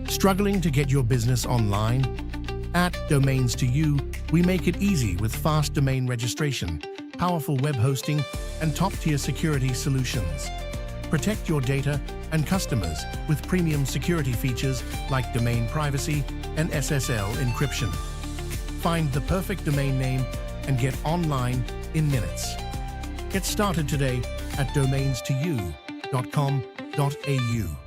Struggling to get your business online? At Domains2U, we make it easy with fast domain registration, powerful web hosting, and top-tier security solutions. Protect your data and customers with premium security features like domain privacy and SSL encryption. Find the perfect domain name and get online in minutes. Get started today at domains2u.com.au.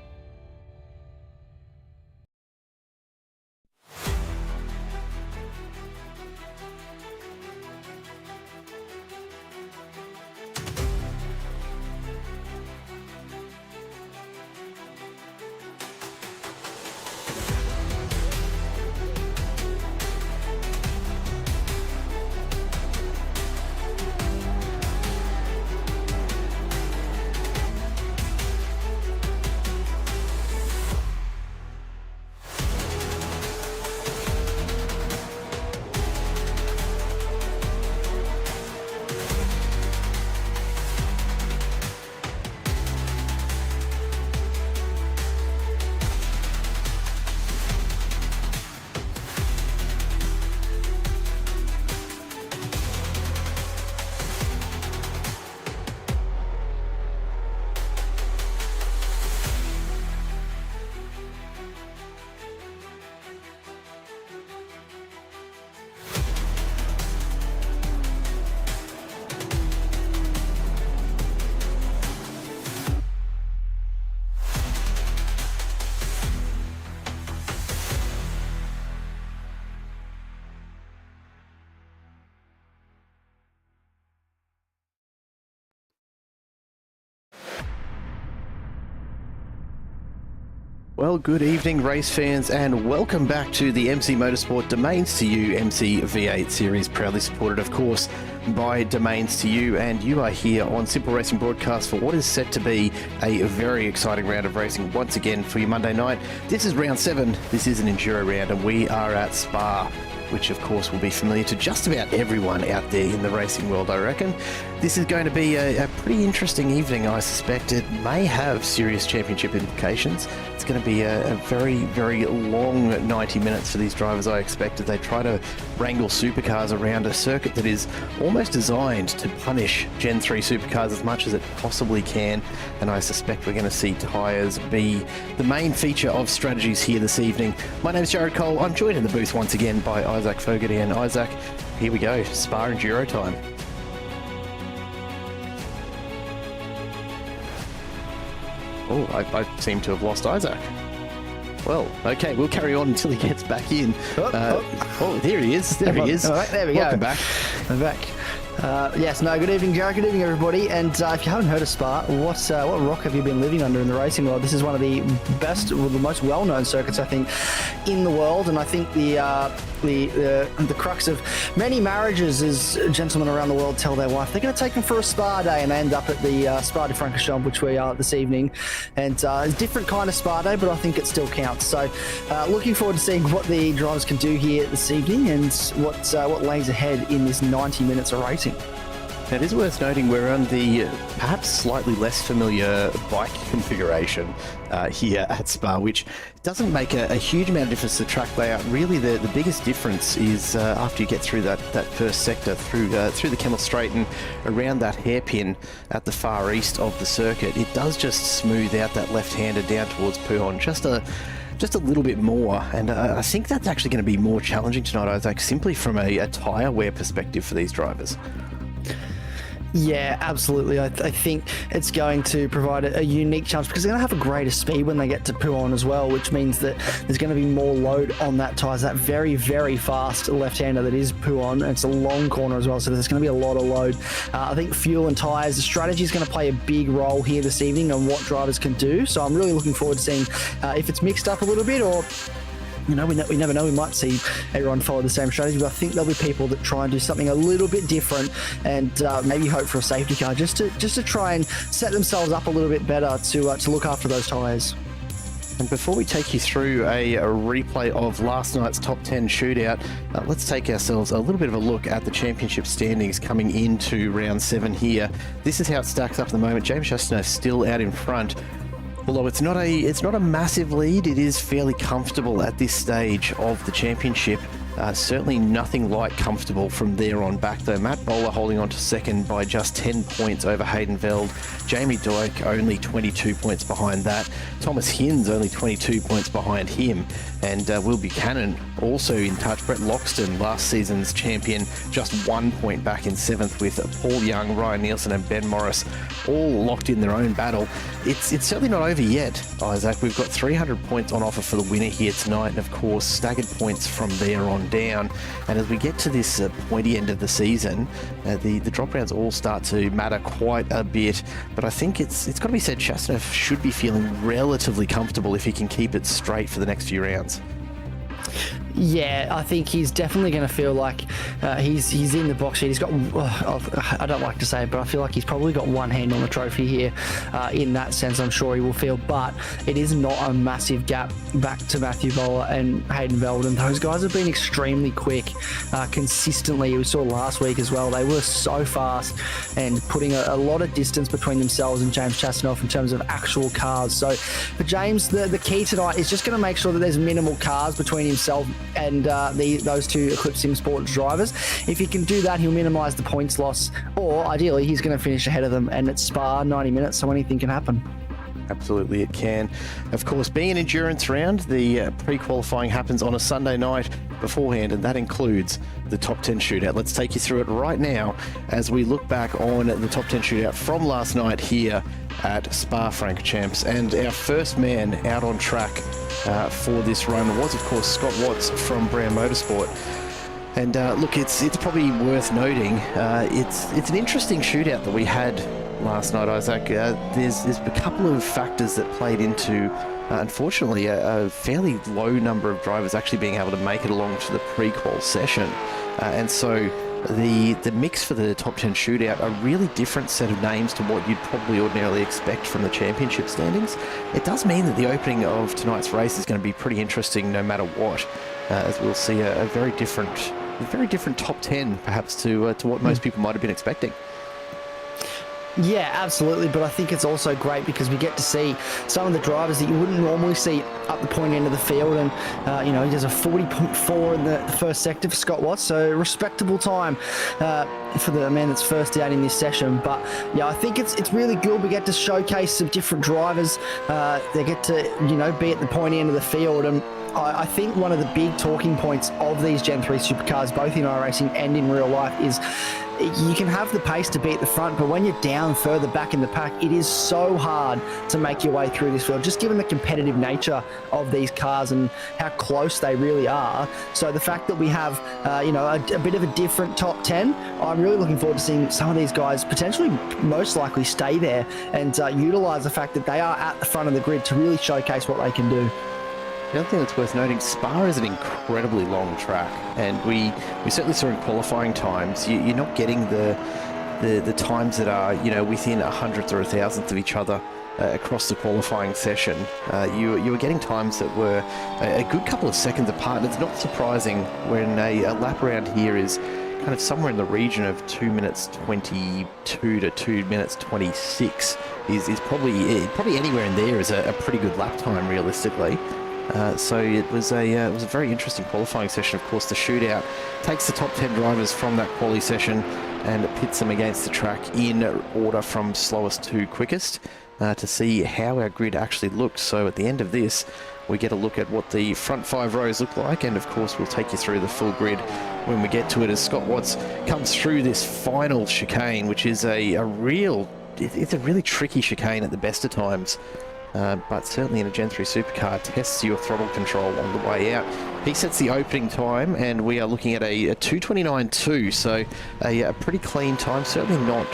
Well, good evening, race fans, and welcome back to the MC Motorsport Domains2U MCV8 series, proudly supported, of course, by Domains2U, and you are here on Simple Racing Broadcast for what is set to be a very exciting round of racing once again for your Monday night. This is round 7. This is an enduro round, and we are at Spa, which of course will be familiar to just about everyone out there in the racing world, I reckon. This is going to be a pretty interesting evening, I suspect. It may have serious championship implications. It's going to be a very, very long 90 minutes for these drivers, I expect, as they try to wrangle supercars around a circuit that is almost designed to punish Gen 3 supercars as much as it possibly can. And I suspect we're going to see tyres be the main feature of strategies here this evening. My name is Jared Cole. I'm joined in the booth once again by Isaac Fogarty. And Isaac, here we go, Spa Enduro time. Oh, I seem to have lost Isaac. Well, okay, we'll carry on until he gets back in. Oh, there he is. There he is. All right, there we Welcome go. back. I'm back. Yes, no, good evening, Jared. Good evening, everybody. And if you haven't heard of Spa, what rock have you been living under in the racing world? This is one of the best, well, the most well-known circuits, I think, in the world. And I think the crux of many marriages is gentlemen around the world tell their wife they're going to take them for a spa day, and they end up at the Spa-Francorchamps, which we are this evening. And it's a different kind of spa day, but I think it still counts. So looking forward to seeing what the drivers can do here this evening and what lays ahead in this 90 minutes of racing. It is worth noting we're on the perhaps slightly less familiar bike configuration here at Spa, which doesn't make a huge amount of difference to track layout. Really, the biggest difference is after you get through that first sector, through the Kemmel Straight and around that hairpin at the far east of the circuit, it does just smooth out that left-hander down towards Puhon just just a little bit more. And I think that's actually going to be more challenging tonight, Isaac, simply from a tyre wear perspective for these drivers. Yeah, absolutely. I think it's going to provide a unique challenge because they're going to have a greater speed when they get to Pouhon as well, which means that there's going to be more load on that tyres. That very, very fast left-hander that is Pouhon, and it's a long corner as well, so there's going to be a lot of load. I think fuel and tyres, the strategy is going to play a big role here this evening on what drivers can do, so I'm really looking forward to seeing if it's mixed up a little bit or... You know, we never know. We might see everyone follow the same strategy, but I think there'll be people that try and do something a little bit different and maybe hope for a safety car just to try and set themselves up a little bit better to look after those tyres. And before we take you through a replay of last night's top 10 shootout, let's take ourselves a little bit of a look at the championship standings coming into round 7 here. This is how it stacks up at the moment. James Chastain still out in front. Although it's not a massive lead, it is fairly comfortable at this stage of the championship. Certainly nothing like comfortable from there on back though. Matt Bowler holding on to second by just 10 points over Hayden Veld. Jamie Doak only 22 points behind that. Thomas Hinds only 22 points behind him. And Will Buchanan also in touch. Brett Loxton, last season's champion, just 1 point back in 7th with Paul Young, Ryan Nielsen and Ben Morris all locked in their own battle. It's certainly not over yet, Isaac. We've got 300 points on offer for the winner here tonight, and of course staggered points from there on down. And as we get to this pointy end of the season, the drop rounds all start to matter quite a bit. But I think it's got to be said, Chastain should be feeling relatively comfortable if he can keep it straight for the next few rounds. Yeah, I think he's definitely going to feel like he's in the box sheet. He's got, I don't like to say it, but I feel like he's probably got one hand on the trophy here. In that sense, I'm sure he will feel, but it is not a massive gap back to Matthew Bowler and Hayden Veld, and those guys have been extremely quick consistently. We saw last week as well. They were so fast and putting a lot of distance between themselves and James Chastain in terms of actual cars. So for James, the key tonight is just going to make sure that there's minimal cars between himself and those two Eclipse Sim Sports drivers. If he can do that, he'll minimise the points loss, or ideally he's going to finish ahead of them, and it's Spa, 90 minutes, so anything can happen. Absolutely it can. Of course, being an endurance round, the pre-qualifying happens on a Sunday night beforehand, and that includes the top 10 shootout. Let's take you through it right now as we look back on the top 10 shootout from last night here at Spa-Francorchamps. And our first man out on track for this run was, of course, Scott Watts from Brown Motorsport. And look, it's probably worth noting, it's an interesting shootout that we had last night, Isaac. There's a couple of factors that played into, unfortunately, a fairly low number of drivers actually being able to make it along to the pre-qual session. And so the mix for the top 10 shootout, a really different set of names to what you'd probably ordinarily expect from the championship standings. It does mean that the opening of tonight's race is going to be pretty interesting no matter what, as we'll see a very different top 10 perhaps to what most people might have been expecting. Yeah, absolutely, but I think it's also great because we get to see some of the drivers that you wouldn't normally see up the point end of the field, and he does a 40.4 in the first sector for Scott Watts, so respectable time for the man that's first out in this session. But yeah, I think it's really good. We get to showcase some different drivers. They get to be at the point end of the field, and I think one of the big talking points of these Gen 3 supercars, both in iRacing and in real life, is you can have the pace to be at the front, but when you're down further back in the pack, it is so hard to make your way through this field, just given the competitive nature of these cars and how close they really are. So the fact that we have, a bit of a different top 10, I'm really looking forward to seeing some of these guys potentially most likely stay there and utilise the fact that they are at the front of the grid to really showcase what they can do. The other thing that's worth noting, Spa is an incredibly long track, and we certainly saw in qualifying times, you're not getting the times that are within a hundredth or a thousandth of each other across the qualifying session. You were getting times that were a good couple of seconds apart, and it's not surprising when a lap around here is kind of somewhere in the region of 2 minutes 22 to 2 minutes 26 is probably anywhere in there is a pretty good lap time realistically. So it was a very interesting qualifying session. Of course, the shootout takes the top 10 drivers from that quali session and pits them against the track in order from slowest to quickest to see how our grid actually looks. So at the end of this, we get a look at what the front 5 rows look like, and of course we'll take you through the full grid when we get to it as Scott Watts comes through this final chicane, which is it's a really tricky chicane at the best of times. But certainly in a Gen 3 supercar, tests your throttle control on the way out. He sets the opening time, and we are looking at a 2:29.2, so a pretty clean time. Certainly not,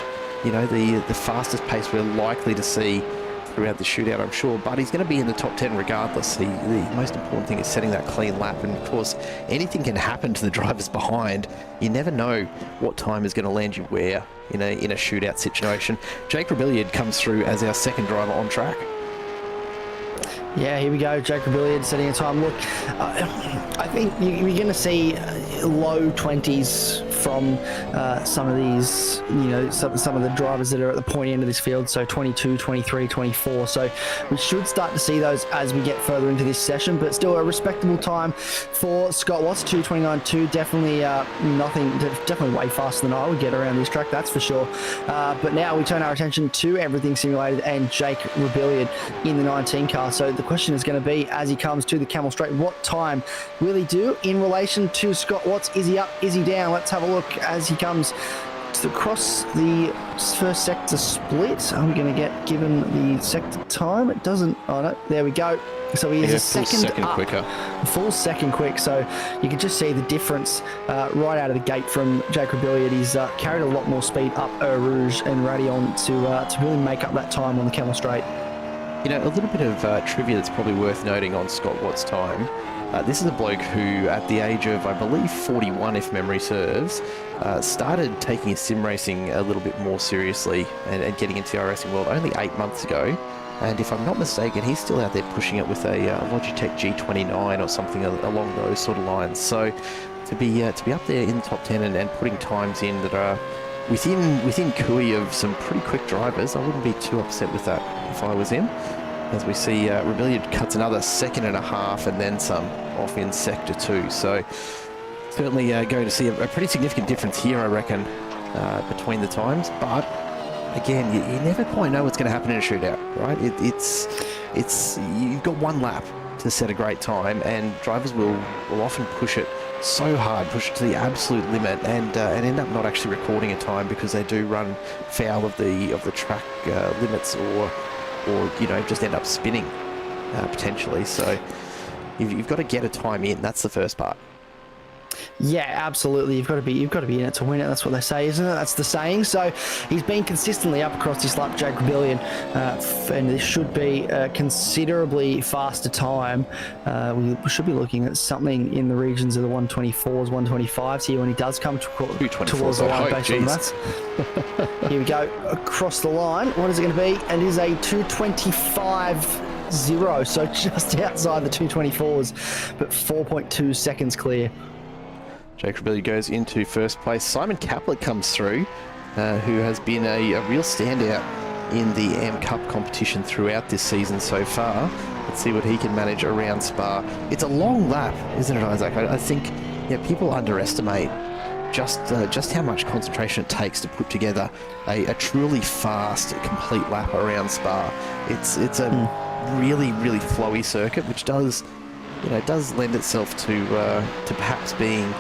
the fastest pace we're likely to see throughout the shootout, I'm sure, but he's going to be in the top 10 regardless. The most important thing is setting that clean lap, and of course, anything can happen to the drivers behind. You never know what time is going to land you where in a shootout situation. Jake Rebelliard comes through as our second driver on track. Yeah, here we go. Jake Rebelliard setting a time. Look, I think you're going to see low 20s from some of these, some of the drivers that are at the point end of this field. So 22, 23, 24. So we should start to see those as we get further into this session, but still a respectable time for Scott Watts. 2:29.2, definitely definitely way faster than I would get around this track, that's for sure. But now we turn our attention to everything simulated and Jake Rebelliard in the 19 car. So the question is going to be, as he comes to the Camel Straight, what time will he do in relation to Scott Watts? Is he up? Is he down? Let's have a look as he comes across the first sector split. Are we going to get given the sector time? It doesn't. Oh no, there we go. So he is a second up, quicker. A full second quick. So you can just see the difference right out of the gate from Jake Rebelliard. He's carried a lot more speed up Eau Rouge and Radion to really make up that time on the Camel Straight. A little bit of trivia that's probably worth noting on Scott Watts' time. This is a bloke who, at the age of, I believe, 41, if memory serves, started taking his sim racing a little bit more seriously and getting into the iRacing world only 8 months ago. And if I'm not mistaken, he's still out there pushing it with a Logitech G29 or something along those sort of lines. So to be up there in the top 10 and putting times in that are within cooey of some pretty quick drivers, I wouldn't be too upset with that if I was him. As we see, Rebelliard cuts another 1.5 seconds and then some off in Sector 2. So certainly going to see a pretty significant difference here, I reckon, between the times. But again, you never quite know what's going to happen in a shootout, right? It's you've got one lap to set a great time, and drivers will often push it so hard, push it to the absolute limit, and end up not actually recording a time because they do run foul of the track limits, or just end up spinning potentially. So you've got to get a time in. That's the first part. Yeah, absolutely. You've got to be in it to win it. That's what they say, isn't it? That's the saying. So he's been consistently up across this lap, Jake Rebelliard, and this should be a considerably faster time. We should be looking at something in the regions of the 124s, 125s here when he does come towards the line based on that. Here we go across the line. What is it going to be? And it is a 2:25.0, so just outside the 224s, but 4.2 seconds clear. Jake Rebelliard goes into first place. Simon Caplet comes through, who has been a real standout in the AM Cup competition throughout this season so far. Let's see what he can manage around Spa. It's a long lap, isn't it, Isaac? I think people underestimate just how much concentration it takes to put together a truly fast, complete lap around Spa. It's a really, really flowy circuit, which does lend itself to perhaps being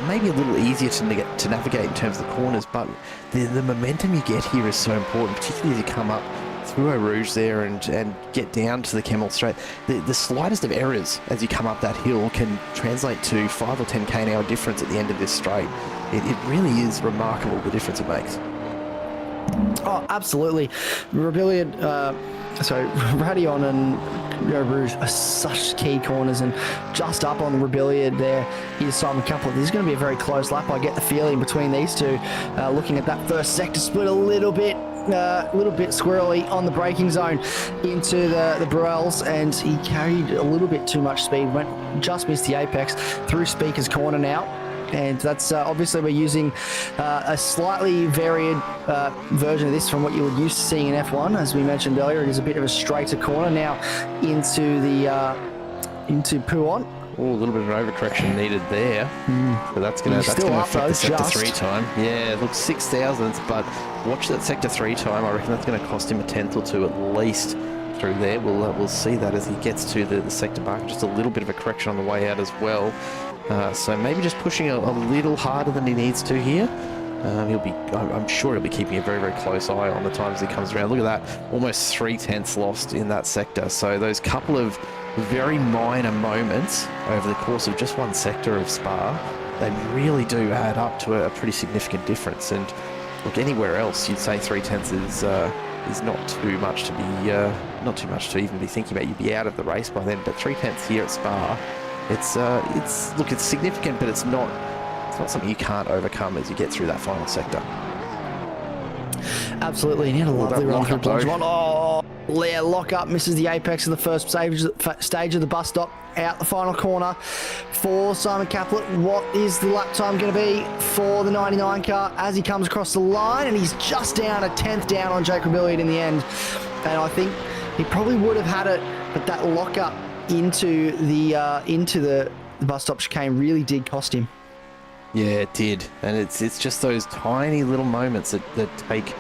maybe a little easier to navigate in terms of the corners, but the momentum you get here is so important, particularly as you come up through Eau Rouge there and get down to the Camel Straight. The slightest of errors as you come up that hill can translate to 5 or 10 km/h difference at the end of this straight. It really is remarkable, the difference it makes. Oh, absolutely. Rebelliard, Radion and Eau Rouge are such key corners, and just up on the Rebelliard there is Simon Caplet. This is going to be a very close lap. I get the feeling between these two. Looking at that first sector split a little bit squirrely on the braking zone into the Burrells, and he carried a little bit too much speed, just missed the apex through Speaker's Corner now. And that's obviously we're using a slightly varied version of this from what you were used to seeing in F1. As we mentioned earlier, it is a bit of a straighter corner now into Pouon. Oh, a little bit of an overcorrection needed there. So that's going to affect the Sector 3 time. Yeah, look, 6 thousandths, but watch that Sector 3 time. I reckon that's going to cost him a tenth or two at least through there. We'll see that as he gets to the sector marker. Just a little bit of a correction on the way out as well. So maybe just pushing a little harder than he needs to here. I'm sure he'll be keeping a very, very close eye on the times he comes around. Look at that, almost 3/10 lost in that sector. So those couple of very minor moments over the course of just one sector of Spa, they really do add up to a pretty significant difference. And look, anywhere else, you'd say 3/10 is not too much to be, not too much to even be thinking about. You'd be out of the race by then. But 3/10 here at Spa, it's significant, but it's not something you can't overcome as you get through that final sector. Absolutely, and he had a lovely run through plunge one. Oh, yeah, lock up, misses the apex of the first stage of the bus stop. Out the final corner for Simon Caplet. What is the lap time going to be for the 99 car as he comes across the line? And he's just down a 10th down on Jake Rebellion in the end. And I think he probably would have had it, but that lock up into the bus stop chicane really did cost him. Yeah, it did, and it's just those tiny little moments that take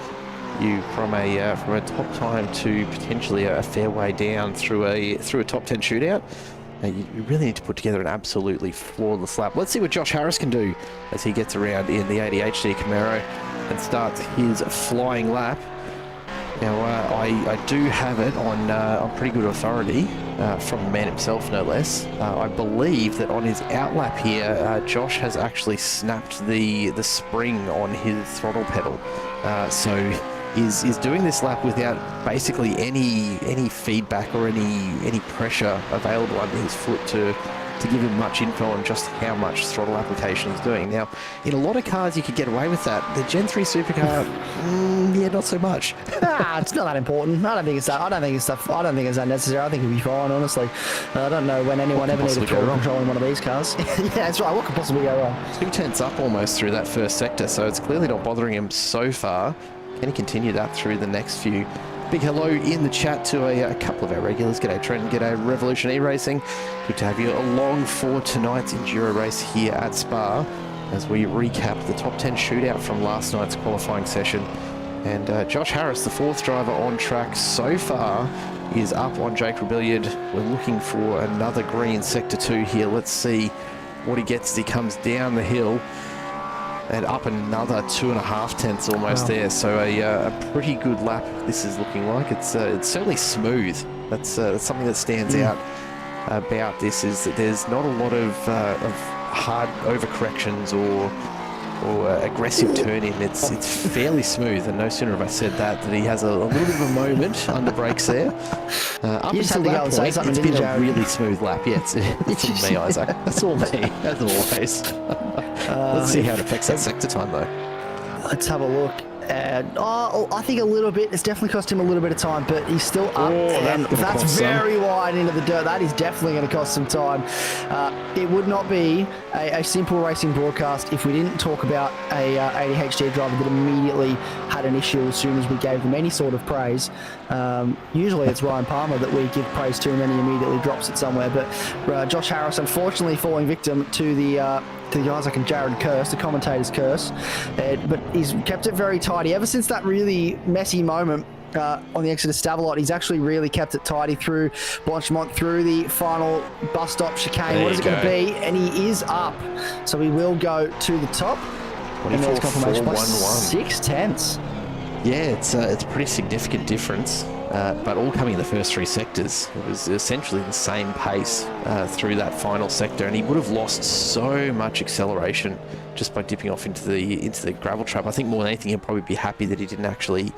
you from a top time to potentially a fair way down through a top 10 shootout. You really need to put together an absolutely flawless lap. Let's see what Josh Harris can do as he gets around in the ADHD Camaro and starts his flying lap. Now, I do have it on pretty good authority from the man himself, no less. I believe that on his outlap here, Josh has actually snapped the spring on his throttle pedal. So is doing this lap without basically any feedback or any pressure available under his foot to give him much info on just how much throttle application he's doing. Now, in a lot of cars you could get away with that. The Gen 3 supercar, yeah, not so much. It's not that important. I don't think it's that necessary. I think it'll be fine, honestly. I don't know when anyone ever needed throttle control in one of these cars. Yeah, that's right. What could possibly go wrong? 2/10 up almost through that first sector, so it's clearly not bothering him so far. Can he continue that through the next few? Big hello in the chat to a couple of our regulars. G'day Trent, g'day Revolution E-Racing. Good to have you along for tonight's Enduro race here at Spa as we recap the top 10 shootout from last night's qualifying session. And Josh Harris, the fourth driver on track so far, is up on Jake Rebellion. We're looking for another green sector 2 here. Let's see what he gets as he comes down the hill. And up another 2.5 tenths almost there. So a pretty good lap this is looking like. It's certainly smooth. That's something that stands out about this, is that there's not a lot of hard overcorrections or aggressive turn-in. It's fairly smooth, and no sooner have I said that he has a little bit of a moment under brakes there. Up until that point, it's been a really smooth lap. Yeah, it's all me, Isaac. That's all me, as always. Let's see how it affects that sector time, though. Let's have a look. I think a little bit. It's definitely cost him a little bit of time, but he's still up. And that's very wide into the dirt. That is definitely going to cost some time. It would not be a simple racing broadcast if we didn't talk about a ADHD driver that immediately had an issue as soon as we gave them any sort of praise. Usually it's Ryan Palmer that we give praise to, and then he immediately drops it somewhere. But Josh Harris, unfortunately, falling victim to the Isaac and Jared curse, the commentator's curse. But he's kept it very tidy. Ever since that really messy moment on the exit of Stavelot, he's actually really kept it tidy through Blanchemont, through the final bus stop chicane. What is it going to be? And he is up. So he will go to the top. And there's confirmation by 6 tenths. Yeah, it's a pretty significant difference. But all coming in the first 3 sectors. It was essentially the same pace through that final sector, and he would have lost so much acceleration just by dipping off into the gravel trap. I think more than anything, he'll probably be happy that he didn't actually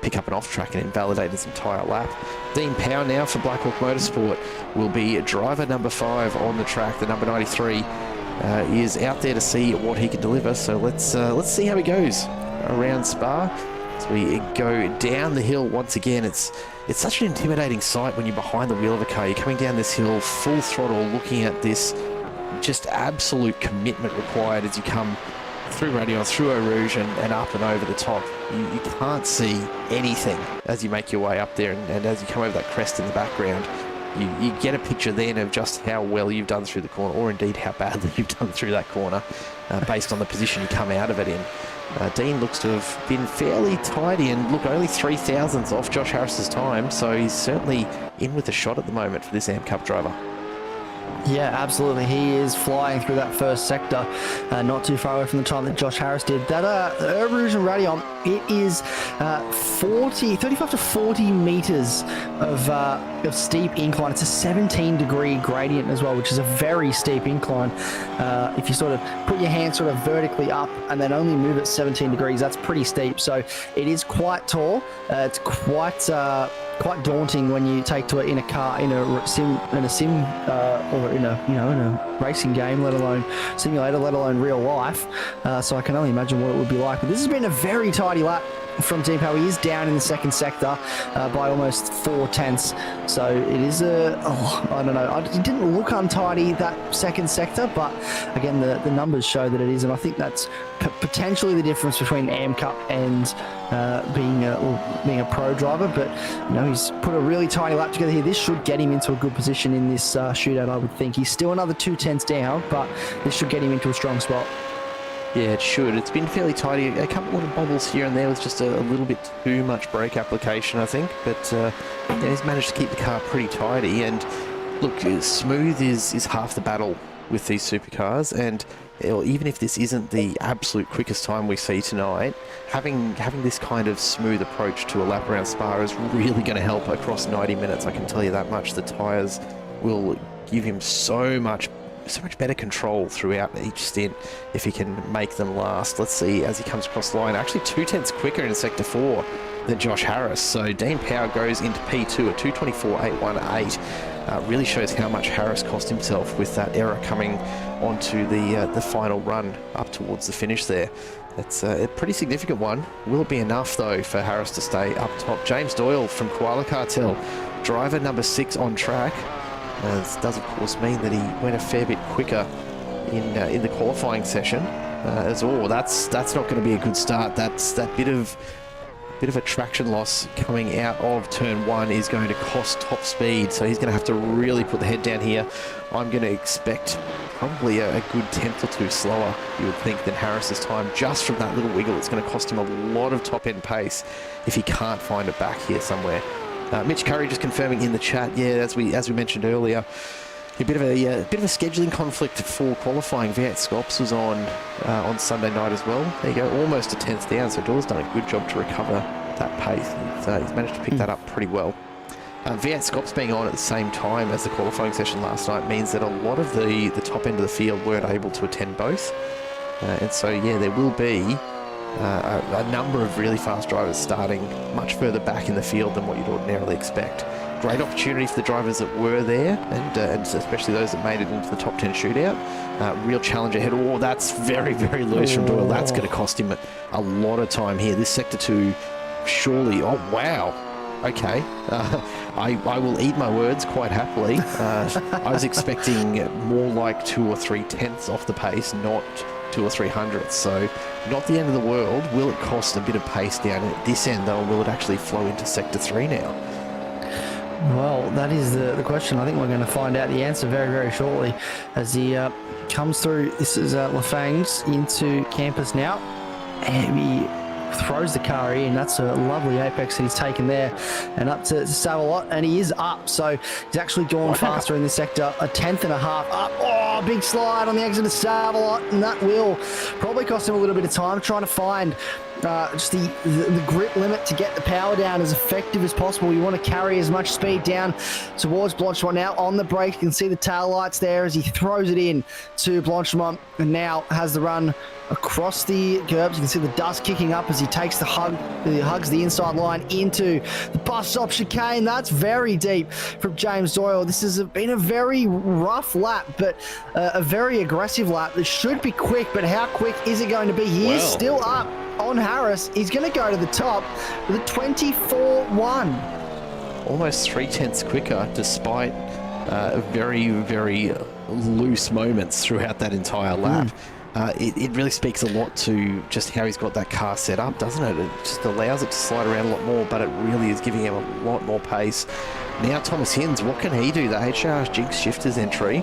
pick up an off track and invalidate his entire lap. Dean Power now for Blackhawk Motorsport will be driver number 5 on the track. The number 93 is out there to see what he can deliver. So let's see how he goes around Spa. As we go down the hill once again, it's such an intimidating sight when you're behind the wheel of a car. You're coming down this hill full throttle, looking at this just absolute commitment required as you come through Radion, through Eau Rouge and up and over the top. You can't see anything as you make your way up there, and as you come over that crest in the background, you get a picture then of just how well you've done through the corner, or indeed how badly you've done through that corner, based on the position you come out of it in. Dean looks to have been fairly tidy, and look, only 3 thousandths off Josh Harris's time, so he's certainly in with a shot at the moment for this AMP Cup driver. Yeah, absolutely. He is flying through that first sector, not too far away from the time that Josh Harris did. That Urban Rouge and Radion, it is 35 to 40 meters of steep incline. It's a 17-degree gradient as well, which is a very steep incline. If you sort of put your hand sort of vertically up and then only move it 17 degrees, that's pretty steep. So it is quite tall. It's quite daunting when you take to it in a car, in a sim, or in a racing game, let alone simulator, let alone real life. So I can only imagine what it would be like. But this has been a very tidy lap from Team Power. He is down in the second sector by almost 4 tenths. So it is I don't know. It didn't look untidy, that second sector, but again, the numbers show that it is, and I think that's potentially the difference between AM Cup and being a pro driver. But he's put a really tiny lap together here. This should get him into a good position in this shootout, I would think. He's still another 2 tenths down, but this should get him into a strong spot. Yeah, it should. It's been fairly tidy. A couple of bobbles here and there with just a little bit too much brake application, I think. But he's managed to keep the car pretty tidy. And look, smooth is half the battle with these supercars. And even if this isn't the absolute quickest time we see tonight, having this kind of smooth approach to a lap around Spa is really going to help across 90 minutes. I can tell you that much. The tyres will give him so much better control throughout each stint if he can make them last. Let's see as he comes across the line. Actually 2 tenths quicker in sector 4 than Josh Harris. So Dean Power goes into P2 at 2:24.818. Really shows how much Harris cost himself with that error coming onto the final run up towards the finish there. It's a pretty significant one. Will it be enough though for Harris to stay up top? James Doyle from Koala Cartel, driver number 6 on track. This does, of course, mean that he went a fair bit quicker in the qualifying session as well. That's not going to be a good start. That's that bit of a traction loss coming out of turn 1 is going to cost top speed. So he's going to have to really put the head down here. I'm going to expect probably a good tenth or two slower, you would think, than Harris's time. Just from that little wiggle, it's going to cost him a lot of top-end pace if he can't find it back here somewhere. Mitch Curry just confirming in the chat, yeah, as we mentioned earlier, a bit of a scheduling conflict for qualifying. V8 Scops was on Sunday night as well. There you go, almost a tenth down. So Doyle's done a good job to recover that pace. He's managed to pick that up pretty well. V8 Scops being on at the same time as the qualifying session last night means that a lot of the top end of the field weren't able to attend both, and so yeah, there will be a number of really fast drivers starting much further back in the field than what you'd ordinarily expect. Great opportunity for the drivers that were there, and especially those that made it into the top 10 shootout. Real challenge ahead. Oh, that's very, very loose from Doyle. That's going to cost him a lot of time here. This sector 2, surely. Oh, wow. Okay. I will eat my words quite happily. I was expecting more like 2 or 3 tenths off the pace, not 2 or 3 hundredths. So not the end of the world. Will it cost a bit of pace down at this end, though, or will it actually flow into sector 3 now? Well, that is the question. I think we're going to find out the answer very, very shortly as he comes through. This is Lafangs into campus now, and he throws the car in. That's a lovely apex that he's taken there, and up to Savalot, and he is up. So he's actually gone faster in this sector, a tenth and a half up. Oh, big slide on the exit of Savalot, and that will probably cost him a little bit of time trying to find just the grip limit to get the power down as effective as possible. You want to carry as much speed down towards Blanchemont. Now on the brake, you can see the tail lights there as he throws it in to Blanchemont, and now has the run across the curbs. You can see the dust kicking up as he takes hugs the inside line into the bus stop chicane. That's very deep from James Doyle. This has been a very rough lap, but a very aggressive lap. This should be quick, but how quick is it going to be? He is still up on Harris. He's going to go to the top with a 24-1. Almost 3 tenths quicker, despite very, very loose moments throughout that entire lap. it really speaks a lot to just how he's got that car set up, doesn't it? It just allows it to slide around a lot more, but it really is giving him a lot more pace. Now Thomas Hinds, what can he do? The HR Jinx Shifters entry.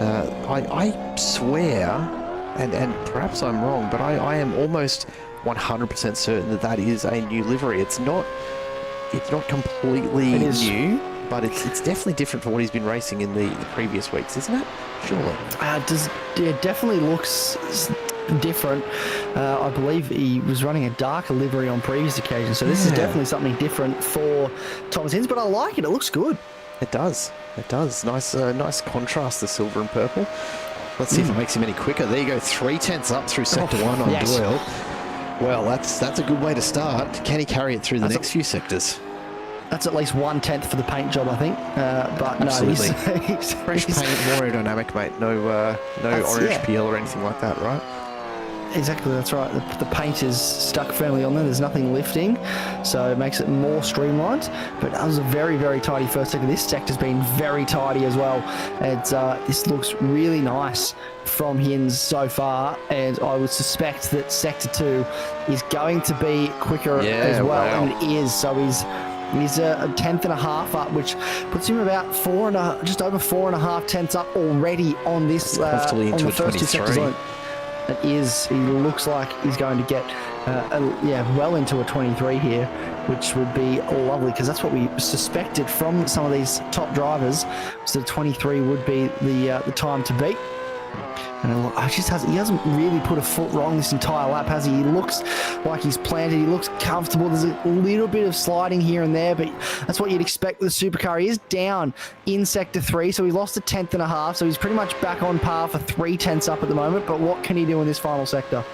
I swear, and perhaps I'm wrong, but I am almost 100% certain that that is a new livery. It's not completely new, but it's definitely different from what he's been racing in the previous weeks, isn't it? Surely. It definitely looks different. I believe he was running a darker livery on previous occasions, so this is definitely something different for Thomas Hinds, but I like it. It looks good. It does. It does. Nice contrast, the silver and purple. Let's see if it makes him any quicker. There you go, 3/10 up through sector 1 on Doyle. Well, that's a good way to start. Can he carry it through the next few sectors? That's at least 1/10 for the paint job, I think. But absolutely. No, he's fresh paint, more aerodynamic, mate. No orange peel or anything like that, right? Exactly, that's right. The paint is stuck firmly on there. There's nothing lifting, so it makes it more streamlined. But that was a very, very tidy first sector. This sector's been very tidy as well. And this looks really nice from Hinds so far. And I would suspect that sector 2 is going to be quicker as well. Wow. And it is. So he's a 1/10 and a half up, which puts him about just over 4.5 tenths up already on this comfortably into on the first 2 sectors zone. It is. He looks like he's going to get well into a 23 here, which would be lovely, because that's what we suspected from some of these top drivers. So 23 would be the time to beat. And he hasn't really put a foot wrong this entire lap, has he? He looks like he's planted. He looks comfortable. There's a little bit of sliding here and there, but that's what you'd expect with a supercar. He is down in sector 3, so he lost a 1/10 and a half, so he's pretty much back on par for 3/10 up at the moment. But what can he do in this final sector?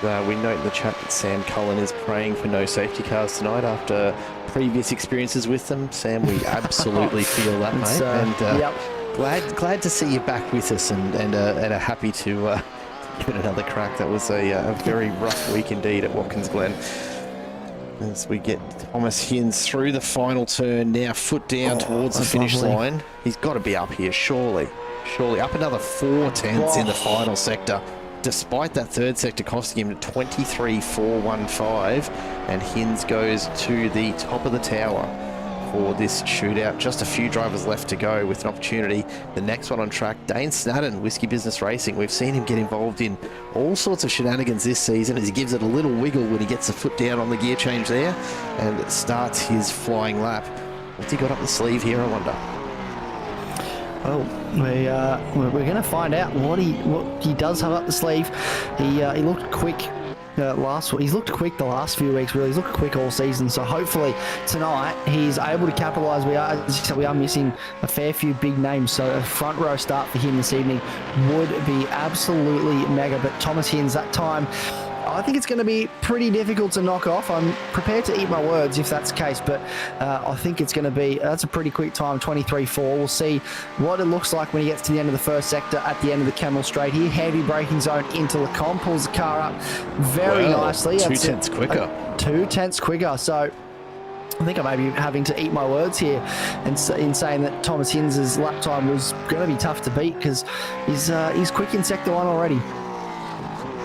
We note in the chat that Sam Cullen is praying for no safety cars tonight after previous experiences with them. Sam, we absolutely feel that, mate. And glad to see you back with us, and are happy to give it another crack. That was a very rough week indeed at Watkins Glen. As we get Thomas Hinds through the final turn, now foot down towards the finish line. He's got to be up here, surely up another 4/10 in the final sector, despite that third sector costing him 23.415, and Hinds goes to the top of the tower for this shootout. Just a few drivers left to go with an opportunity. The next one on track, Dane Snadden, Whiskey Business Racing. We've seen him get involved in all sorts of shenanigans this season as he gives it a little wiggle when he gets the foot down on the gear change there and starts his flying lap. What's he got up the sleeve here, I wonder? Well, we're going to find out what he does have up the sleeve. He looked quick. He's looked quick the last few weeks, really. He's looked quick all season, so hopefully tonight he's able to capitalise. As we are missing a fair few big names, so a front row start for him this evening would be absolutely mega. But Thomas Hinds, that time, I think it's going to be pretty difficult to knock off. I'm prepared to eat my words if that's the case, but I think it's going to be, that's a pretty quick time, 23.4. We'll see what it looks like when he gets to the end of the first sector at the end of the Camel Straight here. Heavy braking zone into Lecombe, pulls the car up very nicely. 2/10 quicker. 2/10 quicker, so I think I may be having to eat my words here and in saying that Thomas Hinds' lap time was going to be tough to beat, because he's quick in sector 1 already.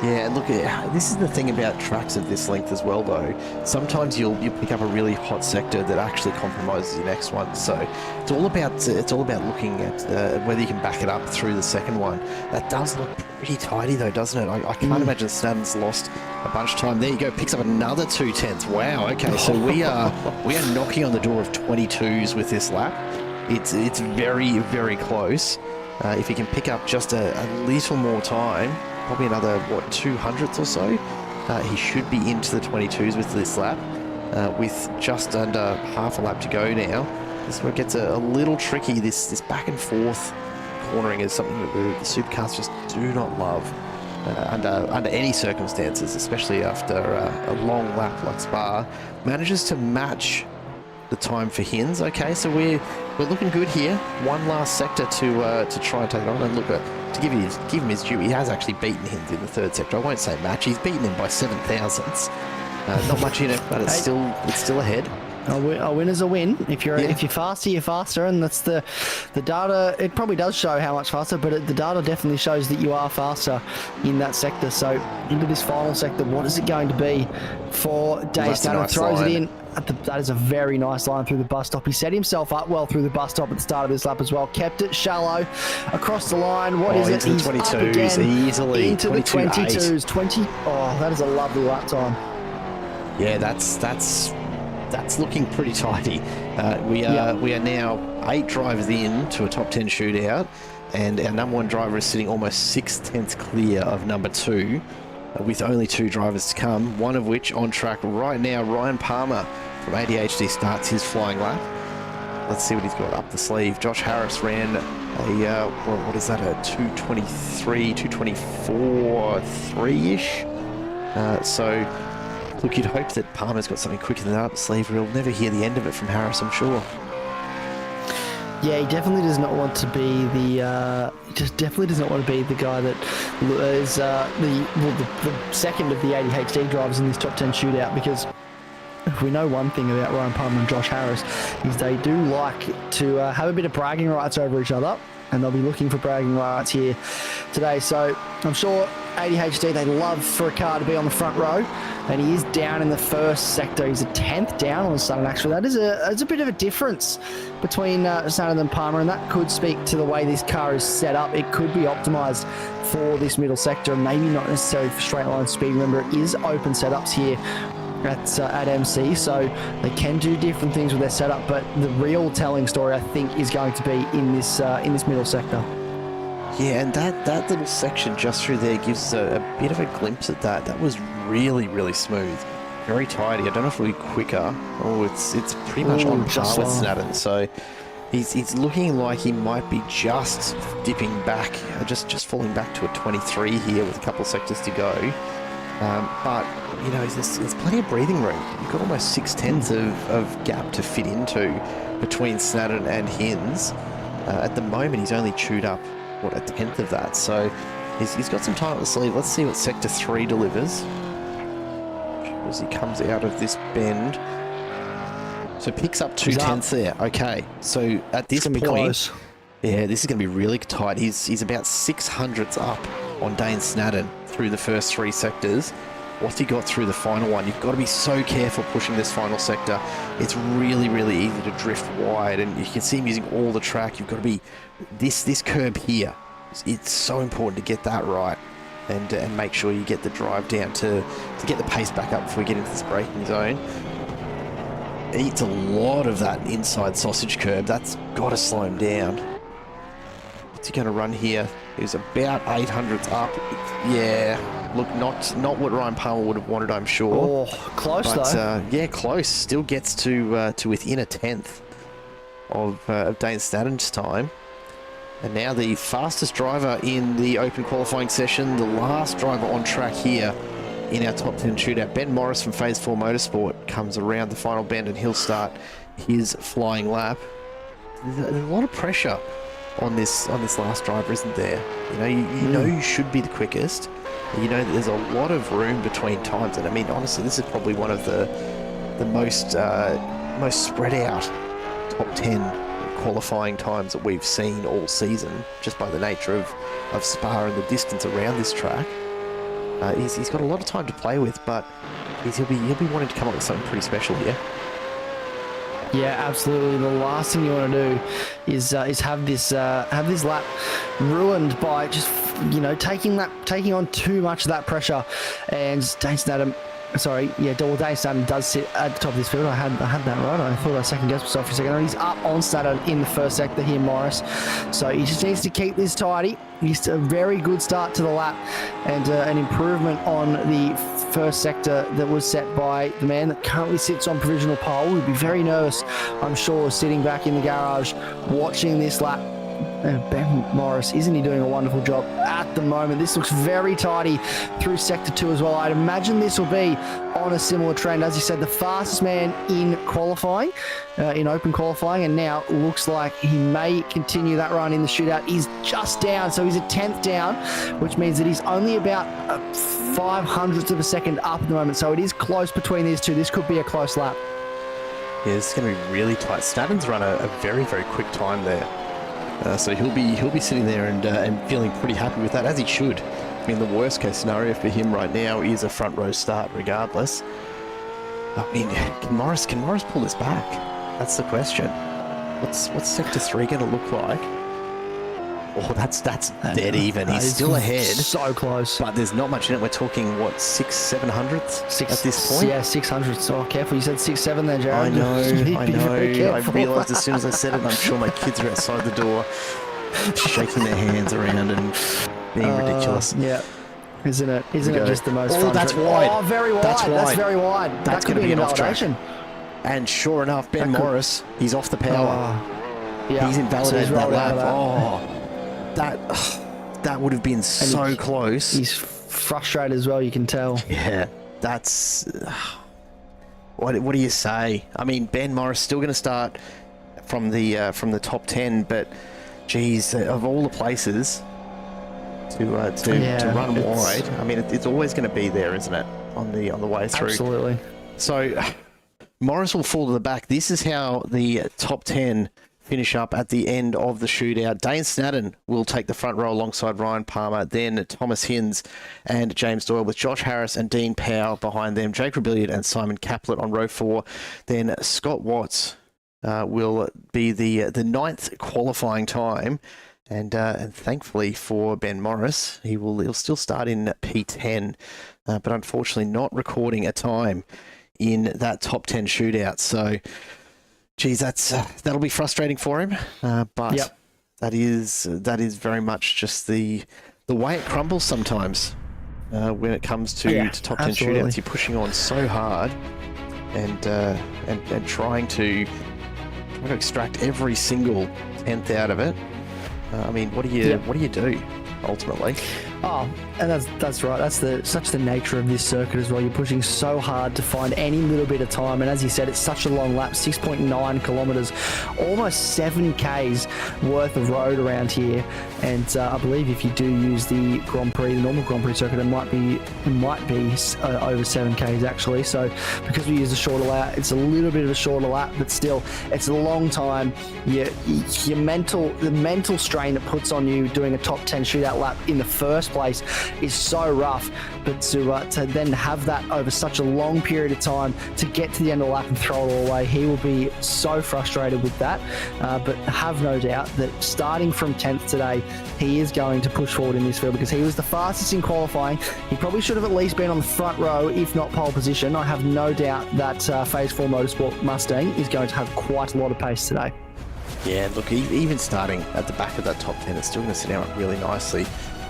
Yeah, look, this is the thing about tracks of this length as well, though. Sometimes you'll pick up a really hot sector that actually compromises your next one. So it's all about looking at whether you can back it up through the second one. That does look pretty tidy, though, doesn't it? I can't imagine Snadden's lost a bunch of time. There you go, picks up another 2/10. Wow. Okay, so we are knocking on the door of 22s with this lap. It's very, very close. If he can pick up just a little more time, probably another 200ths or so, he should be into the 22s with this lap, with just under half a lap to go now. This is where it gets a little tricky. This back and forth cornering is something that the supercars just do not love under any circumstances, especially after a long lap like Spa. Manages to match the time for Hinds. Okay, so we're looking good here. One last sector to try and take it on. And look, to give him his due, he has actually beaten Hinds in the third sector. I won't say match. He's beaten him by 7 thousandths. Not much in it, but it's still ahead. A win is a win. If you're faster, you're faster, and that's the data. It probably does show how much faster, but the data definitely shows that you are faster in that sector. So into this final sector, what is it going to be for Dave Stanton? Throws it in. That is a very nice line through the bus stop. He set himself up well through the bus stop at the start of this lap as well. Kept it shallow across the line. What is it? He's 22s easily. Into the 22s. 20. Oh, that is a lovely lap time. Yeah, that's looking pretty tidy. We are now 8 drivers in to a top 10 shootout, and our number 1 driver is sitting almost 6/10 clear of number 2, with only 2 drivers to come, one of which on track right now. Ryan Palmer from ADHD starts his flying lap. Let's see what he's got up the sleeve. Josh Harris ran a, what is that, a 2:23, 2:24, 3-ish? So look, you'd hope that Palmer's got something quicker than that up the sleeve. We'll never hear the end of it from Harris, I'm sure. Yeah, he definitely does not want to be the. Definitely does not want to be the guy that is the second of the ADHD drivers in this top 10 shootout. Because if we know one thing about Ryan Palmer and Josh Harris, is they do like to have a bit of bragging rights over each other, and they'll be looking for bragging rights here today. So I'm sure ADHD, they love for a car to be on the front row, and he is down in the first sector. He's a 10th down on the Saturn. Actually, that is a bit of a difference between Saturn and Palmer, and that could speak to the way this car is set up. It could be optimized for this middle sector, and maybe not necessarily for straight line speed. Remember, it is open setups here at MC, so they can do different things with their setup, but the real telling story, I think, is going to be in this middle sector. Yeah, and that little section just through there gives a bit of a glimpse at that. That was really, really smooth. Very tidy. I don't know if it'll be quicker. Oh, it's pretty much on par with Snadden. So he's looking like he might be just dipping back, just falling back to a 23 here with a couple of sectors to go. But, you know, there's plenty of breathing room. You've got almost 6/10 of gap to fit into between Snadden and Hins. At the moment, he's only chewed up, what, a 10th of that. So he's got some time up the sleeve. Let's see what Sector 3 delivers as he comes out of this bend. So picks up 2/10 there. Okay, so at this point, yeah, this is going to be really tight. He's about 600ths up on Dane Snadden through the first 3 sectors. What's he got through the final one? You've got to be so careful pushing this final sector. It's really, really easy to drift wide, and you can see him using all the track. You've got to be this curb here. It's so important to get that right, and make sure you get the drive down to get the pace back up before we get into this braking zone. Eats a lot of that inside sausage curb. That's got to slow him down. What's he going to run here? He's about 800ths up. Yeah, look, not what Ryan Palmer would have wanted, I'm sure. Oh, close though. Yeah, close. Still gets to within a 10th of Dane Snadden's time. And now the fastest driver in the open qualifying session, the last driver on track here in our top 10 shootout, Ben Morris from Phase 4 Motorsport, comes around the final bend and he'll start his flying lap. There's a lot of pressure on this last driver, isn't there? You know, you know you should be the quickest. You know that there's a lot of room between times, and I mean, honestly, this is probably one of the most spread out top 10 qualifying times that we've seen all season, just by the nature of Spa and the distance around this track. He's got a lot of time to play with, but he'll be wanting to come up with something pretty special here. Yeah, absolutely. The last thing you want to do is have this lap ruined by just, you know, taking on too much of that pressure. And Dane Snadden, Dane Snadden does sit at the top of this field. I had that right. I thought I second guessed myself for a second. He's up on Snadden in the first sector here, Morris. So he just needs to keep this tidy. He's a very good start to the lap, and an improvement on the first sector that was set by the man that currently sits on provisional pole. Would be very nervous, I'm sure, sitting back in the garage watching this lap. Ben Morris, isn't he doing a wonderful job at the moment? This looks very tidy through Sector 2 as well. I'd imagine this will be on a similar trend. As you said, the fastest man in qualifying, in open qualifying, and now looks like he may continue that run in the shootout. He's just down, so he's a 10th down, which means that he's only about 500ths of a second up at the moment, so it is close between these two. This could be a close lap. Yeah, this is going to be really tight. Snadden's run a very, very quick time there. So he'll be sitting there and feeling pretty happy with that, as he should. I mean, the worst case scenario for him right now is a front row start regardless. I mean, can Morris pull this back? That's the question. What's Sector 3 going to look like? Oh, that's dead even. He's still ahead. So close. But there's not much in it. We're talking, what, 600-700 at this point? Yeah, 600. So careful. You said 6-7 there, Jared. I know. Very I realised as soon as I said it, and I'm sure my kids are outside the door shaking their hands around and being ridiculous. Yeah. Isn't it just the most fun? Oh, that's wide. Oh, very wide. That's very wide. That's going to be an off-track. And sure enough, Ben Morris, he's off the power. Yeah. He's invalidated So that lap. Oh, that would have been so close. He's frustrated as well, you can tell. Yeah, that's... what do you say? I mean, Ben Morris still going to start from the top 10, but geez, of all the places to run wide, I mean, it's always going to be there, isn't it? On the way through. Absolutely. So Morris will fall to the back. This is how the top 10 finish up at the end of the shootout. Dane Snadden will take the front row alongside Ryan Palmer, then Thomas Hinz and James Doyle, with Josh Harris and Dean Powell behind them, Jake Rebellion and Simon Caplet on row 4. Then Scott Watts will be the ninth qualifying time. And thankfully for Ben Morris, he'll still start in P10, but unfortunately not recording a time in that top 10 shootout. So, geez, that'll be frustrating for him. But yep. that is very much just the way it crumbles sometimes when it comes to top 10 shootouts. You're pushing on so hard and trying to extract every single tenth out of it. I mean, what do you do ultimately? Oh, and that's right. That's such the nature of this circuit as well. You're pushing so hard to find any little bit of time, and as you said, it's such a long lap, 6.9 kilometres, almost 7 Ks worth of road around here. And I believe if you do use the Grand Prix, the normal Grand Prix circuit, it might be over 7 Ks actually. So because we use a shorter lap, it's a little bit of a shorter lap, but still, it's a long time. The mental strain that puts on you doing a top 10 shootout lap in the first place is so rough, but to then have that over such a long period of time to get to the end of the lap and throw it all away, he will be so frustrated with that. But have no doubt that starting from 10th today, he is going to push forward in this field because he was the fastest in qualifying. He probably should have at least been on the front row, if not pole position. I have no doubt that Phase 4 Motorsport Mustang is going to have quite a lot of pace today. Yeah, look, even starting at the back of that top 10, it's still going to sit out really nicely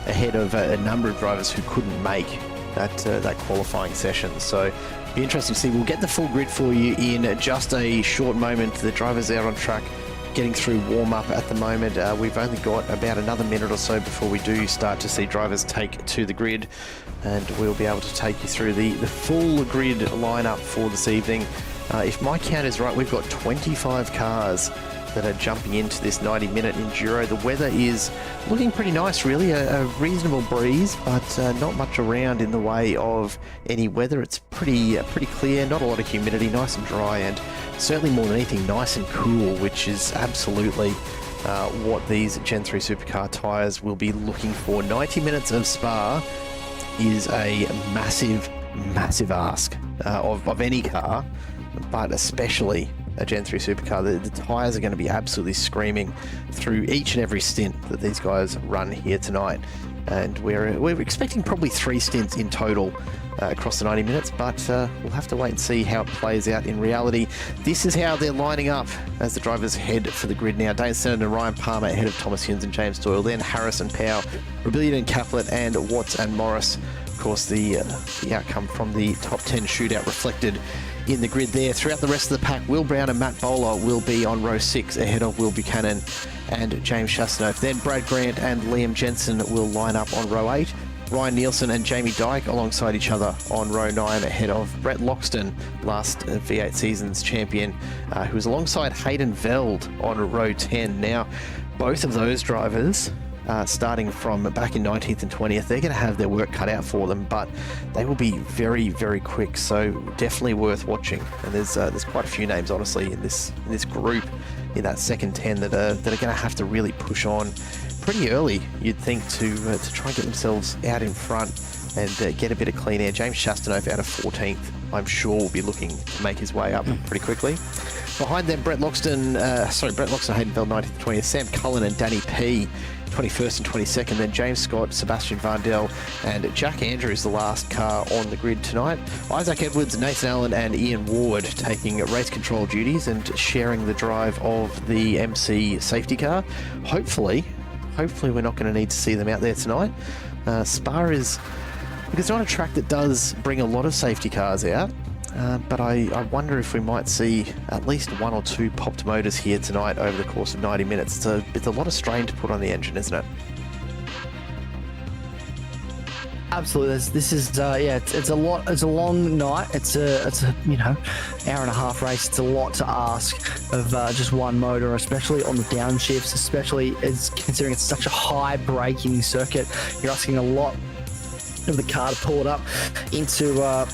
ahead of a number of drivers who couldn't make that qualifying session. So it'll be interesting to see. We'll get the full grid for you in just a short moment. The drivers out on track getting through warm-up at the moment. We've only got about another minute or so before we do start to see drivers take to the grid, and we'll be able to take you through the full grid lineup for this evening. If my count is right, we've got 25 cars that are jumping into this 90-minute enduro. The weather is looking pretty nice, really. A reasonable breeze, but not much around in the way of any weather. It's pretty clear, not a lot of humidity, nice and dry, and certainly more than anything, nice and cool, which is absolutely what these Gen 3 Supercar tyres will be looking for. 90 minutes of Spa is a massive ask of any car, but especially a Gen 3 Supercar. The tyres are going to be absolutely screaming through each and every stint that these guys run here tonight. And we're expecting probably 3 stints in total across the 90 minutes, but we'll have to wait and see how it plays out in reality. This is how they're lining up as the drivers head for the grid now. Dane Snadden and Ryan Palmer ahead of Thomas Hinz and James Doyle, then Harris and Powell, Rebellion and Caplet, and Watts and Morris. Of course, the outcome from the top 10 shootout reflected in the grid there. Throughout the rest of the pack, Will Brown and Matt Bowler will be on row 6 ahead of Will Buchanan and James Chasseneuve. Then Brad Grant and Liam Jensen will line up on row 8. Ryan Nielsen and Jamie Dyke alongside each other on row 9 ahead of Brett Loxton, last V8 season's champion, who was alongside Hayden Veld on row 10. Now, both of those drivers starting from back in 19th and 20th. They're going to have their work cut out for them, but they will be very, very quick. So definitely worth watching. And there's quite a few names, honestly, in this group, in that second 10 that are going to have to really push on pretty early, you'd think, to try and get themselves out in front and get a bit of clean air. James Chastanov out of 14th, I'm sure, will be looking to make his way up pretty quickly. Behind them, Brett Loxton, Haydenfeld, 19th and 20th, Sam Cullen and Danny P, 21st and 22nd, then James Scott, Sebastian Vardell, and Jack Andrews, the last car on the grid tonight. Isaac Edwards, Nathan Allen, and Ian Ward taking race control duties and sharing the drive of the MC safety car. Hopefully we're not going to need to see them out there tonight. Spa is, because it's not a track that does bring a lot of safety cars out, but I wonder if we might see at least one or two popped motors here tonight over the course of 90 minutes. It's a lot of strain to put on the engine, isn't it? Absolutely. This is it's a lot. It's a long night. It's a hour and a half race. It's a lot to ask of just one motor, especially on the downshifts, especially as considering it's such a high braking circuit. You're asking a lot of the car to pull it up into La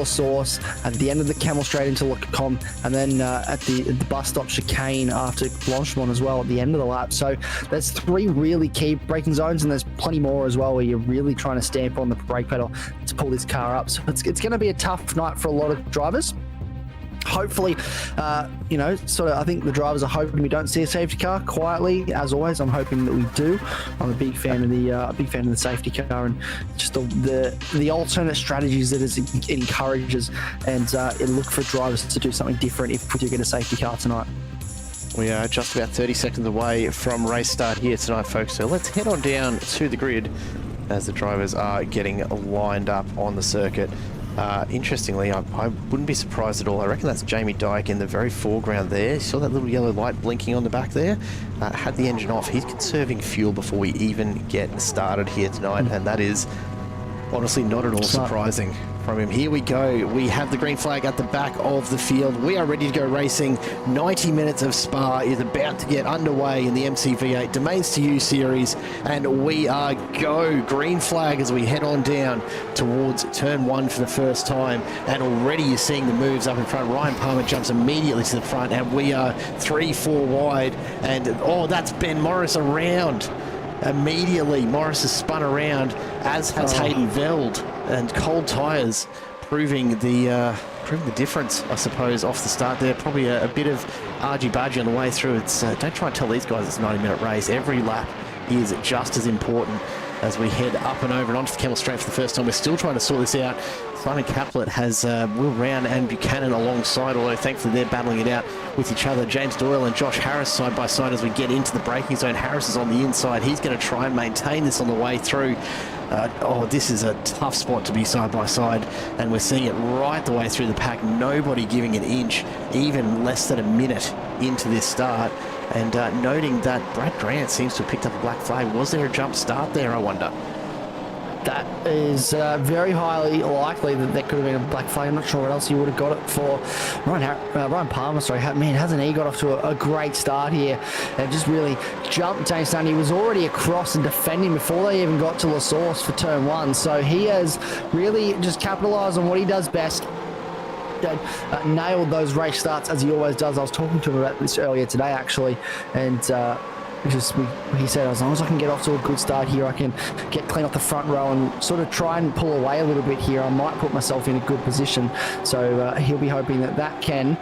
Source, at the end of the Camel Straight into Le Combe, and then at the bus stop chicane after Blanchemont as well at the end of the lap. So there's three really key braking zones, and there's plenty more as well where you're really trying to stamp on the brake pedal to pull this car up. So it's going to be a tough night for a lot of drivers. Hopefully, I think the drivers are hoping we don't see a safety car. Quietly, as always, I'm hoping that we do. I'm a big fan of the safety car and just the alternate strategies that it encourages, and look for drivers to do something different if we do get a safety car tonight. We are just about 30 seconds away from race start here tonight, folks. So let's head on down to the grid as the drivers are getting lined up on the circuit. Interestingly, I wouldn't be surprised at all. I reckon that's Jamie Dyke in the very foreground there. You saw that little yellow light blinking on the back there? Had the engine off. He's conserving fuel before we even get started here tonight, and that is honestly not at all surprising from him. Here we go. We have the green flag at the back of the field. We are ready to go racing. 90 minutes of Spa is about to get underway in the MCV8 Domains2U series, and we are go. Green flag as we head on down towards turn one for the first time, and already you're seeing the moves up in front. Ryan Palmer jumps immediately to the front, and we are 3-4 wide, and that's Ben Morris around. Immediately, Morris has spun around, as has Hayden Veld, and cold tyres proving the difference, I suppose, off the start there. Probably a bit of argy-bargy on the way through. It's don't try and tell these guys it's a 90-minute race. Every lap is just as important as we head up and over and onto the Camel Straight for the first time. We're still trying to sort this out. Simon Caplet has Will Round and Buchanan alongside, although thankfully they're battling it out with each other. James Doyle and Josh Harris side by side as we get into the braking zone. Harris is on the inside. He's going to try and maintain this on the way through. This is a tough spot to be side by side, and we're seeing it right the way through the pack. Nobody giving an inch, even less than a minute into this start. And noting that Brad Grant seems to have picked up a black flag. Was there a jump start there, I wonder? That is very highly likely that there could have been a black flag. I'm not sure what else you would have got it for. Ryan Palmer, hasn't he got off to a great start here and just really jumped James Dunn. He was already across and defending before they even got to La Source for turn one. So he has really just capitalised on what he does best. Nailed those race starts as he always does. I was talking to him about this earlier today, actually, and he said, as long as I can get off to a good start here, I can get clean off the front row and sort of try and pull away a little bit here. I might put myself in a good position. So he'll be hoping that can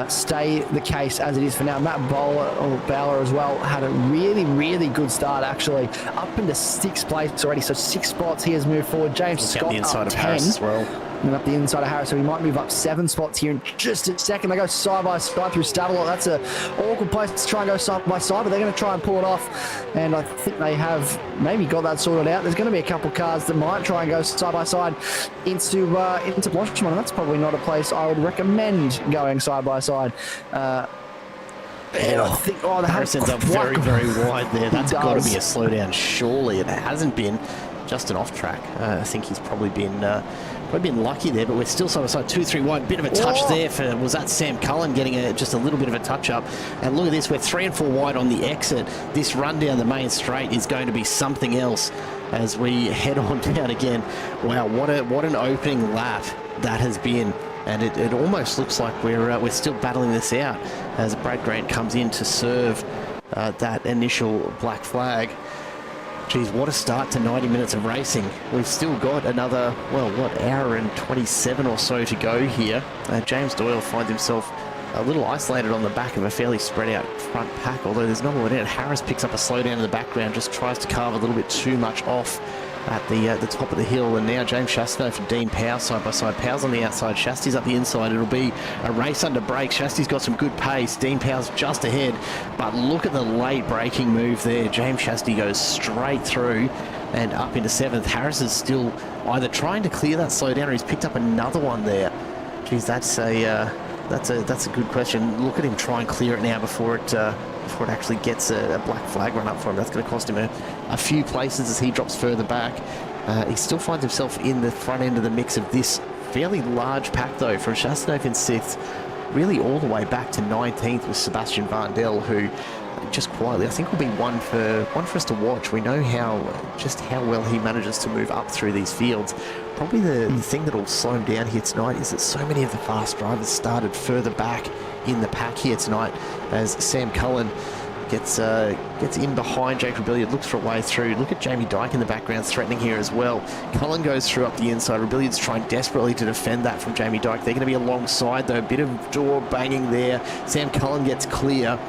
stay the case as it is for now. Matt Bowler as well had a really, really good start, actually, up into 6th place already. So 6 spots he has moved forward. James Scott the inside up of 10. Harris as well. And up the inside of Harris, so we might move up 7 spots here in just a second. They go side by side through Stavelot. That's an awkward place to try and go side by side, but they're going to try and pull it off. And I think they have maybe got that sorted out. There's going to be a couple of cars that might try and go side by side into Blanchemont, and that's probably not a place I would recommend going side by side. I think Harrison's up very, very wide there. That's got to be a slowdown. Surely it hasn't been. just an off track. I think he's probably been lucky there, but we're still side by side, 2-3 wide. Bit of a touch there for, was that Sam Cullen getting just a little bit of a touch up? And look at this, we're 3 and 4 wide on the exit. This run down the main straight is going to be something else as we head on down again. Wow, what an opening lap that has been. And it almost looks like we're still battling this out as Brad Grant comes in to serve that initial black flag. Geez, what a start to 90 minutes of racing. We've still got another, well, what, hour and 27 or so to go here. James Doyle finds himself a little isolated on the back of a fairly spread out front pack, although there's not one in it. Harris picks up a slowdown in the background, just tries to carve a little bit too much off at the top of the hill. And now James Chastain for Dean Powell side by side. Powell's on the outside, Shasty's up the inside. It'll be a race under brakes. Shasty's got some good pace. Dean Powell's just ahead, but look at the late braking move there. James Shasty goes straight through and up into 7th. Harris is still either trying to clear that slowdown or he's picked up another one there. Geez, that's a good question. Look at him try and clear it now before it actually gets a black flag run up for him. That's going to cost him a few places as he drops further back. He still finds himself in the front end of the mix of this fairly large pack though, from Chastanov in 6th, really all the way back to 19th with Sebastian Vandel, who just quietly, I think, will be one for us to watch. We know how well he manages to move up through these fields. Probably the thing that will slow him down here tonight is that so many of the fast drivers started further back in the pack here tonight, as Sam Cullen gets in behind Jake Rebellion, looks for a way through. Look at Jamie Dyke in the background threatening here as well. Cullen goes through up the inside. Rebellion's trying desperately to defend that from Jamie Dyke. They're going to be alongside though. A bit of door banging there. Sam Cullen gets clear.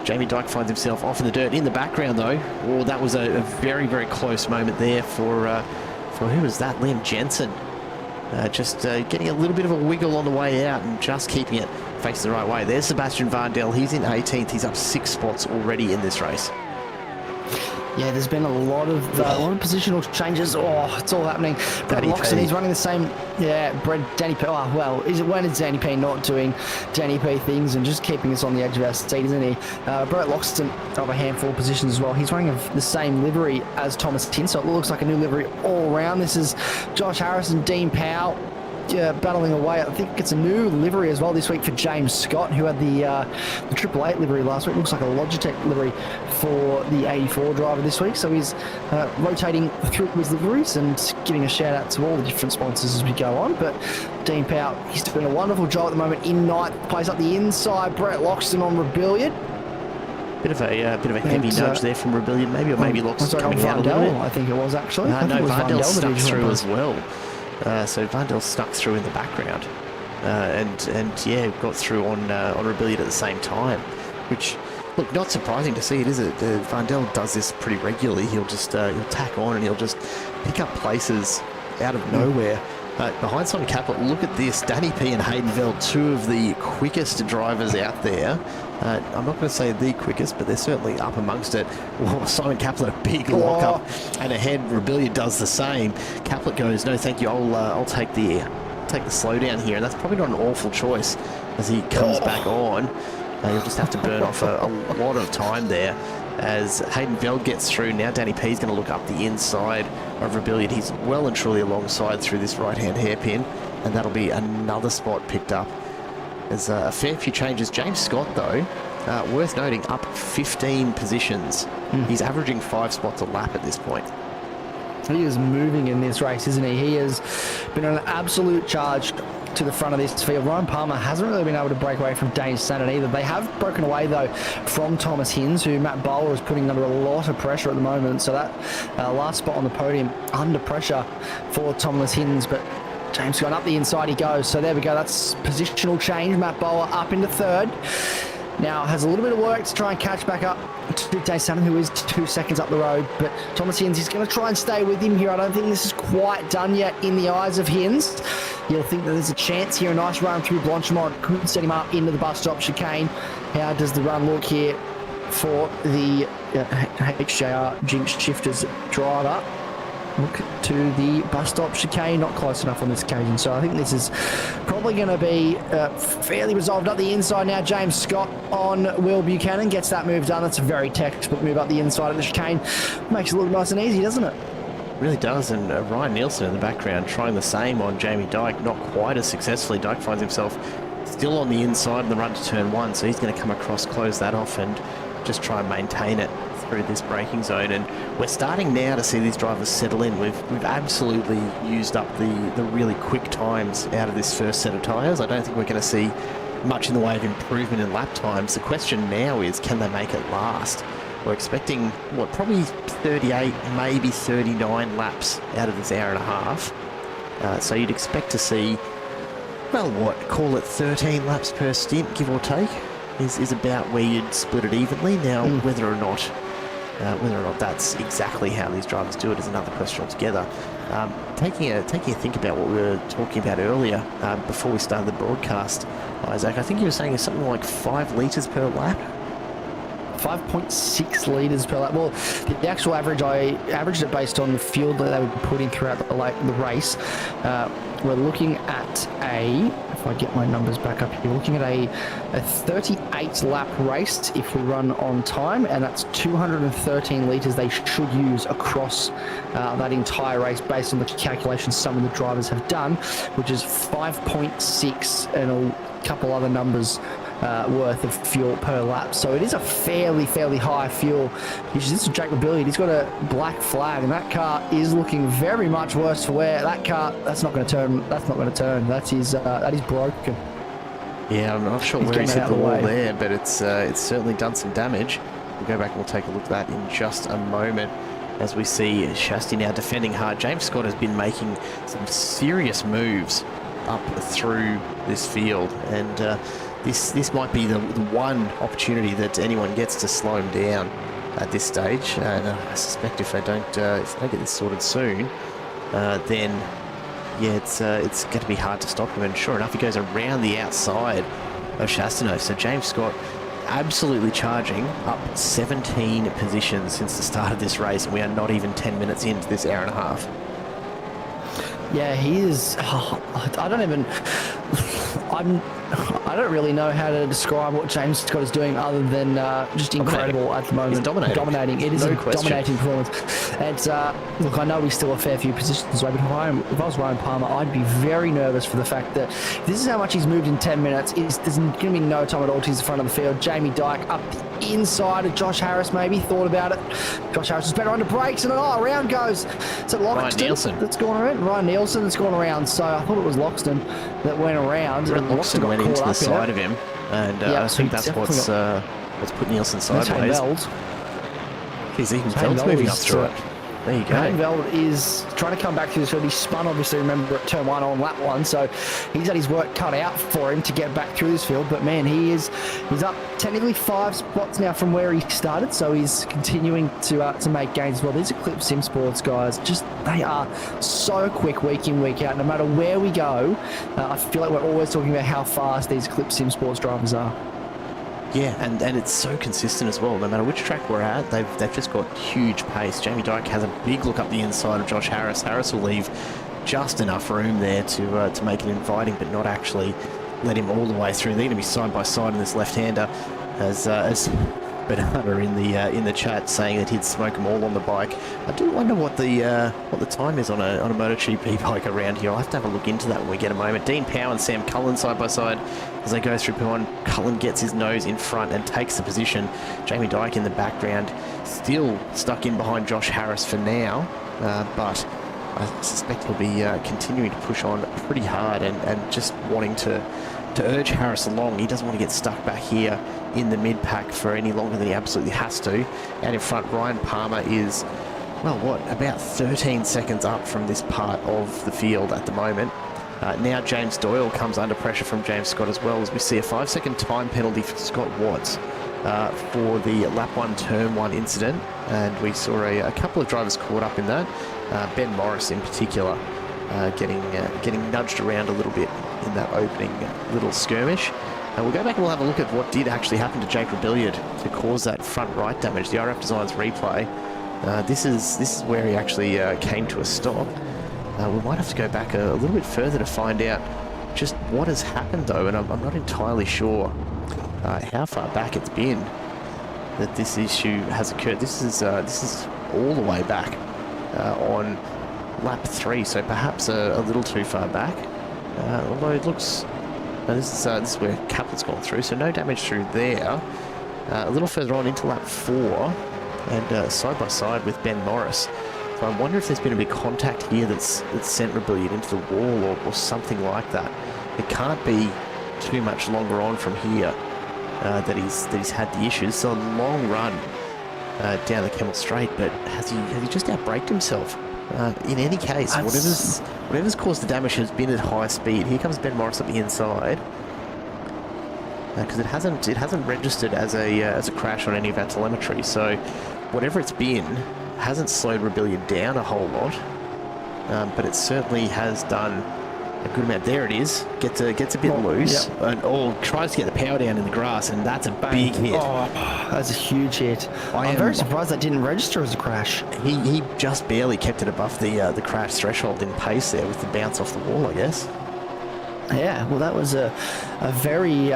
Jamie Dyke finds himself off in the dirt. In the background though, oh, that was a very, very close moment there for who was that? Liam Jensen. Just getting a little bit of a wiggle on the way out and just keeping it faced the right way. There's Sebastian Vandel. He's in 18th. He's up 6 spots already in this race. Yeah, there's been a lot of positional changes. Oh, it's all happening. Brett Loxton, he's running the same. Yeah, Danny P. Oh, well, when is Danny P not doing Danny P things and just keeping us on the edge of our seat, isn't he? Brett Loxton of a handful of positions as well. He's running the same livery as Thomas Tin, so it looks like a new livery all around. This is Josh Harris and Dean Powell. Battling away. I think it's a new livery as well this week for James Scott, who had the Triple 8 livery last week. Looks like a Logitech livery for the 84 driver this week. So he's rotating through his liveries and giving a shout out to all the different sponsors as we go on. But Dean Powell, he's doing a wonderful job at the moment in 9th place up the inside. Brett Loxton on Rebellion. Bit of a heavy nudge there from Rebellion, maybe Loxton coming out a little bit. I think it was actually. No, Vandel stuck through as well. So Vandel stuck through in the background, and yeah, got through on Rebellion at the same time, which, look, not surprising to see it, is it? Vandel does this pretty regularly. He'll just he'll tack on and he'll just pick up places out of nowhere. Behind Simon Caplet, look at this. Danny P and Hayden Veld, 2 of the quickest drivers out there. I'm not going to say the quickest, but they're certainly up amongst it. Well, Simon Caplet, a big lock-up, and ahead, Rebellion does the same. Caplet goes, no thank you, I'll take the slowdown here, and that's probably not an awful choice as he comes back on. You'll just have to burn off a lot of time there. As Hayden Veld gets through, now Danny P's going to look up the inside of Rebellion. He's well and truly alongside through this right-hand hairpin, and that'll be another spot picked up. There's a fair few changes. James Scott, though, worth noting, up 15 positions. He's averaging 5 spots a lap at this point. He is moving in this race, isn't he? He has been on an absolute charge to the front of this field. Ryan Palmer hasn't really been able to break away from Dane Sandon either. They have broken away, though, from Thomas Hinz, who Matt Bowler is putting under a lot of pressure at the moment. So that last spot on the podium under pressure for Thomas Hinz, but James going up the inside he goes. So there we go. That's positional change. Matt Bowler up into 3rd. Now has a little bit of work to try and catch back up to Dane Sandon, who is 2 seconds up the road. But Thomas Hinz is going to try and stay with him here. I don't think this is quite done yet in the eyes of Hinz. You'll think that there's a chance here. A nice run through Blanchimont could set him up into the bus stop chicane. How does the run look here for the HJR Jinx Shifters driver? Look to the bus stop chicane, not close enough on this occasion. So I think this is probably going to be fairly resolved up the inside now. James Scott on Will Buchanan gets that move done. That's a very textbook move up the inside of the chicane. Makes it look nice and easy, doesn't it? Really does, and Ryan Nielsen in the background trying the same on Jamie Dyke, not quite as successfully. Dyke finds himself still on the inside in the run to turn 1, so he's going to come across, close that off, and just try and maintain it through this braking zone. And we're starting now to see these drivers settle in. We've absolutely used up the really quick times out of this first set of tyres. I don't think we're going to see much in the way of improvement in lap times. The question now is, can they make it last? We're expecting, what, probably 38, maybe 39 laps out of this hour and a half. So you'd expect to see, well, what, call it 13 laps per stint, give or take, is about where you'd split it evenly. Now, whether or not that's exactly how these drivers do it is another question altogether. Taking a think about what we were talking about earlier before we started the broadcast, Isaac, I think you were saying it's something like 5 litres per lap. 5.6 litres per lap. Well, the actual average, I averaged it based on the fuel that they were putting throughout the race. We're looking at if I get my numbers back up here, we're looking at a 38 lap race if we run on time, and that's 213 litres they should use across that entire race based on the calculations some of the drivers have done, which is 5.6 and a couple other numbers worth of fuel per lap. So it is a fairly high fuel. This is Jake Rebellion. He's got a black flag, and that car is looking very much worse for wear. That car, that's not going to turn. That's not going to turn. That is broken. Yeah, I'm not sure where he's hit the wall there, but it's certainly done some damage. We'll go back and we'll take a look at that in just a moment. As we see Shasti now defending hard. James Scott has been making some serious moves up through this field, and this might be the one opportunity that anyone gets to slow him down at this stage. And I suspect if they don't get this sorted soon, then yeah, it's going to be hard to stop him. And sure enough, he goes around the outside of Chastano. So James Scott absolutely charging up 17 positions since the start of this race, and we are not even 10 minutes into this hour and a half. Yeah, he is. I don't really know how to describe what James Scott is doing other than just incredible at the moment. He's dominating. It is a dominating performance. And look, I know he's still a fair few positions away, but if I was Ryan Palmer, I'd be very nervous for the fact that this is how much he's moved in 10 minutes. There's going to be no time at all to the front of the field. Jamie Dyke up the inside of Josh Harris, maybe thought about it. Josh Harris was better under brakes, and around goes. So Loxton that's gone around. Ryan Nielsen that's gone around. So I thought it was Loxton that went around. Loxton went into the side of him, and I think that's what's put Nielsen sideways. He's even Veld's moving up through it. There you go. Veld is trying to come back through this field. He spun, obviously, remember, at turn 1 on lap 1, so he's had his work cut out for him to get back through this field. But man, he's up technically 5 spots now from where he started, so he's continuing to make gains as well. These Eclipse Sim Sports guys, they are so quick week in, week out. No matter where we go, I feel like we're always talking about how fast these Eclipse Sim Sports drivers are. Yeah, and it's so consistent as well. No matter which track we're at, they've just got huge pace. Jamie Dyke has a big look up the inside of Josh Harris. Harris will leave just enough room there to make it inviting, but not actually let him all the way through. They're going to be side by side in this left-hander, as Banana in the chat saying that he'd smoke them all on the bike. I do wonder what the time is on a MotoGP bike around here. I'll have to have a look into that when we get a moment. Dean Power and Sam Cullen side by side as they go through P1. Cullen gets his nose in front and takes the position. Jamie Dyke in the background, still stuck in behind Josh Harris for now, but I suspect he'll be continuing to push on pretty hard and just wanting to urge Harris along. He doesn't want to get stuck back here in the mid-pack for any longer than he absolutely has to. Out in front, Ryan Palmer is, well, about 13 seconds up from this part of the field at the moment. Now James Doyle comes under pressure from James Scott as well, as we see a 5-second time penalty for Scott Watts for the lap 1 turn 1 incident, and we saw a couple of drivers caught up in that. Ben Morris in particular getting nudged around a little bit in that opening little skirmish. And we'll go back and we'll have a look at what did actually happen to Jake Rebellion to cause that front right damage. The IRF Designs replay. This is where he actually came to a stop. We might have to go back a little bit further to find out just what has happened though, and I'm not entirely sure how far back it's been that this issue has occurred. This is all the way back on lap 3, so perhaps a little too far back. Although it looks... this is where Kaplan's gone through, so no damage through there. A little further on into lap 4, and side by side with Ben Morris. So I wonder if there's been a bit of contact here that's sent Rebellion into the wall or something like that. It can't be too much longer on from here that he's had the issues. So a long run down the Kemmel Straight, but has he just outbraked himself? In any case, whatever's caused the damage has been at high speed. Here comes Ben Morris up the inside, because it hasn't registered as a crash on any of our telemetry. So whatever it's been hasn't slowed Rebellion down a whole lot, but it certainly has done a good amount. There it is. Gets a bit loose, or tries to get the power down in the grass, and that's a big hit. Oh, that's a huge hit. I'm very surprised that didn't register as a crash. He just barely kept it above the crash threshold in pace there with the bounce off the wall, I guess. Yeah, well, that was a very,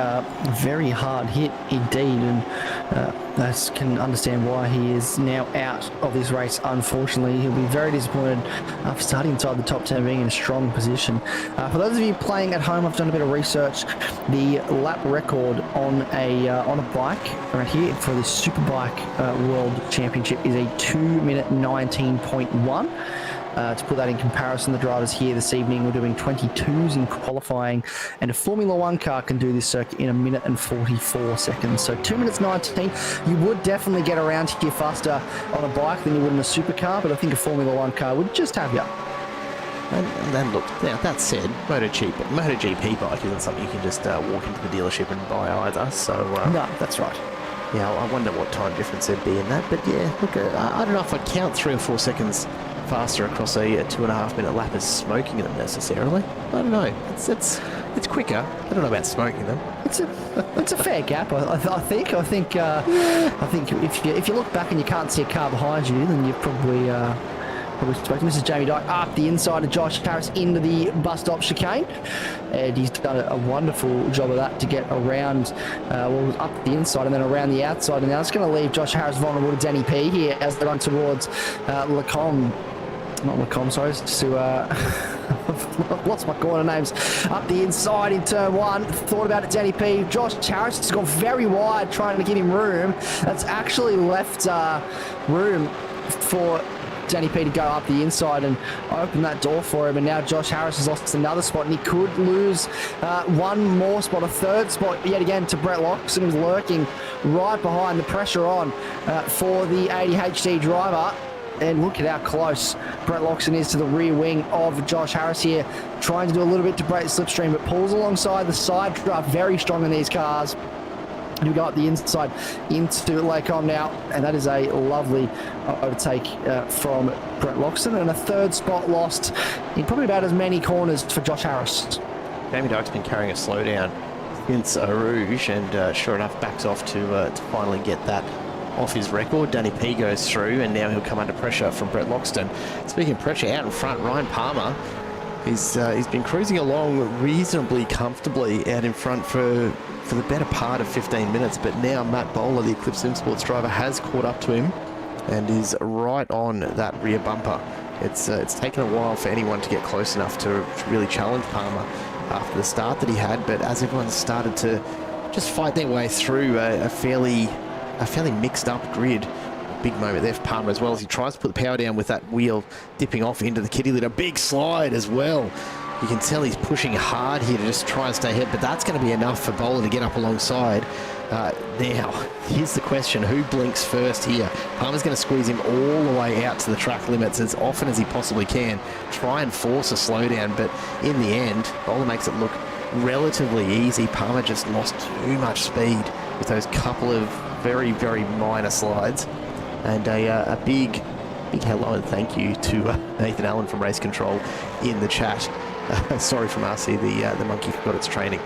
very hard hit indeed, and I can understand why he is now out of this race, unfortunately. He'll be very disappointed after starting inside the top 10, being in a strong position. For those of you playing at home, I've done a bit of research. The lap record on a bike right here for the Superbike World Championship is a 2-minute 19.1. To put that in comparison, the drivers here this evening were doing 22s in qualifying, and a Formula 1 car can do this circuit in 1 minute and 44 seconds. So 2 minutes 19, you would definitely get around here faster on a bike than you would in a supercar, but I think a Formula 1 car would just have you. And then look, now that said, MotoGP bike isn't something you can just walk into the dealership and buy either, so... no, that's right. Yeah, I wonder what time difference there'd be in that, but yeah, look, I don't know if I'd count 3 or 4 seconds faster across a 2.5 minute lap as smoking them necessarily. I don't know. It's quicker. I don't know about smoking them. It's a fair gap. I think if you look back and you can't see a car behind you, then you've probably spoken. This is Jamie Dyke up the inside of Josh Harris into the bus stop chicane, and he's done a wonderful job of that to get around, up the inside and then around the outside. And now it's going to leave Josh Harris vulnerable to Danny P here as they run towards I've lost my corner names. Up the inside in turn 1. Thought about it, Danny P. Josh Harris has gone very wide trying to give him room. That's actually left room for Danny P to go up the inside and open that door for him. And now Josh Harris has lost another spot, and he could lose one more spot, a third spot yet again to Brett Loxton, who's lurking right behind, the pressure on for the ADHD driver. And look at how close Brett Loxton is to the rear wing of Josh Harris here, trying to do a little bit to break the slipstream, but pulls alongside the side draft, very strong in these cars. And we go up the inside into Lacombe now, and that is a lovely overtake from Brett Loxton, and a third spot lost in probably about as many corners for Josh Harris. Jamie Dyke's been carrying a slowdown since Rouge, and sure enough backs off to finally get that off his record. Danny P goes through, and now he'll come under pressure from Brett Loxton. Speaking of pressure, out in front, Ryan Palmer, he's been cruising along reasonably comfortably out in front for the better part of 15 minutes, but now Matt Bowler, the Eclipse Imports driver, has caught up to him and is right on that rear bumper. It's taken a while for anyone to get close enough to really challenge Palmer after the start that he had, but as everyone started to just fight their way through a fairly mixed up grid. Big moment there for Palmer as well as he tries to put the power down with that wheel dipping off into the kitty litter. Big slide as well. You can tell he's pushing hard here to just try and stay ahead, but that's going to be enough for Bowler to get up alongside. Now, here's the question, who blinks first here? Palmer's going to squeeze him all the way out to the track limits as often as he possibly can, try and force a slowdown, but in the end, Bowler makes it look relatively easy. Palmer just lost too much speed with those couple of very, very minor slides. And a big hello and thank you to Nathan Allen from Race Control in the chat. Sorry from RC, the monkey forgot its training.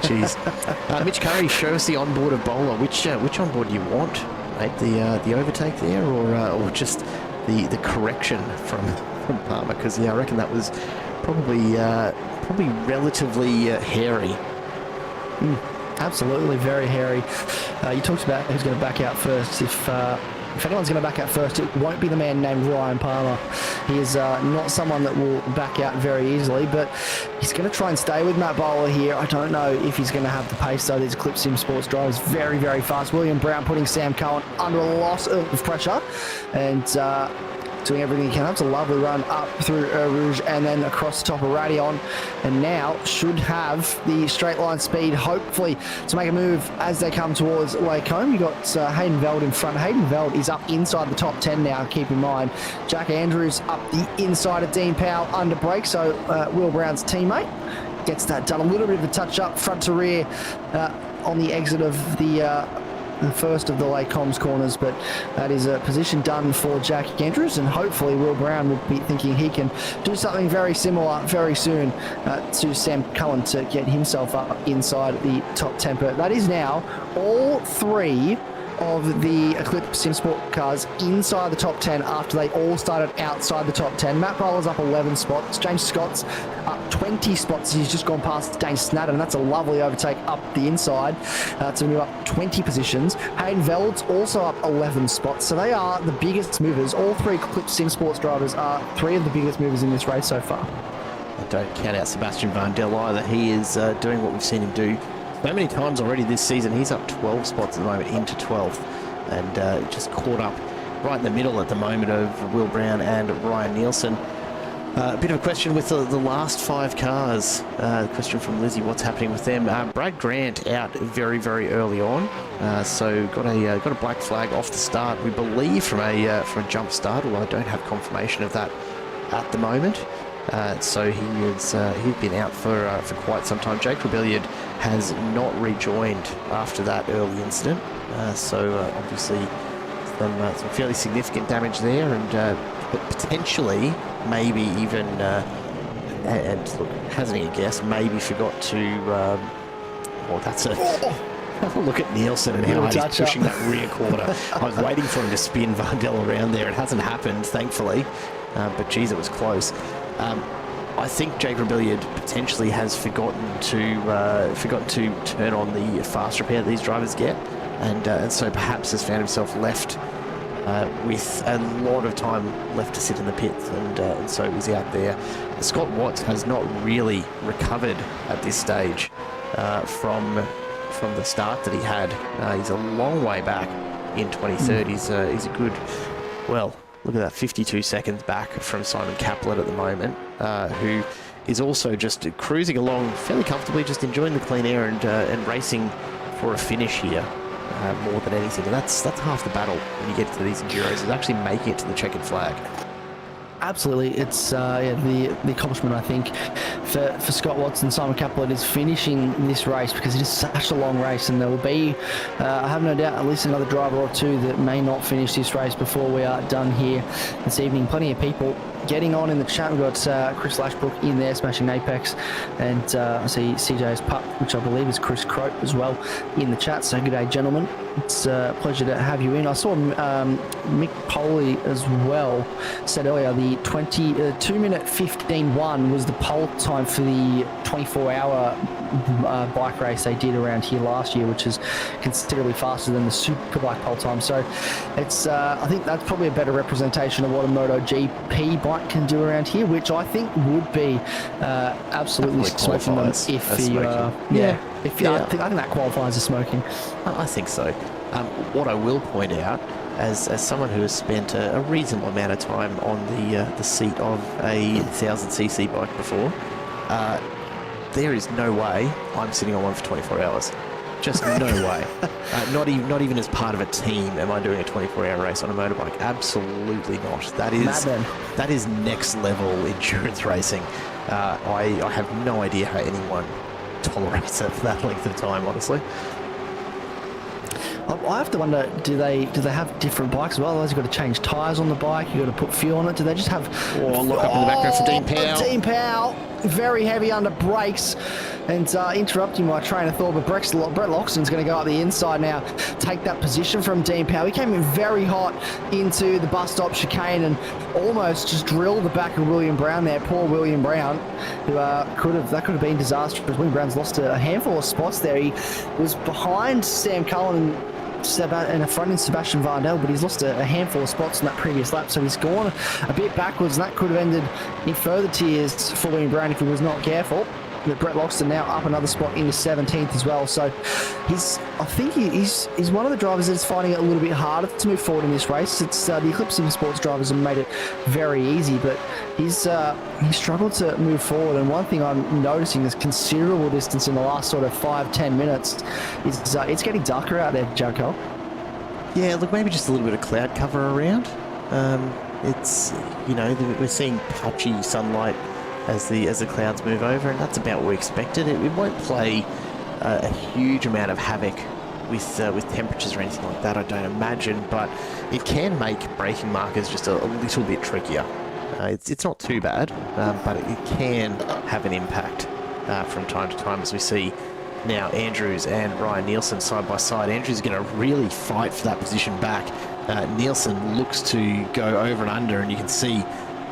Jeez. Mitch Curry, show us the onboard of Bowler. Which onboard do you want, mate? The overtake there, or just the correction from Palmer? Because I reckon that was probably relatively hairy. Absolutely, very hairy. You talked about who's going to back out first. If if anyone's going to back out first, it won't be the man named Ryan Palmer. He is not someone that will back out very easily, but he's going to try and stay with Matt Bowler here. I don't know if he's going to have the pace, though. These Eclipse Sim Sports drivers very, very fast. William Brown putting Sam Cohen under a lot of pressure and doing everything he can. That's a lovely run up through Rouge and then across the top of Radion, and now should have the straight line speed, hopefully, to make a move as they come towards Lake Home. You got Hayden Veld in front. Hayden Veld is up inside the top 10 now, keep in mind. Jack Andrews up the inside of Dean Powell under brake, so Will Brown's teammate gets that done. A little bit of a touch up front to rear on the exit of the first of the Lake Combs corners, but that is a position done for Jack Andrews, and hopefully Will Brown will be thinking he can do something very similar very soon to Sam Cullen to get himself up inside the top 10. But that is now all three of the Eclipse Sim Sport cars inside the top 10 after they all started outside the top 10. Matt Bowler's up 11 spots. James Scott's up 20 spots. He's just gone past Dane Snatter, and that's a lovely overtake up the inside to move up 20 positions. Hayden Veld's also up 11 spots. So they are the biggest movers. All three Eclipse Sim Sports drivers are three of the biggest movers in this race so far. I don't count out Sebastian Vandel either. He is doing what we've seen him do so many times already this season. He's up 12 spots at the moment, into 12th, and just caught up right in the middle at the moment of Will Brown and Ryan Nielsen. A bit of a question with the last five cars. Question from Lizzie, what's happening with them? Brad Grant out very, very early on, so got a black flag off the start, we believe from a jump start, although I don't have confirmation of that at the moment. So he's been out for quite some time. Jake Rebellion has not rejoined after that early incident, so obviously some fairly significant damage there, and potentially maybe even and look, hazarding a guess, maybe forgot to that's a have a look at Nielsen and how he's pushing that rear quarter. I was waiting for him to spin Vandel around there. It hasn't happened, thankfully, but geez, it was close. I think Jake Rebellion potentially has forgotten to turn on the fast repair that these drivers get, and so perhaps has found himself left with a lot of time left to sit in the pits, and so he's out there. Scott Watts has not really recovered at this stage from the start that he had. He's a long way back in 23rd. He's a good, well, look at that, 52 seconds back from Simon Caplet at the moment, who is also just cruising along fairly comfortably, just enjoying the clean air and racing for a finish here more than anything. And that's half the battle when you get to these Enduros, is actually making it to the checkered flag. Absolutely, it's the accomplishment, I think, for Scott Watson, Simon Caplet is finishing this race, because it is such a long race, and there will be, I have no doubt, at least another driver or two that may not finish this race before we are done here this evening. Plenty of people getting on in the chat. We've got Chris Lashbrook in there smashing Apex, and I see CJ's pup, which I believe is Chris Croat as well, in the chat. So good day, gentlemen. It's a pleasure to have you in. I saw Mick Poley as well said earlier the 2-minute 15.1 was the pole time for the 24-hour bike race they did around here last year, which is considerably faster than the Superbike pole time. So it's I think that's probably a better representation of what a MotoGP bike can do around here, which I think would be absolutely smoking them if you I think that qualifies as smoking. I think so. What I will point out, as someone who has spent a reasonable amount of time on the seat of a 1000cc bike before, there is no way I'm sitting on one for 24 hours. Just no way. Not even as part of a team am I doing a 24-hour race on a motorbike. Absolutely not. That is next level endurance racing. I have no idea how anyone tolerates it for that length of time, honestly. I have to wonder, do they have different bikes as well? Otherwise, you've got to change tyres on the bike, you've got to put fuel on it. Do they just have... look up in the background for Dean Powell. Dean Powell, very heavy under brakes, and interrupting my train of thought, but Brett Loxton's going to go up the inside now, take that position from Dean Powell. He came in very hot into the bus stop chicane and almost just drilled the back of William Brown there. Poor William Brown, who could have been disastrous. William Brown's lost a handful of spots there. He was behind Sam Cullen in front in Sebastian Varndell, but he's lost a handful of spots in that previous lap, so he's gone a bit backwards, and that could have ended in further tears for William Brown if he was not careful. But Brett Loxton now up another spot into 17th as well. So I think he's one of the drivers that's finding it a little bit harder to move forward in this race. It's the Eclipse Sports drivers have made it very easy, but he's struggled to move forward. And one thing I'm noticing is considerable distance in the last sort of 5-10 minutes. It's getting darker out there, Jericho. Yeah, look, maybe just a little bit of cloud cover around. It's, we're seeing patchy sunlight as the clouds move over, and that's about what we expected. It won't play a huge amount of havoc with temperatures or anything like that, I don't imagine, but it can make braking markers just a little bit trickier. It's not too bad, but it can have an impact from time to time, as we see now Andrews and Ryan Nielsen side by side. Andrews is going to really fight for that position back. Nielsen looks to go over and under, and you can see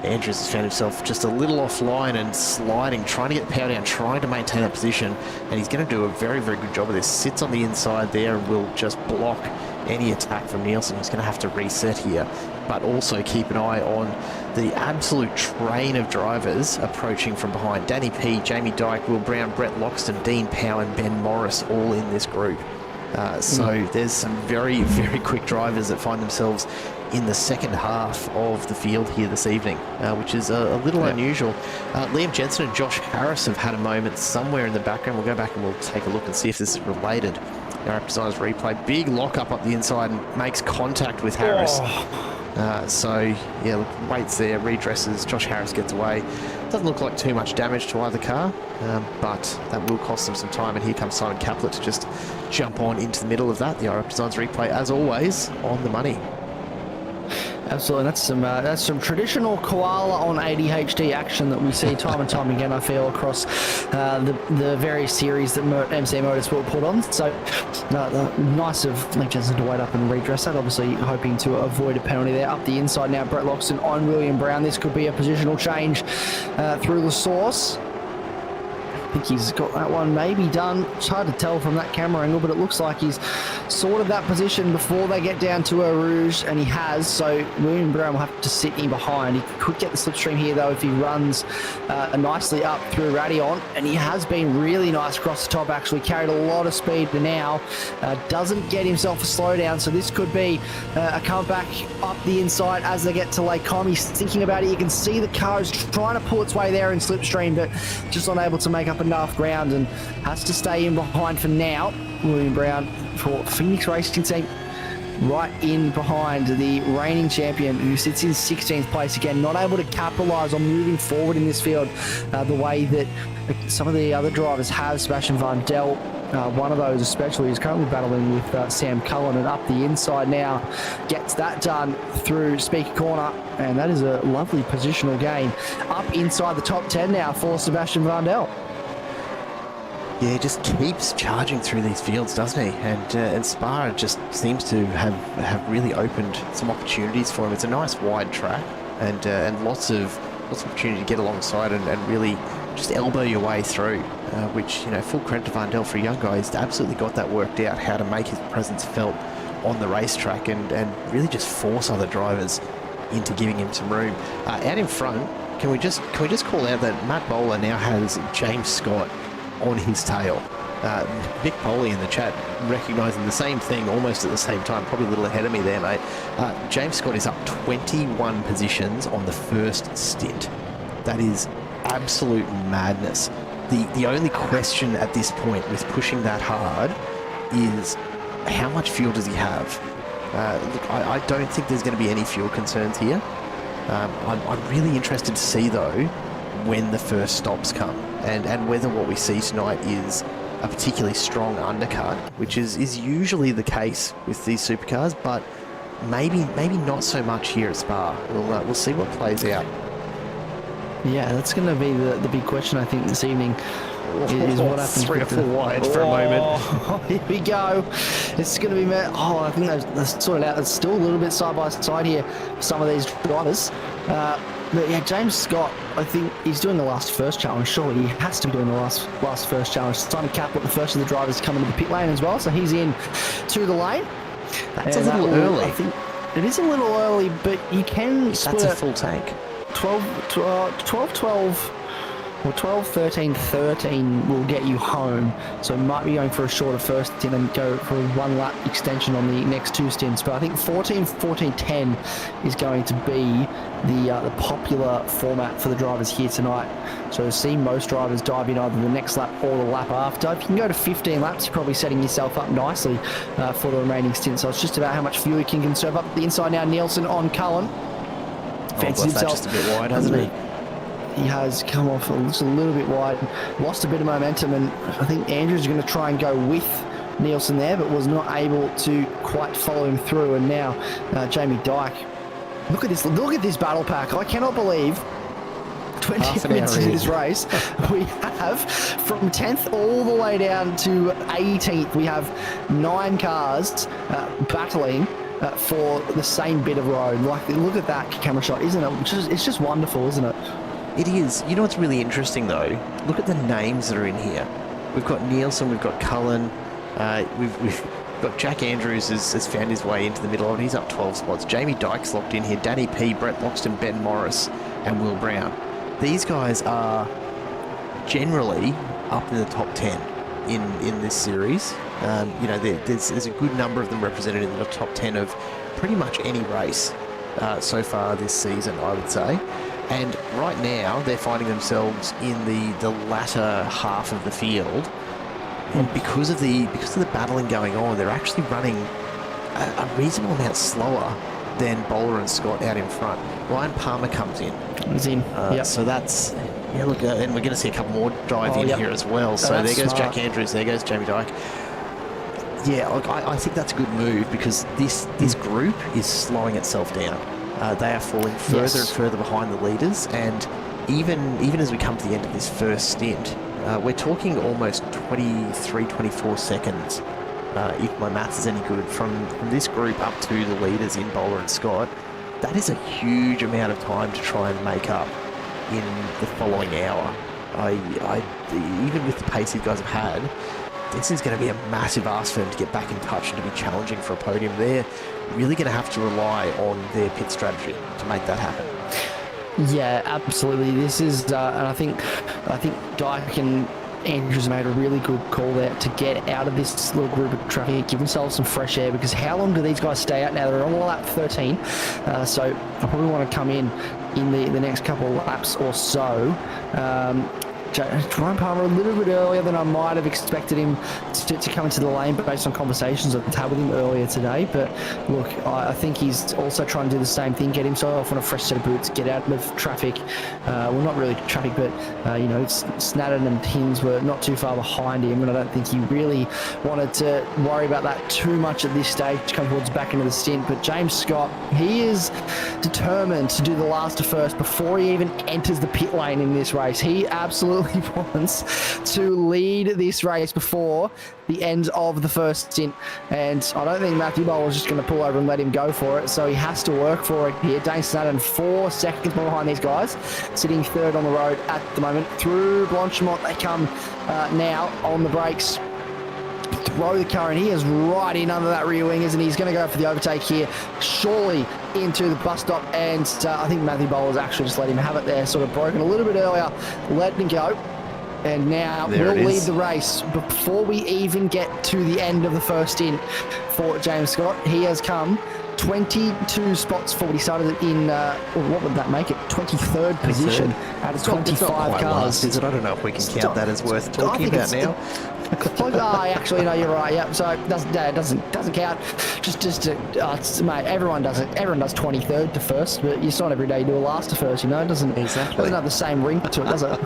Andrews has found himself just a little offline and sliding, trying to get the power down, trying to maintain that position, and he's going to do a very, very good job of this. Sits on the inside there and will just block any attack from Nielsen. He's going to have to reset here, but also keep an eye on the absolute train of drivers approaching from behind. Danny P, Jamie Dyke, Will Brown, Brett Loxton, Dean Power and Ben Morris all in this group. So there's some very, very quick drivers that find themselves in the second half of the field here this evening, which is a little unusual. Liam Jensen and Josh Harris have had a moment somewhere in the background. We'll go back and we'll take a look and see if this is related. Our designers replay, big lock up the inside and makes contact with Harris. Look, waits there, redresses, Josh Harris gets away. Doesn't look like too much damage to either car, but that will cost them some time, and here comes Simon Caplet to just jump on into the middle of that. The iRacing Designs replay, as always, on the money. Absolutely, that's some traditional koala on ADHD action that we see time and time again, I feel, across the various series that MC Motorsport put on. So nice of Lee Jensen to wait up and redress that, obviously hoping to avoid a penalty there. Up the inside now, Brett Loxton on William Brown. This could be a positional change through the source. I think he's got that one maybe done. It's hard to tell from that camera angle, but it looks like he's sorted that position before they get down to Eau Rouge, and he has. So William Brown will have to sit in behind. He could get the slipstream here, though, if he runs nicely up through Radion, and he has been really nice across the top, actually. Carried a lot of speed, but now doesn't get himself a slowdown, so this could be a comeback up the inside as they get to Lake Com. He's thinking about it. You can see the car is trying to pull its way there in slipstream, but just not able to make up enough ground and has to stay in behind for now. William Brown for Phoenix Racing Team right in behind the reigning champion, who sits in 16th place again, not able to capitalise on moving forward in this field the way that some of the other drivers have. Sebastian Varndell, one of those especially, is currently battling with Sam Cullen, and up the inside now gets that done through Speaker Corner, and that is a lovely positional gain. Up inside the top 10 now for Sebastian Varndell. Yeah, he just keeps charging through these fields, doesn't he? And Spa just seems to have really opened some opportunities for him. It's a nice wide track, and lots of opportunity to get alongside and really just elbow your way through. Which, full credit to Varndell, for a young guy. He's absolutely got that worked out, how to make his presence felt on the racetrack and really just force other drivers into giving him some room. Out in front, can we just call out that Matt Bowler now has James Scott on his tail. Vic Poley in the chat recognising the same thing almost at the same time, probably a little ahead of me there, mate. James Scott is up 21 positions on the first stint. That is absolute madness. The only question at this point with pushing that hard is how much fuel does he have? Look, I don't think there's going to be any fuel concerns here. I'm really interested to see, though, when the first stops come, and whether what we see tonight is a particularly strong undercut, which is usually the case with these supercars, but maybe not so much here at Spa. We'll see what plays out. Yeah, that's going to be the big question, I think, this evening. Is what happens 3 or 4 wide for a moment. Here we go. It's going to be... I think they've sorted out. It's still a little bit side by side here for some of these drivers. But yeah, James Scott, I think he's doing the last first challenge. Surely he has to be doing the last first challenge. Simon Caplet, the first of the drivers, coming to the pit lane as well. So he's in to the lane. That's a little early. I think it is a little early, but you can split That's a full tank. 12, or 12, 13, 13 will get you home. So it might be going for a shorter first stint and go for a 1 lap extension on the next 2 stints. But I think 14, 14, 10 is going to be the popular format for the drivers here tonight. So see most drivers dive in either the next lap or the lap after. If you can go to 15 laps, you're probably setting yourself up nicely for the remaining stint. So it's just about how much fuel you can conserve. Up the inside now, Nielsen on Cullen. Fancies himself just a bit wide, hasn't he? He has come off just a little bit wide, lost a bit of momentum, and I think Andrew's going to try and go with Nielsen there, but was not able to quite follow him through. And now Jamie Dyke, look at this battle pack. I cannot believe 20 minutes into this race, we have from 10th all the way down to 18th, we have 9 cars battling for the same bit of road. Like, look at that camera shot, isn't it? It's just wonderful, isn't it? It is. You know what's really interesting though? Look at the names that are in here. We've got Nielsen, we've got Cullen, we've got Jack Andrews has found his way into the middle of it. He's up 12 spots. Jamie Dyke's locked in here. Danny P, Brett Loxton, Ben Morris, and Will Brown. These guys are generally up in the top 10 in this series. You know, there's a good number of them represented in the top 10 of pretty much any race so far this season, I would say. And right now, they're finding themselves in the latter half of the field. And because of the battling going on, they're actually running a reasonable amount slower than Bowler and Scott out in front. Ryan Palmer comes in. He's in. Yep. So that's, yeah, look, and we're going to see a couple more dive in here as well. So there goes Jack Andrews, there goes Jamie Dyke. Yeah, look, I think that's a good move because this group is slowing itself down. They are falling further and further behind the leaders, and even as we come to the end of this first stint, we're talking almost 23, 24 seconds, if my maths is any good, from this group up to the leaders in Bowler and Scott. That is a huge amount of time to try and make up in the following hour. Even with the pace these guys have had, this is going to be a massive ask for them to get back in touch and to be challenging for a podium. They're really going to have to rely on their pit strategy to make that happen. Yeah, absolutely. This is, and I think Dyke and Andrews made a really good call there to get out of this little group of traffic, give themselves some fresh air, because how long do these guys stay out now? They're on lap 13, so I probably want to come in the next couple of laps or so. Ryan Palmer a little bit earlier than I might have expected him to come into the lane based on conversations I've had with him earlier today. But look, I think he's also trying to do the same thing, get himself on a fresh set of boots, get out of traffic. Well, not really traffic, but you know, Snadden and Hinds were not too far behind him, and I don't think he really wanted to worry about that too much at this stage, come towards the back end of the stint. But James Scott, he is determined to do the last to first before he even enters the pit lane in this race. He absolutely wants to lead this race before the end of the first stint, and I don't think Matthew Bowler is just going to pull over and let him go for it, so he has to work for it here. Dane Snadden 4 seconds behind these guys, sitting third on the road at the moment. Through Blanchimont they come now on the brakes, throw the car, and he is right in under that rear wing, and he's going to go for the overtake here, surely into the bus stop, and I think Matthew Bowler's actually just let him have it there, sort of broken a little bit earlier, let him go, and now we'll lead the race. Before we even get to the end of the first stint for James Scott, he has come 22 spots forward. He started in, what would that make it? 23rd position out of 25 cars. Is it? I don't know if we can count that as worth talking about now. Actually, no, you're right. Yep. So it doesn't count. Mate, everyone does it. Everyone does 23rd to first, but it's not every day you do a last to first. You know, it doesn't have the same ring to it, does it?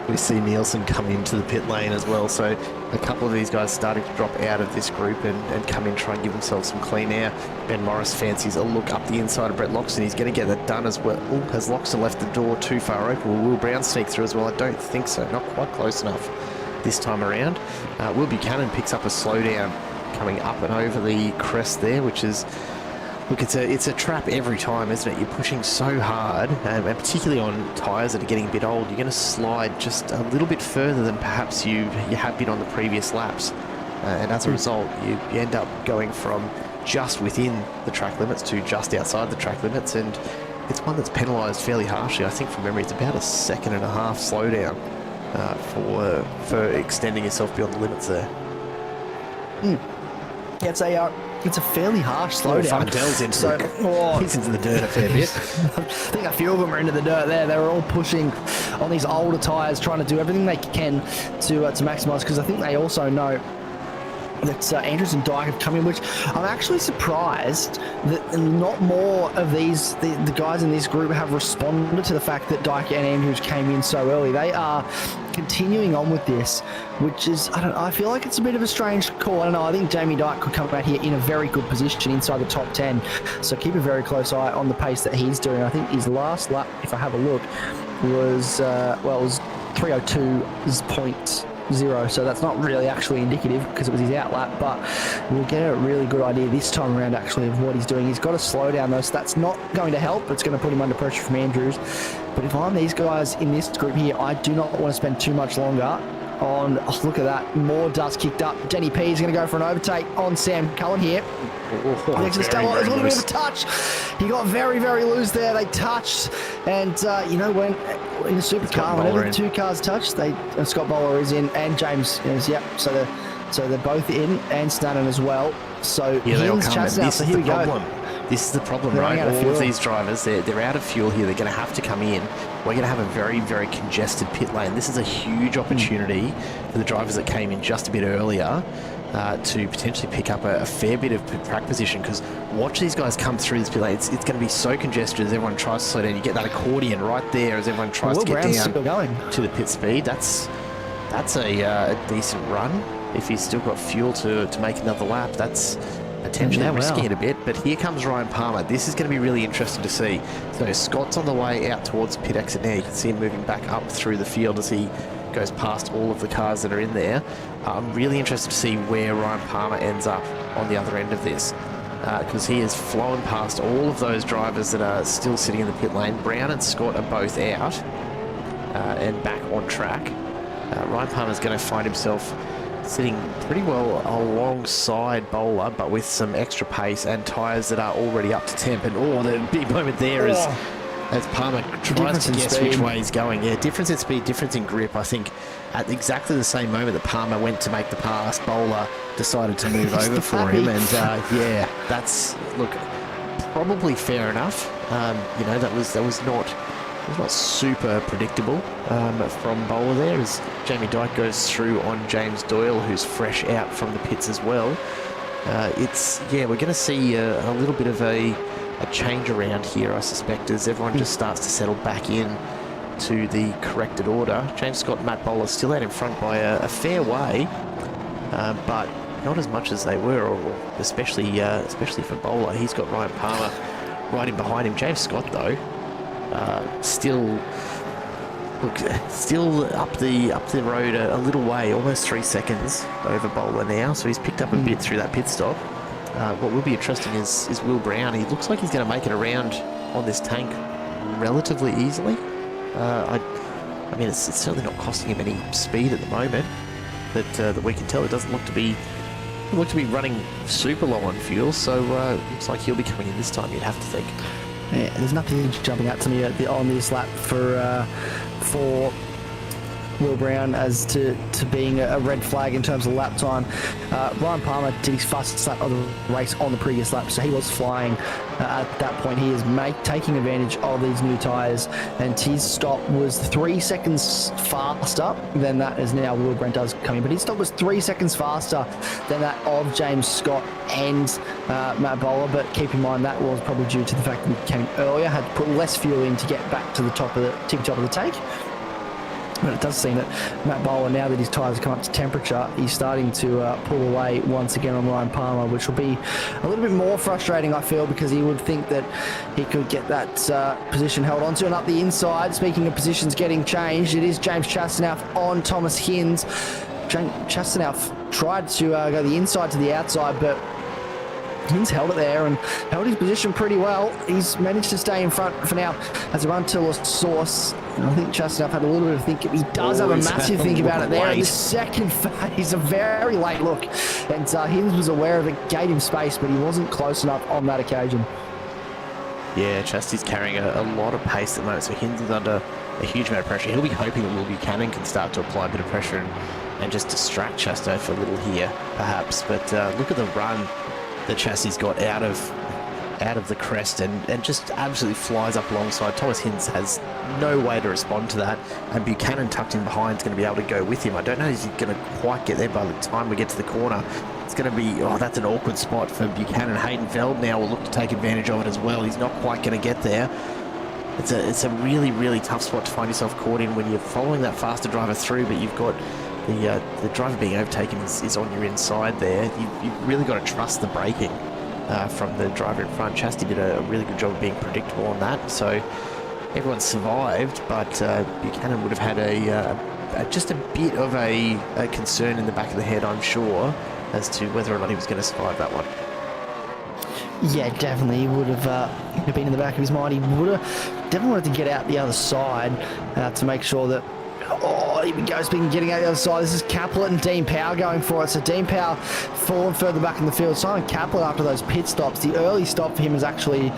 We see Nielsen come into the pit lane as well, so a couple of these guys starting to drop out of this group and come in, try and give themselves some clean air. Ben Morris fancies a look up the inside of Brett Loxton. He's going to get that done as well. Ooh, has Loxton left the door too far open? Will Will Brown sneak through as well? I don't think so. Not quite close enough this time around. Will Buchanan picks up a slowdown coming up and over the crest there, which is... Look, it's a trap every time, isn't it? You're pushing so hard, and particularly on tyres that are getting a bit old, you're going to slide just a little bit further than perhaps you have been on the previous laps. And as a result, you end up going from just within the track limits to just outside the track limits, and it's one that's penalised fairly harshly. I think from memory it's about a 1.5 second slowdown for extending yourself beyond the limits there. Yeah, it's a fairly harsh slowdown. Fandel's he's into the dirt a fair bit. I think a few of them are into the dirt there. They were all pushing on these older tyres, trying to do everything they can to maximise, because I think they also know that Andrews and Dyke have come in, which I'm actually surprised that not more of the guys in this group have responded to the fact that Dyke and Andrews came in so early. They are continuing on with this, which is, I feel like it's a bit of a strange call. I don't know. I think Jamie Dyke could come out here in a very good position inside the top 10. So keep a very close eye on the pace that he's doing. I think his last lap, if I have a look, was, it was 3:02.0. So that's not really actually indicative because it was his out lap, but we'll get a really good idea this time around actually of what he's doing. He's got to slow down though, so that's not going to help. It's going to put him under pressure from Andrews. But if I'm these guys in this group here, I do not want to spend too much longer on, oh, look at that, more dust kicked up. Denny P is going to go for an overtake on Sam Cullen here. There's a little bit of a touch. He got very, very loose there. They touched, and when in a supercar, whenever the two cars touch, Scott Bowler is in, and James is, yep. So they're both in, and Stanton as well. So Hins chats out. So here we go. This is the problem, right? All of these drivers, they're out of fuel here. They're going to have to come in. We're going to have a very, very congested pit lane. This is a huge opportunity for the drivers that came in just a bit earlier to potentially pick up a fair bit of track position, because watch these guys come through this pit lane. It's going to be so congested as everyone tries to slow down. You get that accordion right there as everyone tries to get down to the pit speed. That's a decent run. If he's still got fuel to make another lap, that's potentially risking it a bit. But here comes Ryan Palmer. This is going to be really interesting to see. So Scott's on the way out towards pit exit now. You can see him moving back up through the field as he goes past all of the cars that are in there. I'm really interested to see where Ryan Palmer ends up on the other end of this, because he has flown past all of those drivers that are still sitting in the pit lane. Brown and Scott are both out and back on track. Ryan Palmer's going to find himself sitting pretty well alongside Bowler, but with some extra pace and tyres that are already up to temp. And the big moment there is as Palmer tries to guess which way he's going. Yeah, difference in speed, difference in grip. I think at exactly the same moment that Palmer went to make the pass, Bowler decided to move over for him. And that's probably fair enough. That was not super predictable from Bowler there, as Jamie Dyke goes through on James Doyle, who's fresh out from the pits as well. We're going to see a little bit of a change around here, I suspect, as everyone just starts to settle back in to the corrected order. James Scott and Matt Bowler still out in front by a fair way, but not as much as they were, or especially for Bowler. He's got Ryan Palmer right in behind him. James Scott, though, still up the road a little way, almost 3 seconds over Bowler now. So he's picked up a bit through that pit stop. What will be interesting is Will Brown. He looks like he's going to make it around on this tank relatively easily. It's certainly not costing him any speed at the moment that we can tell. It doesn't look to be running super low on fuel. So looks like he'll be coming in this time, you'd have to think. Yeah, there's nothing jumping out to me on this lap for Will Brown as to being a red flag in terms of lap time. Ryan Palmer did his fastest lap of the race on the previous lap, so he was flying at that point. He is taking advantage of these new tyres, and his stop was 3 seconds faster than that as now Will Brown does come in. But his stop was 3 seconds faster than that of James Scott and Matt Bowler. But keep in mind that was probably due to the fact that he came earlier, had to put less fuel in to get back to the tippy top of the tank. But it does seem that Matt Bowler, now that his tyres have come up to temperature, he's starting to pull away once again on Ryan Palmer, which will be a little bit more frustrating, I feel, because he would think that he could get that position held onto. And up the inside, speaking of positions getting changed, it is James Chastanoff on Thomas Hins. Chastanoff tried to go the inside to the outside, but Hinds held it there and held his position pretty well. He's managed to stay in front for now as a run to the source. And I think Chastain had a little bit of think. He does have a massive think about it there in the second phase, a very late look. And Hinds was aware of it, gave him space, but he wasn't close enough on that occasion. Yeah, Chastain's carrying a lot of pace at the moment, so Hinds is under a huge amount of pressure. He'll be hoping that Will Buchanan can start to apply a bit of pressure and just distract Chastain for a little here, perhaps. But look at the run that Chastain's got out of the crest and just absolutely flies up alongside. Thomas Hinds has no way to respond to that, and Buchanan tucked in behind is going to be able to go with him. I don't know if he's going to quite get there by the time we get to the corner. It's going to be, oh, that's an awkward spot for Buchanan. Hayden Veld now will look to take advantage of it as well. He's not quite going to get there. It's a really, really tough spot to find yourself caught in when you're following that faster driver through, but you've got the driver being overtaken is on your inside there. You've really got to trust the braking from the driver in front. Chastain did a really good job of being predictable on that, so everyone survived, but Buchanan would have had just a bit of a concern in the back of the head, I'm sure, as to whether or not he was going to survive that one. Yeah, definitely. He would have been in the back of his mind. He would have definitely wanted to get out the other side to make sure that. Oh, here we go. Speaking of getting out the other side, this is Caplet and Dean Power going for it. So Dean Power fallen further back in the field. Simon Caplet, after those pit stops, the early stop for him has actually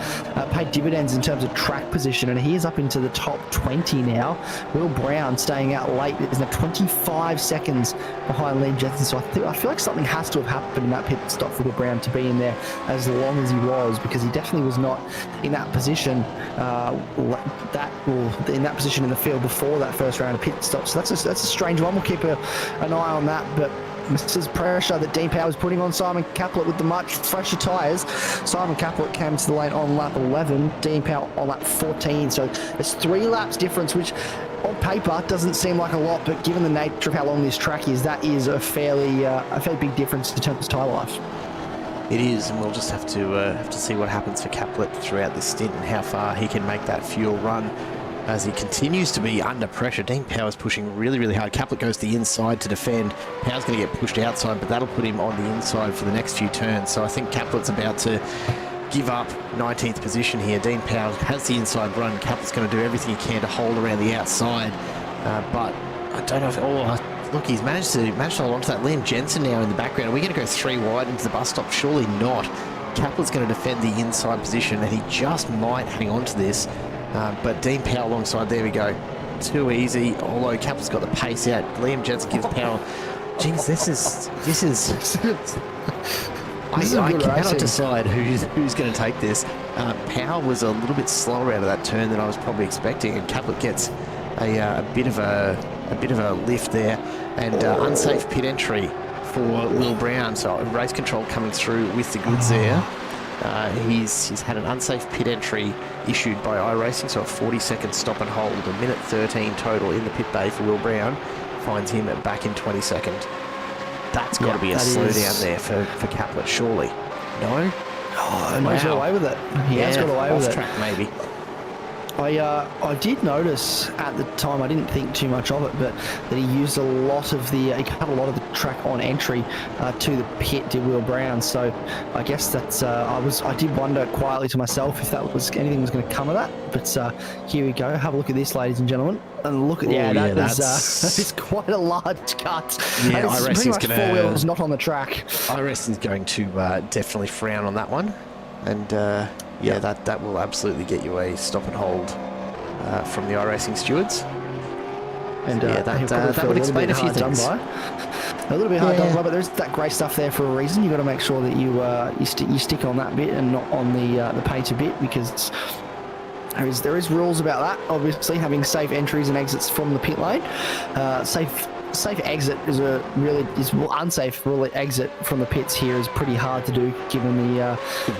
paid dividends in terms of track position, and he is up into the top 20 now. Will Brown staying out late is now 25 seconds behind Liam Jensen. So I feel like something has to have happened in that pit stop for Will Brown to be in there as long as he was, because he definitely was not in that position in that position in the field before that first round of pit stops. So that's a strange one. We'll keep an eye on that. But this is pressure that Dean Power is putting on Simon Caplet with the much fresher tyres. Simon Caplet came to the lane on lap 11, Dean Power on lap 14. So there's 3 laps difference, which on paper doesn't seem like a lot, but given the nature of how long this track is, that is a fairly big difference in terms of tyre life. It is, and we'll just have to see what happens for Caplet throughout this stint and how far he can make that fuel run as he continues to be under pressure. Dean Power's pushing really, really hard. Caplet goes to the inside to defend. Power's going to get pushed outside, but that'll put him on the inside for the next few turns. So I think Caplet's about to give up 19th position here. Dean Power has the inside run. Caplet's going to do everything he can to hold around the outside, but I don't know if... look, he's managed to hold on to that. Liam Jensen now in the background. Are we going to go 3 wide into the bus stop? Surely not. Caplet's going to defend the inside position, and he just might hang on to this. But Dean Power alongside, there we go. Too easy, although Caplet's got the pace out. Liam Jensen gives Power... Jeez, this is... I cannot decide who's going to take this. Power was a little bit slower out of that turn than I was probably expecting, and Caplet gets a bit of a lift there, and unsafe pit entry for Will Brown. So race control coming through with the goods there. He's had an unsafe pit entry issued by iRacing, so a 40-second stop and hold, a minute 13 total in the pit bay for Will Brown, finds him back in 22nd. That's got to be a slowdown there for Caplet, surely. No? Oh, no, he's got away with it. He has got away with it. Off track, maybe. I did notice at the time, I didn't think too much of it, but that he used he cut a lot of the track on entry to the pit, did Will Brown. So I guess that's, I did wonder quietly to myself if anything was going to come of that. But here we go. Have a look at this, ladies and gentlemen. And look at, that is quite a large cut. Yeah, it's pretty much 4 wheels not on the track. iRacing's going to definitely frown on that one. And that will absolutely get you a stop and hold from the iRacing stewards. And that would explain a few things. A little bit hard done by, but there's that grey stuff there for a reason. You've got to make sure that you stick on that bit and not on the painter bit, because there is rules about that. Obviously, having safe entries and exits from the pit lane. Safe exit unsafe exit from the pits here is pretty hard to do, given the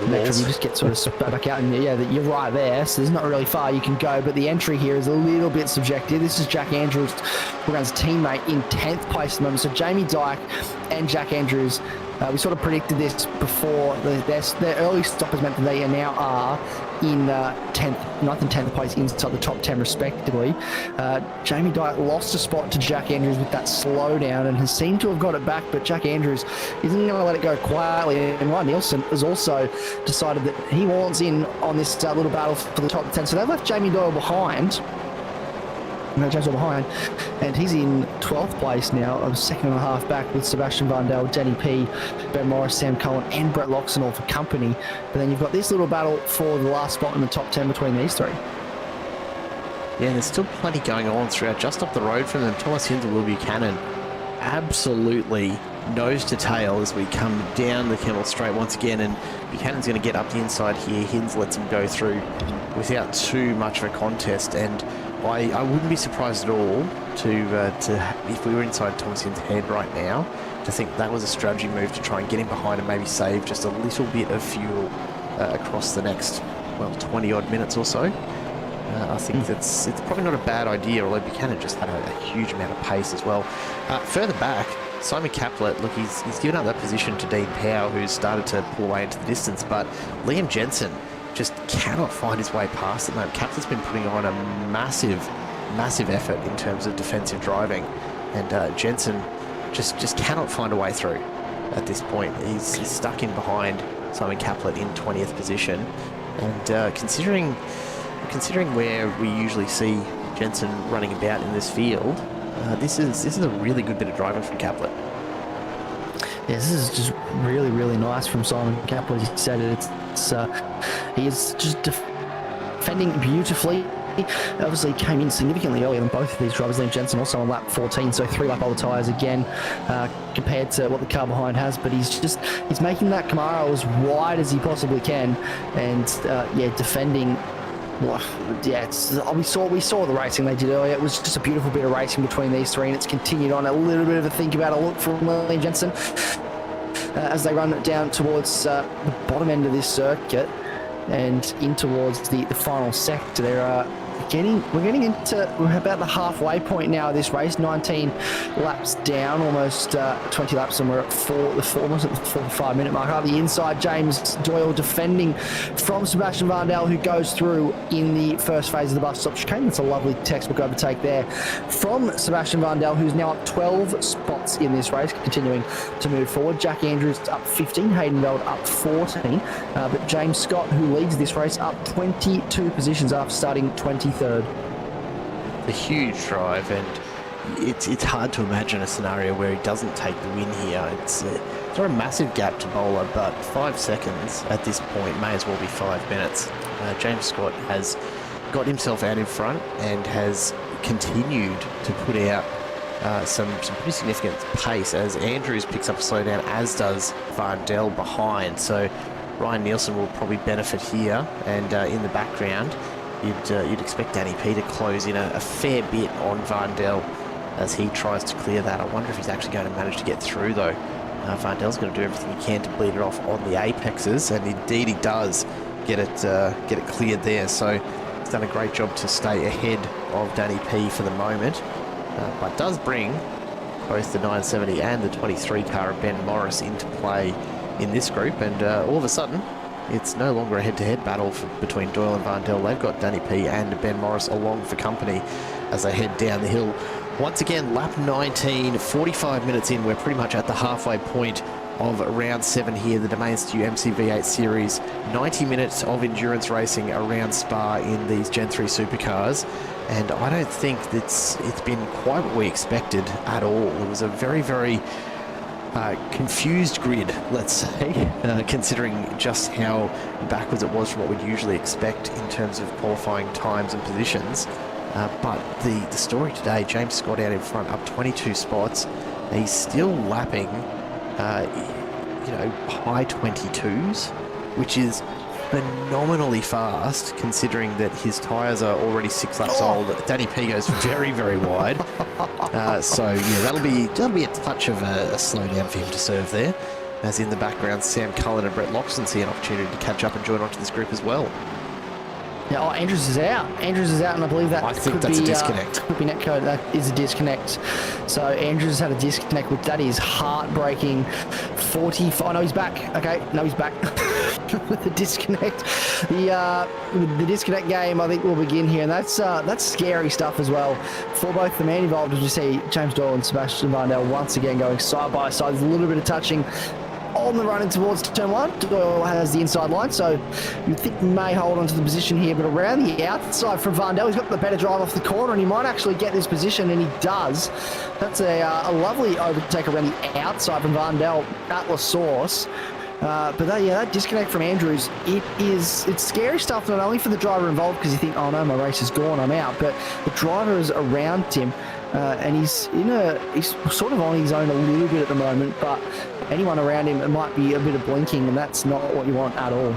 nature. You just get sort of spat back out, and you're right there, so there's not really far you can go. But the entry here is a little bit subjective. This is Jack Andrews, Brown's teammate, in 10th place at the moment. So Jamie Dyke and Jack Andrews We sort of predicted this before. Their early stoppers meant that they now are in 9th and 10th place inside the top 10 respectively. Jamie Dykes lost a spot to Jack Andrews with that slowdown and has seemed to have got it back, but Jack Andrews isn't going to let it go quietly. And Ryan Nielsen has also decided that he wants in on this little battle for the top 10. So they've left Jamie Doyle behind. James Doyle behind, and he's in 12th place now, of second and a half back with Sebastian Vandel, Denny P, Ben Morris, Sam Cullen, and Brett Loxton all for company. But then you've got this little battle for the last spot in the top 10 between these three. Yeah, there's still plenty going on throughout. Just up the road from them, Thomas Hinz and Will Buchanan absolutely nose to tail as we come down the Kemmel Straight once again, and Buchanan's going to get up the inside here. Hinz lets him go through without too much of a contest, and I wouldn't be surprised at all to if we were inside Thomas Hinz's head right now, to think that was a strategy move to try and get him behind and maybe save just a little bit of fuel across the next, 20 odd minutes or so. I think it's probably not a bad idea, although Buchanan just had a huge amount of pace as well. Further back, Simon Caplet, look, he's given up that position to Dean Powell, who's started to pull away into the distance, but Liam Jensen just cannot find his way past it. Caplet's been putting on a massive effort in terms of defensive driving, and Jensen just cannot find a way through at this point. He's stuck in behind Simon Caplet in 20th position, and considering where we usually see Jensen running about in this field, this is a really good bit of driving from Caplet. Yeah, this is just really, really nice from Simon Caplet. He said it. He is just defending beautifully. Obviously came in significantly earlier than both of these drivers. Liam Jensen also on lap 14, so 3 lap older tyres again compared to what the car behind has. But he's making that Camaro as wide as he possibly can, and defending. Well, yeah, we saw the racing they did earlier. It was just a beautiful bit of racing between these three, and it's continued on. A little bit of a think about a look from Liam Jensen as they run down towards the bottom end of this circuit and in towards the final sector. We're getting into about the halfway point now of this race. 19 laps down, almost 20 laps, and we're at almost at the 4 to 5 minute mark. Out the inside, James Doyle defending from Sebastian Vandel, who goes through in the first phase of the bus stop chicane. That's a lovely textbook overtake there from Sebastian Vandel, who's now up 12 spots in this race, continuing to move forward. Jack Andrews up 15, Hayden Veld up 14, but James Scott, who leads this race, up 22 positions after starting 23rd. A huge drive, and it's hard to imagine a scenario where he doesn't take the win here. It's not a massive gap to Bowler, but 5 seconds at this point may as well be 5 minutes. James Scott has got himself out in front and has continued to put out some pretty significant pace as Andrews picks up a slowdown, as does Vandel behind. So Ryan Nielsen will probably benefit here, and in the background you'd expect Danny P to close in a fair bit on Vandel as he tries to clear that. I wonder if he's actually going to manage to get through, though. Vandel's going to do everything he can to bleed it off on the apexes, and indeed he does get it cleared there. So he's done a great job to stay ahead of Danny P for the moment, but does bring both the 970 and the 23 car of Ben Morris into play in this group, and all of a sudden it's no longer a head-to-head battle between Doyle and Vandel. They've got Danny P and Ben Morris along for company as they head down the hill. Once again, lap 19, 45 minutes in. We're pretty much at the halfway point of round 7 here, the Domains2U MCV8 series. 90 minutes of endurance racing around Spa in these Gen 3 supercars. And I don't think it's been quite what we expected at all. It was a very, very confused grid, let's say, considering just how backwards it was from what we'd usually expect in terms of qualifying times and positions. But the story today, James Scott out in front, up 22 spots. He's still lapping, high 22s, which is phenomenally fast, considering that his tyres are already 6 laps old. Danny P goes very, very wide. So yeah, that'll be a touch of a slowdown for him to serve there. As in the background, Sam Cullen and Brett Loxton see an opportunity to catch up and join onto this group as well. Yeah, Andrews is out. And I believe that that's a disconnect. Could be netcode. That is a disconnect. So Andrews had a disconnect with that. Is heartbreaking 45. Oh, no, he's back. Okay, no, he's back. The disconnect. The disconnect game, I think, will begin here, and that's scary stuff as well for both the man involved, as we see James Doyle and Sebastian Varndell once again going side by side. There's a little bit of touching on the run in towards turn 1. Doyle has the inside line, so you think he may hold on to the position here, but around the outside from Varndell, he's got the better drive off the corner, and he might actually get this position, and he does. That's a lovely overtake around the outside from Varndell at La Source. But that disconnect from Andrews, it's scary stuff, not only for the driver involved, because you think, oh no, my race is gone, I'm out, but the driver is around him, and he's sort of on his own a little bit at the moment, but anyone around him, it might be a bit of blinking, and that's not what you want at all.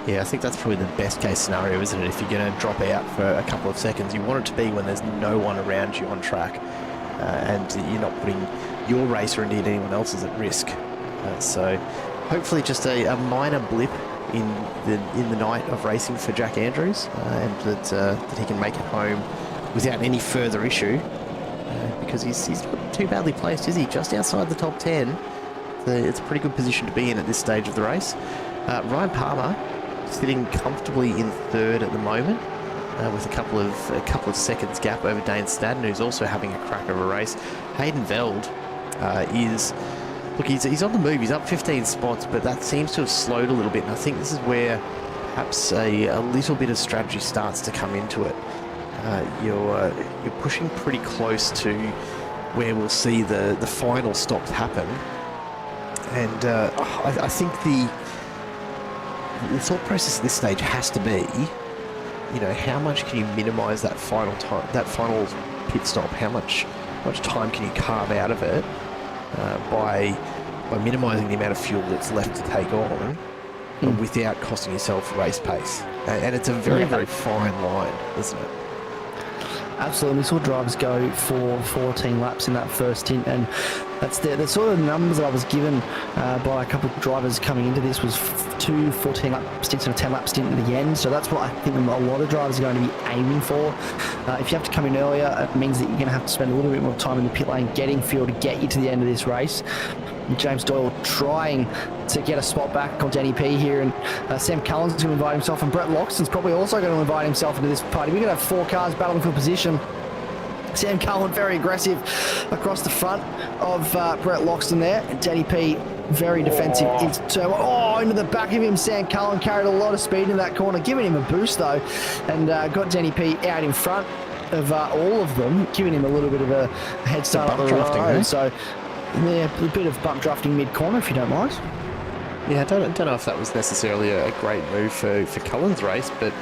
Yeah, I think that's probably the best case scenario, isn't it? If you're going to drop out for a couple of seconds, you want it to be when there's no one around you on track, and you're not putting your race or indeed anyone else's at risk. So hopefully just a minor blip in the night of racing for Jack Andrews, and that he can make it home without any further issue, because he's not too badly placed, is he? Just outside the top 10. It's a pretty good position to be in at this stage of the race. Ryan Palmer sitting comfortably in third at the moment, with a couple of seconds gap over Dane Stadden, who's also having a crack of a race. Hayden Veld he's on the move. He's up 15 spots, but that seems to have slowed a little bit, and I think this is where perhaps a little bit of strategy starts to come into it. You're pushing pretty close to where we'll see the final stops happen. And I think the thought process at this stage has to be, how much can you minimise that final time, that final pit stop? How much time can you carve out of it by minimising the amount of fuel that's left to take on, without costing yourself race pace? And it's a very, very fine line, isn't it? Absolutely. We saw drivers go for 14 laps in that first stint, and that's the sort of numbers that I was given by a couple of drivers coming into this was 2 14-lap stints and a 10-lap stint at the end. So that's what I think a lot of drivers are going to be aiming for. If you have to come in earlier, it means that you're going to have to spend a little bit more time in the pit lane getting fuel to get you to the end of this race. James Doyle trying to get a spot back on Denny P here, and Sam Cullen's going to invite himself, and Brett Loxton's probably also going to invite himself into this party. We're going to have 4 cars battling for position. Sam Cullen very aggressive across the front of Brett Loxton there, and Denny P very defensive into turn 1. Into the back of him. Sam Cullen carried a lot of speed in that corner, giving him a boost though, and got Denny P out in front of all of them, giving him a little bit of a head start up the road. So yeah, a bit of bump drafting mid-corner, if you don't mind. Yeah, I don't know if that was necessarily a great move for Cullen's race, but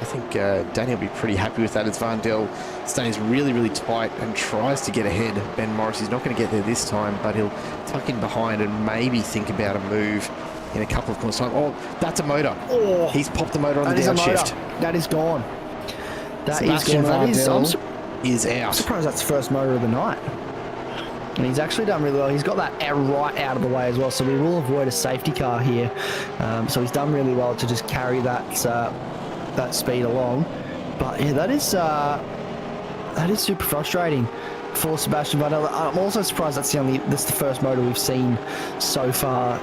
I think Danny will be pretty happy with that, as Varndell stays really, really tight and tries to get ahead. Ben Morris is not going to get there this time, but he'll tuck in behind and maybe think about a move in a couple of corners time. Oh, that's a motor. Oh, he's popped the motor on the downshift. That is gone. That Sebastian is gone. is out. I'm surprised that's the first motor of the night. And he's actually done really well. He's got that right out of the way as well, so we will avoid a safety car here. So he's done really well to just carry that speed along. But yeah, that is super frustrating for Sebastian Varndell. I'm also surprised that's the first motor we've seen so far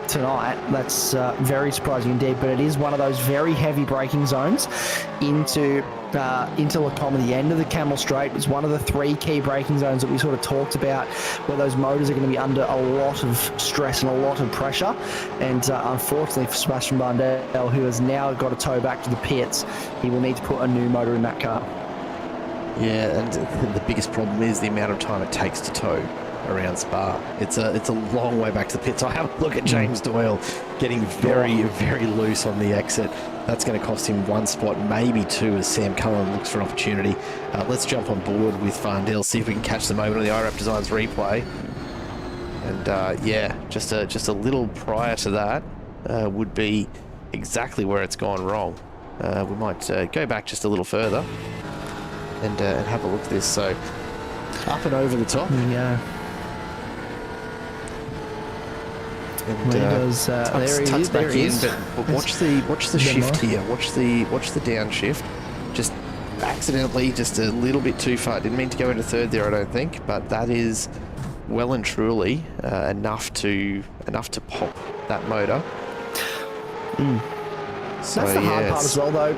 tonight. That's very surprising indeed. But it is one of those very heavy braking zones into Lacombe, the end of the Camel Straight. It's one of the 3 key braking zones that we sort of talked about, where those motors are going to be under a lot of stress and a lot of pressure. And unfortunately for Sebastian Varndell, who has now got a tow back to the pits, he will need to put a new motor in that car. Yeah, and the biggest problem is the amount of time it takes to tow around Spa. It's a long way back to the pits. I have a look at James Doyle getting very, very loose on the exit. That's going to cost him 1 spot, maybe 2, as Sam Cullen looks for an opportunity. Let's jump on board with Varndell, see if we can catch the moment on the iRap Designs replay. And yeah, just a little prior to that would be exactly where it's gone wrong. We might go back just a little further and have a look at this. So up and over the top. Yeah. And there he is. Back in, but watch the shift here. Watch the downshift. Just accidentally, just a little bit too far. Didn't mean to go into third there, I don't think. But that is well and truly enough to pop that motor. So, That's the hard part as well, though.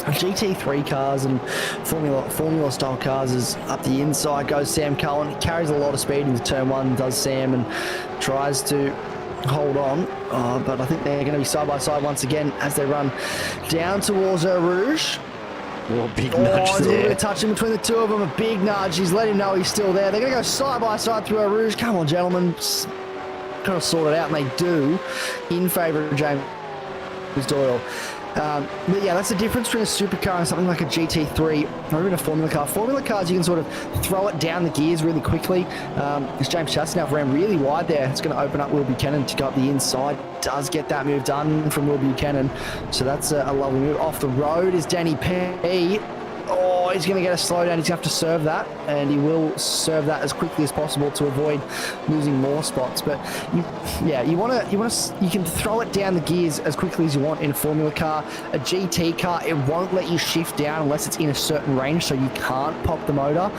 GT3 cars and Formula style cars is up the inside goes Sam Cullen. He carries a lot of speed into turn one, does Sam, and tries to hold on. But I think they're going to be side by side once again as they run down towards Eau Rouge. Oh, big nudge there's a little bit there. of touching between the two of them. A big nudge. He's let him know he's still there. They're going to go side by side through Eau Rouge. Come on, gentlemen. Kind of sort it out, and they do in favour of James Doyle. But yeah, that's the difference between a supercar and something like a GT3 or even a Formula car. Formula cars, you can sort of throw it down the gears really quickly. As James Chastain ran really wide there, it's going to open up Will Buchanan to go up the inside. Does get that move done from Will Buchanan. So that's a lovely move. Off the road is Danny P. Oh, he's going to get a slowdown. He's going to have to serve that, and he will serve that as quickly as possible to avoid losing more spots. But you can throw it down the gears as quickly as you want in a Formula car. A GT car, it won't let you shift down unless it's in a certain range, so you can't pop the motor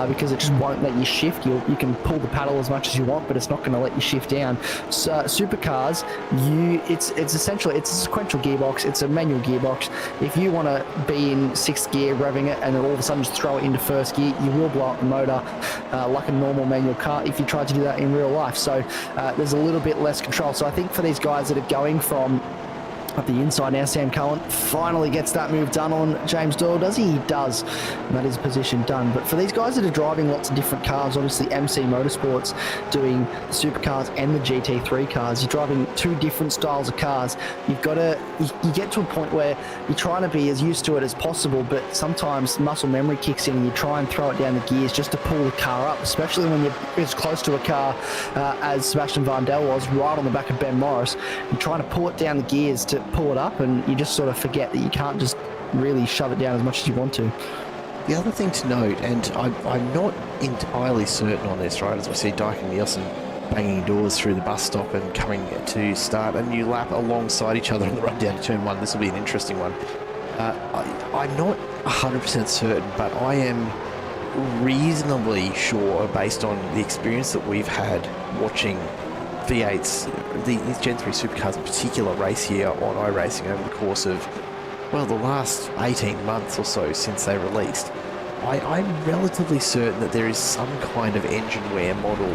because it just won't let you shift. You can pull the paddle as much as you want, but it's not going to let you shift down. So supercars, it's essentially it's a sequential gearbox. It's a manual gearbox. If you want to be in sixth gear, revving it, and then all of a sudden just throw it into first gear, you will blow up the motor like a normal manual car if you tried to do that in real life. So there's a little bit less control. So I think for these guys that are going from up the inside now, Sam Cullen finally gets that move done on James Doyle. Does he? He does. And that is position done. But for these guys that are driving lots of different cars, obviously MC Motorsport's doing the supercars and the GT3 cars. You're driving two different styles of cars. You've got to, you get to a point where you're trying to be as used to it as possible, but sometimes muscle memory kicks in and you try and throw it down the gears just to pull the car up, especially when you're as close to a car as Sebastian Varndell was, right on the back of Ben Morris. You're trying to pull it down the gears to pull it up, and you just sort of forget that you can't just really shove it down as much as you want to. The other thing to note, and I'm not entirely certain on this, right, as we see Dyke and Nielsen banging doors through the bus stop and coming to start a new lap alongside each other on the run down to turn one. This will be an interesting one. I'm not 100% certain, but I am reasonably sure, based on the experience that we've had watching V8s, these Gen 3 supercars in particular, race here on iRacing over the course of, well, the last 18 months or so since they released. I'm relatively certain that there is some kind of engine wear model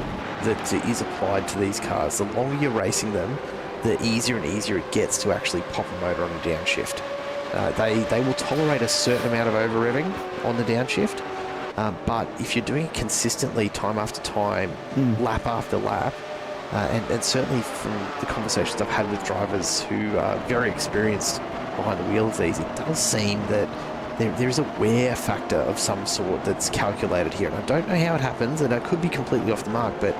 that is applied to these cars. The longer you're racing them, the easier and easier it gets to actually pop a motor on a downshift. They will tolerate a certain amount of over-revving on the downshift, but if you're doing it consistently time after time, lap after lap, and certainly from the conversations I've had with drivers who are very experienced behind the wheel of these, it does seem that there is a wear factor of some sort that's calculated here. And I don't know how it happens, and I could be completely off the mark, but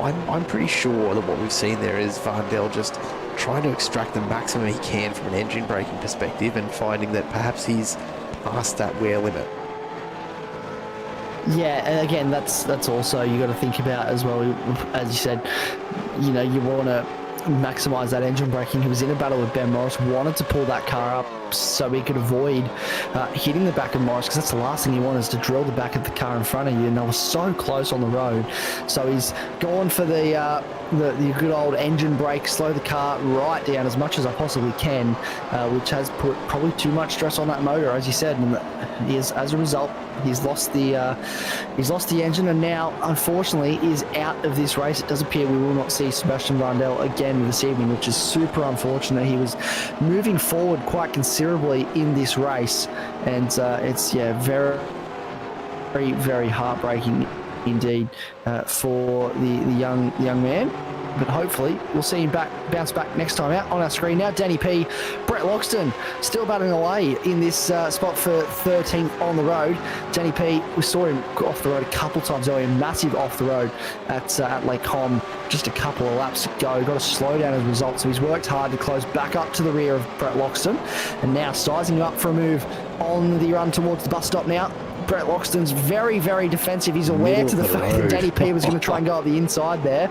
I'm pretty sure that what we've seen there is Varndell just trying to extract the maximum he can from an engine braking perspective and finding that perhaps he's past that wear limit. Yeah, and again, that's also you got to think about as well. As you said, you want to maximise that engine braking. He was in a battle with Ben Morris, wanted to pull that car up so he could avoid hitting the back of Morris, because that's the last thing you want, is to drill the back of the car in front of you, and they were so close on the road. So he's gone for the good old engine brake, slow the car right down as much as I possibly can, which has put probably too much stress on that motor, as you said, and he is, as a result, he's lost the engine, and now unfortunately is out of this race. It does appear we will not see Sebastian Varndell again this evening, which is super unfortunate. He was moving forward quite considerably in this race, and it's very, very, very heartbreaking indeed for the young man. But hopefully we'll see him bounce back next time out. On our screen now, Danny P, Brett Loxton still battling away in this spot for 13th on the road. Danny P, we saw him off the road a couple times earlier, massive off the road at Lake Com, just a couple of laps to go. Got to slow down as a result, so he's worked hard to close back up to the rear of Brett Loxton, and now sizing up for a move on the run towards the bus stop now. Brett Loxton's very, very defensive. He's aware to the fact that Danny P was going to try and go up the inside there.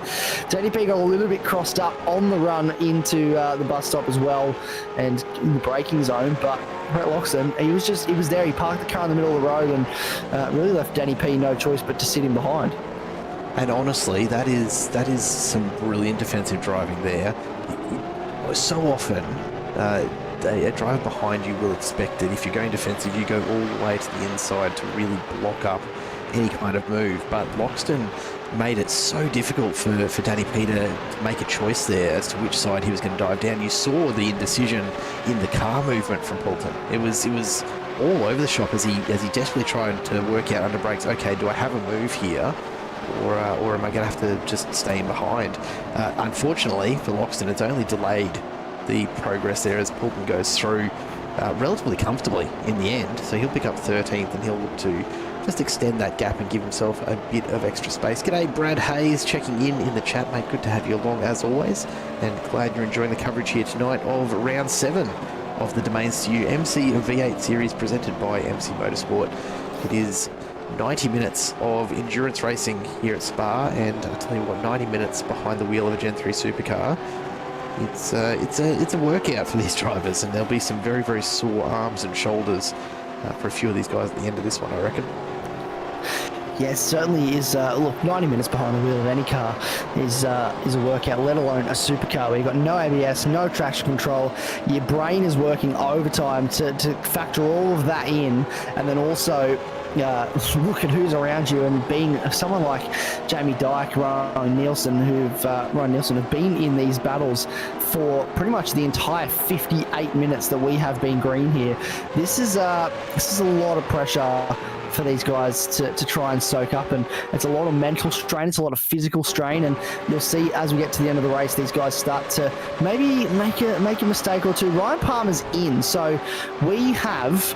Danny P got a little bit crossed up on the run into the bus stop as well, and in the braking zone, but Brett Loxton, he was there. He parked the car in the middle of the road and really left Danny P no choice but to sit in behind. And honestly, that is some brilliant defensive driving there. So often, a driver behind you will expect that if you're going defensive, you go all the way to the inside to really block up any kind of move. But Loxton made it so difficult for Danny Peter to make a choice there as to which side he was going to dive down. You saw the indecision in the car movement from Poulton. It was all over the shop as he desperately tried to work out under brakes. Okay, do I have a move here, or am I going to have to just stay in behind? Unfortunately for Loxton, it's only delayed the progress there as Poulton goes through relatively comfortably in the end. So he'll pick up 13th and he'll look to just extend that gap and give himself a bit of extra space. G'day, Brad Hayes checking in the chat, mate. Good to have you along as always, and glad you're enjoying the coverage here tonight of round 7 of the Domains2U MCV8 series presented by MC Motorsport. It is 90 minutes of endurance racing here at Spa, and I'll tell you what, 90 minutes behind the wheel of a Gen 3 supercar. It's a workout for these drivers, and there'll be some very, very sore arms and shoulders for a few of these guys at the end of this one, I reckon. Yeah, it certainly is. Look, 90 minutes behind the wheel of any car is a workout, let alone a supercar where you've got no ABS, no traction control. Your brain is working overtime to factor all of that in, and then also look at who's around you, and being someone like Jamie Dyke, Ryan Nielsen have been in these battles for pretty much the entire 58 minutes that we have been green here. This is a lot of pressure for these guys to try and soak up, and it's a lot of mental strain, it's a lot of physical strain, and you'll see as we get to the end of the race, these guys start to maybe make a mistake or two. Ryan Palmer's in, so we have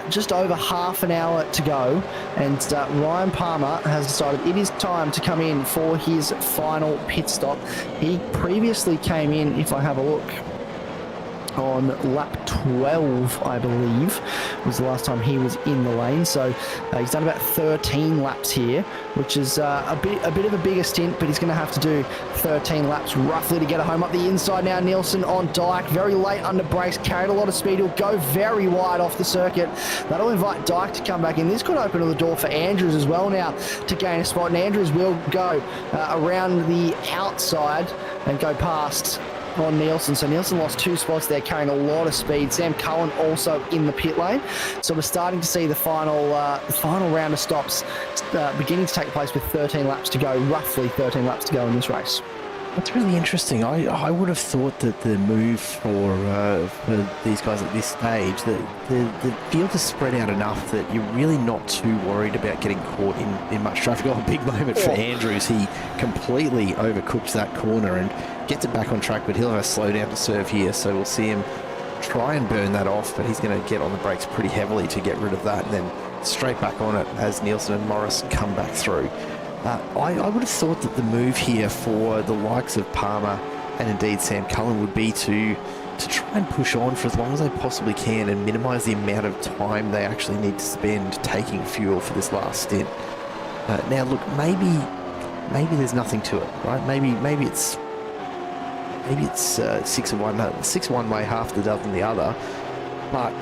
just over half an hour to go, and Ryan Palmer has decided it is time to come in for his final pit stop. He previously came in, if I have a look, on lap 12, I believe, was the last time he was in the lane. So he's done about 13 laps here, which is a bit of a bigger stint, but he's going to have to do 13 laps roughly to get it home. Up the inside now, Nielsen on Dyke, very late under brakes, carried a lot of speed. He'll go very wide off the circuit. That'll invite Dyke to come back in. This could open the door for Andrews as well now to gain a spot, and Andrews will go around the outside and go past on Nielsen. So Nielsen lost 2 spots there, carrying a lot of speed. Sam Cullen also in the pit lane. So we're starting to see the final round of stops beginning to take place with 13 laps to go, roughly 13 laps to go in this race. That's really interesting. I would have thought that the move for these guys at this stage, the field is spread out enough that you're really not too worried about getting caught in much traffic. Oh, a big moment for Andrews. He completely overcooked that corner and gets it back on track, but he'll have a slow down to serve here, so we'll see him try and burn that off, but he's going to get on the brakes pretty heavily to get rid of that, and then straight back on it as Nielsen and Morris come back through. I would have thought that the move here for the likes of Palmer and indeed Sam Cullen would be to try and push on for as long as they possibly can and minimise the amount of time they actually need to spend taking fuel for this last stint. Now look, maybe there's nothing to it, right? Maybe it's 6 one way, half the dozen the other, but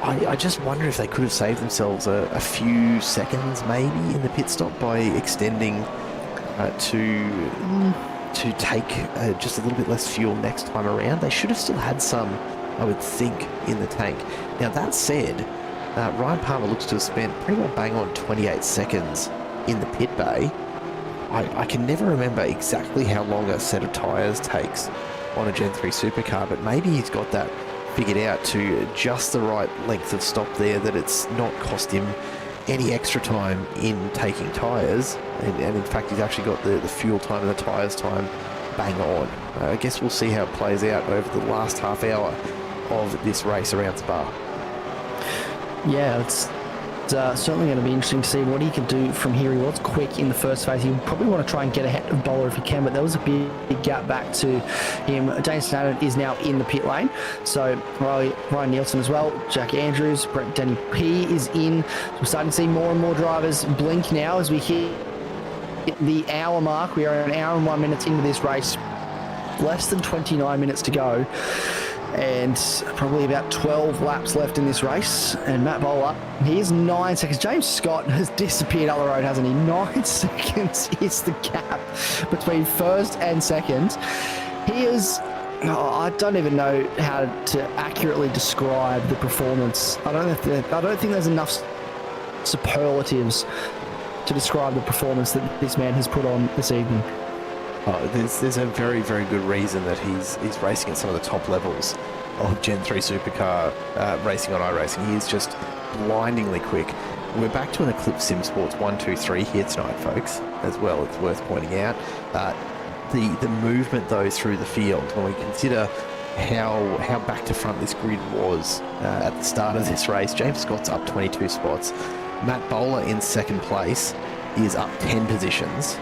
I just wonder if they could have saved themselves a few seconds maybe in the pit stop by extending to take just a little bit less fuel next time around. They should have still had some, I would think, in the tank. Now that said, Ryan Palmer looks to have spent pretty well bang on 28 seconds in the pit bay. I can never remember exactly how long a set of tyres takes on a Gen 3 supercar, but maybe he's got that figured out to just the right length of stop there, that it's not cost him any extra time in taking tyres, and in fact he's actually got the fuel time and the tyres time bang on. I guess we'll see how it plays out over the last half hour of this race around Spa. Yeah, it's certainly going to be interesting to see what he can do from here. He was quick in the first phase. He probably want to try and get ahead of Bowler if he can, but there was a big gap back to him. Dane Snadden is now in the pit lane, so Ryan Nielsen as well. Jack Andrews, Brett Denny P is in. We're starting to see more and more drivers blink now as we hit the hour mark. We are an hour and 1 minute into this race. Less than 29 minutes to go. and probably about 12 laps left in this race. And Matt Bowler, he is 9 seconds. James Scott has disappeared up the road, hasn't he? 9 seconds is the gap between first and second. He is... I don't even know how to accurately describe the performance. I don't think there's enough superlatives to describe the performance that this man has put on this evening. Oh, there's a very, very good reason that he's racing at some of the top levels of Gen 3 supercar racing on iRacing. He is just blindingly quick. We're back to an Eclipse Sim Sports 1-2-3 here tonight, folks, as well. It's worth pointing out. The movement, though, through the field, when we consider how back to front this grid was at the start of this race, James Scott's up 22 spots. Matt Bowler in second place is up 10 positions.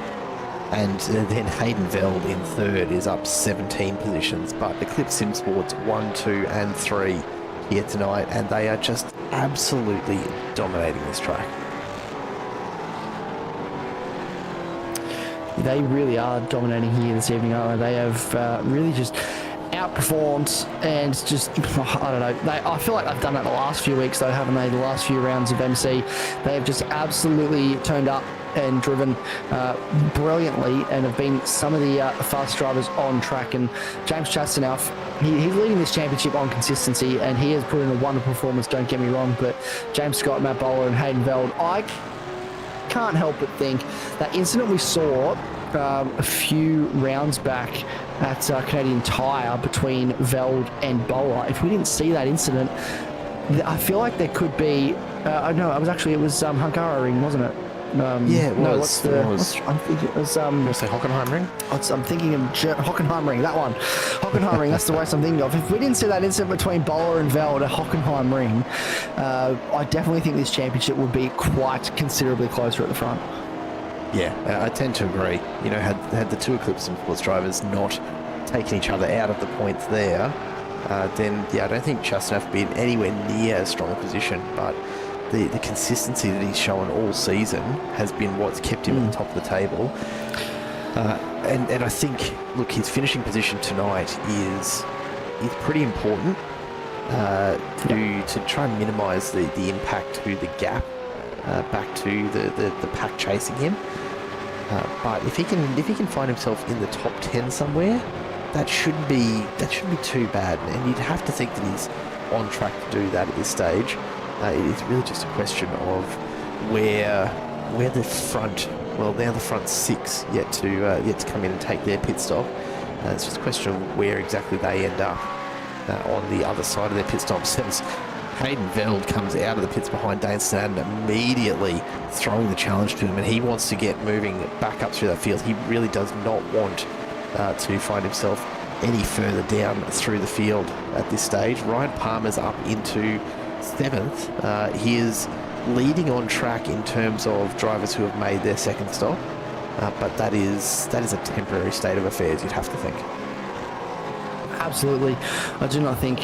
And then Hayden Veld in third is up 17 positions. But Eclipse Sim Sports 1, 2 and 3 here tonight, and they are just absolutely dominating this track. They really are dominating here this evening, aren't they? They have really just outperformed and just, I don't know. I feel like they've done that the last few weeks, though, haven't they? The last few rounds of MC. They have just absolutely turned up and driven brilliantly and have been some of the fast drivers on track. And James Chastanoff, he's leading this championship on consistency, and he has put in a wonderful performance, don't get me wrong. But James Scott, Matt Bowler and Hayden Veld, I can't help but think that incident we saw a few rounds back at Canadian Tire between Veld and Bowler, if we didn't see that incident, I feel like there could be no, it was Hungaroring, wasn't it? Yeah, it was. I'm thinking it was. You say Hockenheimring? I'm thinking of Hockenheimring. That one, Hockenheimring. That's the race I'm thinking of. If we didn't see that incident between Bowler and Veld at Hockenheimring, I definitely think this championship would be quite considerably closer at the front. Yeah, I tend to agree. You know, had the two Eclipse Sim Sports drivers not taken each other out of the points there, then yeah, I don't think Chastanoff would be in anywhere near a strong position. But the consistency that he's shown all season has been what's kept him at the top of the table. And I think, look, his finishing position tonight is pretty important to try and minimise the impact to the gap back to the pack chasing him. But if he can find himself in the top 10 somewhere, that shouldn't be too bad. And you'd have to think that he's on track to do that at this stage. It's really just a question of where the front, well, now the front six yet to come in and take their pit stop. It's just a question of where exactly they end up on the other side of their pit stop. Since Hayden Veld comes out of the pits behind Dane Snadden, immediately throwing the challenge to him, and he wants to get moving back up through that field. He really does not want to find himself any further down through the field at this stage. Ryan Palmer's up into 7th. He is leading on track in terms of drivers who have made their second stop, but that is a temporary state of affairs, you'd have to think. Absolutely. I do not think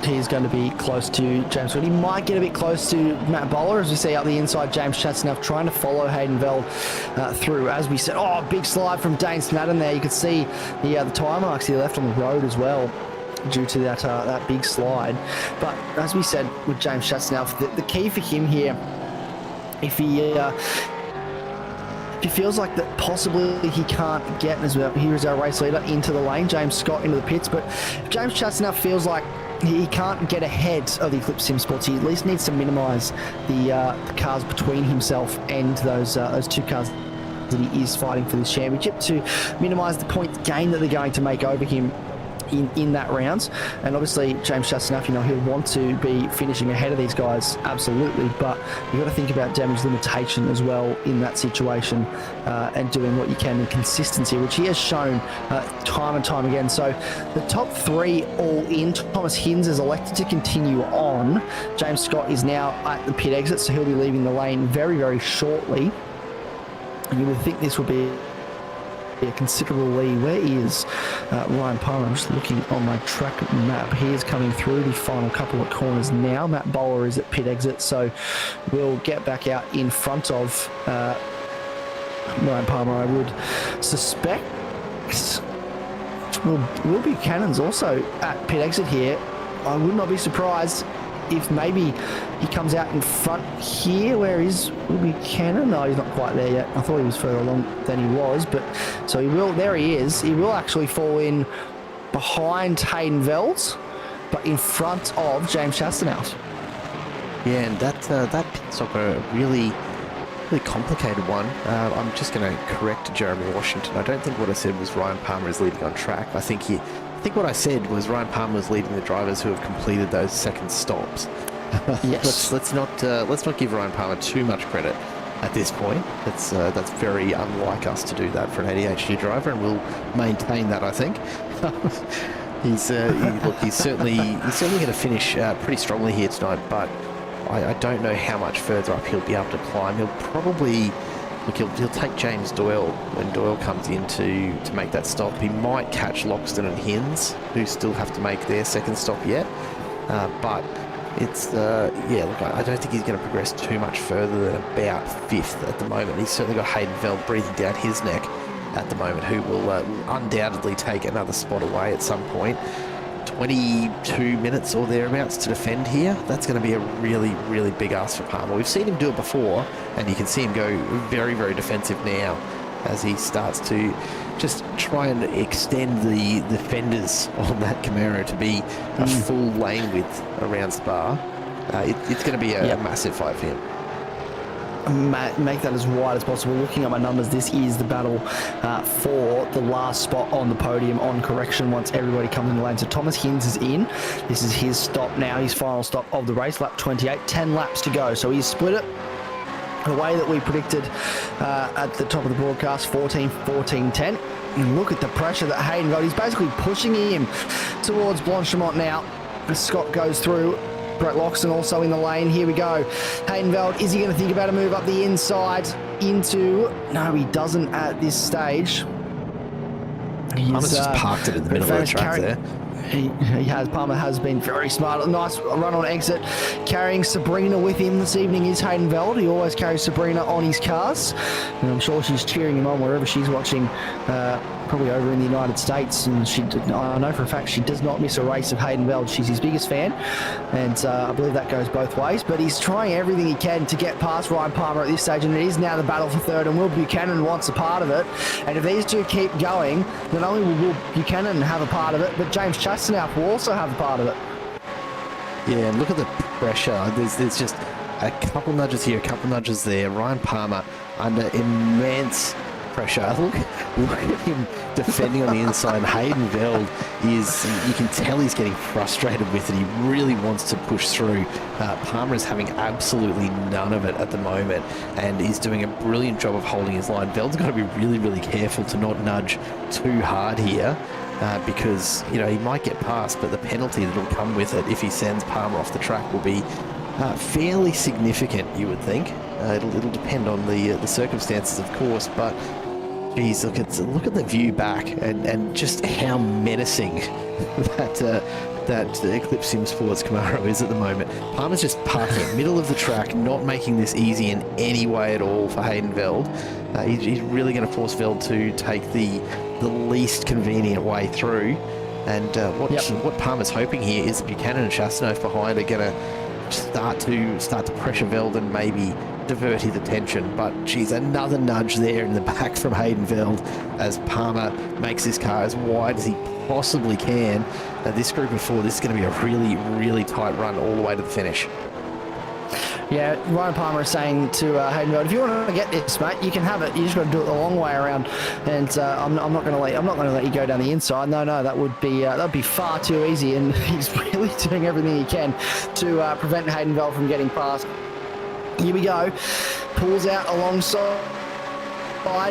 he's going to be close to James Scott. He might get a bit close to Matt Bowler, as we see up the inside. James Chastanoff trying to follow Hayden Veld through. As we said, big slide from Dane Snadden there. You could see the tyre marks he left on the road as well, due to that big slide. But as we said with James Chastanoff, the key for him here, if he feels like that possibly he can't get, as well, here is our race leader, into the lane, James Scott into the pits, but if James Chastanoff feels like he can't get ahead of the Eclipse Sim Sports, he at least needs to minimise the cars between himself and those two cars that he is fighting for this championship, to minimise the point gain that they're going to make over him in that round. And obviously James Chastanoff, he'll want to be finishing ahead of these guys, absolutely, but you've got to think about damage limitation as well in that situation, and doing what you can in consistency, which he has shown time and time again. So the top three all in. Thomas Hinz has elected to continue on. James Scott is now at the pit exit, so he'll be leaving the lane very, very shortly. And you would think this will be a considerable lead. Where is Ryan Palmer? I'm just looking on my track map. He is coming through the final couple of corners now. Matt Bowler is at pit exit, so we'll get back out in front of Ryan Palmer, I would suspect. Will Buchanan's also at pit exit here. I would not be surprised if maybe he comes out in front here. Where is Will Buchanan? No, he's not quite there yet. I thought he was further along than he was, but so he will. There he is. He will actually fall in behind Hayden Veld, but in front of James Chastenout. Yeah, and that pit stop a really complicated one. I'm just going to correct Jeremy Washington. I don't think what I said was Ryan Palmer is leading on track. I think what I said was Ryan Palmer is leading the drivers who have completed those second stops. Yes. let's not give Ryan Palmer too much credit at this point. That's very unlike us to do that for an ADHD driver, and we'll maintain that, I think. He's certainly going to finish pretty strongly here tonight, but I don't know how much further up he'll be able to climb. He'll probably he'll take James Doyle when Doyle comes in to make that stop. He might catch Loxton and Hinds, who still have to make their second stop yet. But it's I don't think he's going to progress too much further than about fifth at the moment. He's certainly got Hayden Veld breathing down his neck at the moment, who will undoubtedly take another spot away at some point. 22 minutes or thereabouts to defend here. That's going to be a really, really big ask for Palmer. We've seen him do it before, and you can see him go very, very defensive now as he starts to just try and extend the fenders on that Camaro to be a full lane width around Spa. It's going to be a massive fight for him. Make that as wide as possible. Looking at my numbers, this is the battle for the last spot on the podium on correction once everybody comes in the lane. So Thomas Hinds is in. This is his stop now, his final stop of the race, lap 28, 10 laps to go. So he's split it the way that we predicted at the top of the broadcast, 14, 14, 10. And look at the pressure that Hayden got. He's basically pushing him towards Blanchimont now as Scott goes through. Brett Loxton also in the lane. Here we go. Hayden Veld, is he going to think about a move up the inside into... No, he doesn't at this stage. Palmer's just parked it in the middle of the track there. He has. Palmer has been very smart. Nice run on exit. Carrying Sabrina with him this evening is Hayden Veld. He always carries Sabrina on his cars. And I'm sure she's cheering him on wherever she's watching, probably over in the United States. And I know for a fact she does not miss a race of Hayden Veld. She's his biggest fan. And I believe that goes both ways. But he's trying everything he can to get past Ryan Palmer at this stage. And it is now the battle for third. And Will Buchanan wants a part of it. And if these two keep going, not only will Will Buchanan have a part of it, but James Chastenout will also have a part of it. Yeah, and look at the pressure. There's just a couple nudges here, a couple nudges there. Ryan Palmer under immense pressure. Look at him defending on the inside. Hayden Veld you can tell he's getting frustrated with it. He really wants to push through. Palmer is having absolutely none of it at the moment, and he's doing a brilliant job of holding his line. Veld's got to be really, really careful to not nudge too hard here. Because, he might get past, but the penalty that will come with it if he sends Palmer off the track will be fairly significant, you would think. It'll depend on the circumstances, of course, but geez, look at the view back and just how menacing that Eclipse Sim Sports Camaro is at the moment. Palmer's just parking in the middle of the track, not making this easy in any way at all for Hayden Veld. He's really going to force Veld to take the least convenient way through. And what Palmer's hoping here is Buchanan and Chastenow behind are going to start to pressure Veld and maybe divert his attention. But geez, another nudge there in the back from Hayden Veld as Palmer makes this car as wide as he possibly can. This group of four, this is going to be a really, really tight run all the way to the finish. Yeah, Ryan Palmer is saying to Hayden Veld, if you want to get this, mate, you can have it. You just got to do it the long way around. And I'm not going to let you go down the inside. No, that would be far too easy. And he's really doing everything he can to prevent Hayden Veld from getting past. Here we go. Pulls out alongside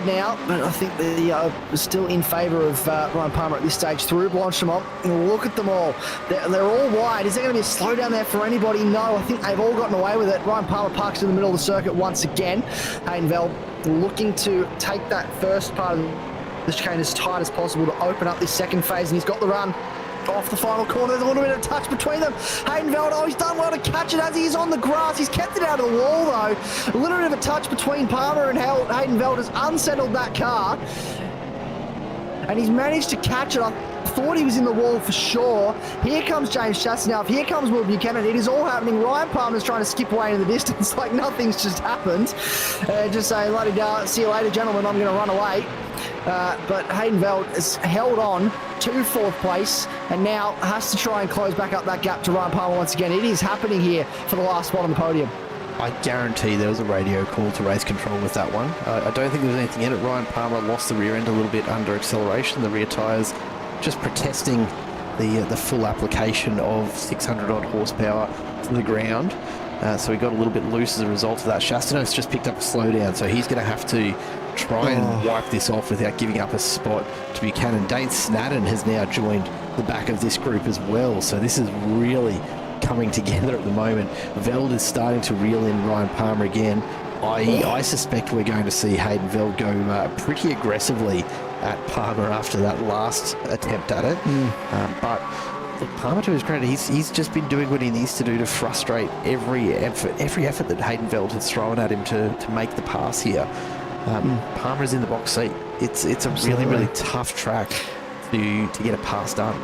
now, but I think they are still in favour of Ryan Palmer at this stage through Blanchimont. Look at them all. They're all wide. Is there going to be a slowdown there for anybody? No, I think they've all gotten away with it. Ryan Palmer parks in the middle of the circuit once again. Hayden Veld looking to take that first part of the chicane as tight as possible to open up this second phase, and he's got the run off the final corner. There's a little bit of touch between them. Hayden Veld, he's done well to catch it as he is on the grass. He's kept it out of the wall though. A little bit of a touch between Palmer and Hayden Veld has unsettled that car. And he's managed to catch it. I thought he was in the wall for sure. Here comes James Chastain. Here comes Will Buchanan. It is all happening. Ryan Palmer's trying to skip away in the distance like nothing's just happened. Just say, see you later, gentlemen. I'm going to run away. But Hayden Veld has held on to fourth place and now has to try and close back up that gap to Ryan Palmer once again. It is happening here for the last spot on the podium. I guarantee there was a radio call to race control with that one. I don't think there was anything in it. Ryan Palmer lost the rear end a little bit under acceleration. The rear tyres just protesting the full application of 600 odd horsepower to the ground. So he got a little bit loose as a result of that. Chastanov's just picked up a slowdown, so he's going to have to try and wipe this off without giving up a spot to Buchanan. Dane Snadden has now joined the back of this group as well, so this is really coming together at the moment. Veld is starting to reel in Ryan Palmer again. I suspect we're going to see Hayden Veld go pretty aggressively at Palmer after that last attempt at it. But look, Palmer, to his credit, he's just been doing what he needs to do to frustrate every effort that Hayden Veld has thrown at him to make the pass here. Palmer's in the box seat. It's a really, really tough track to get a pass done.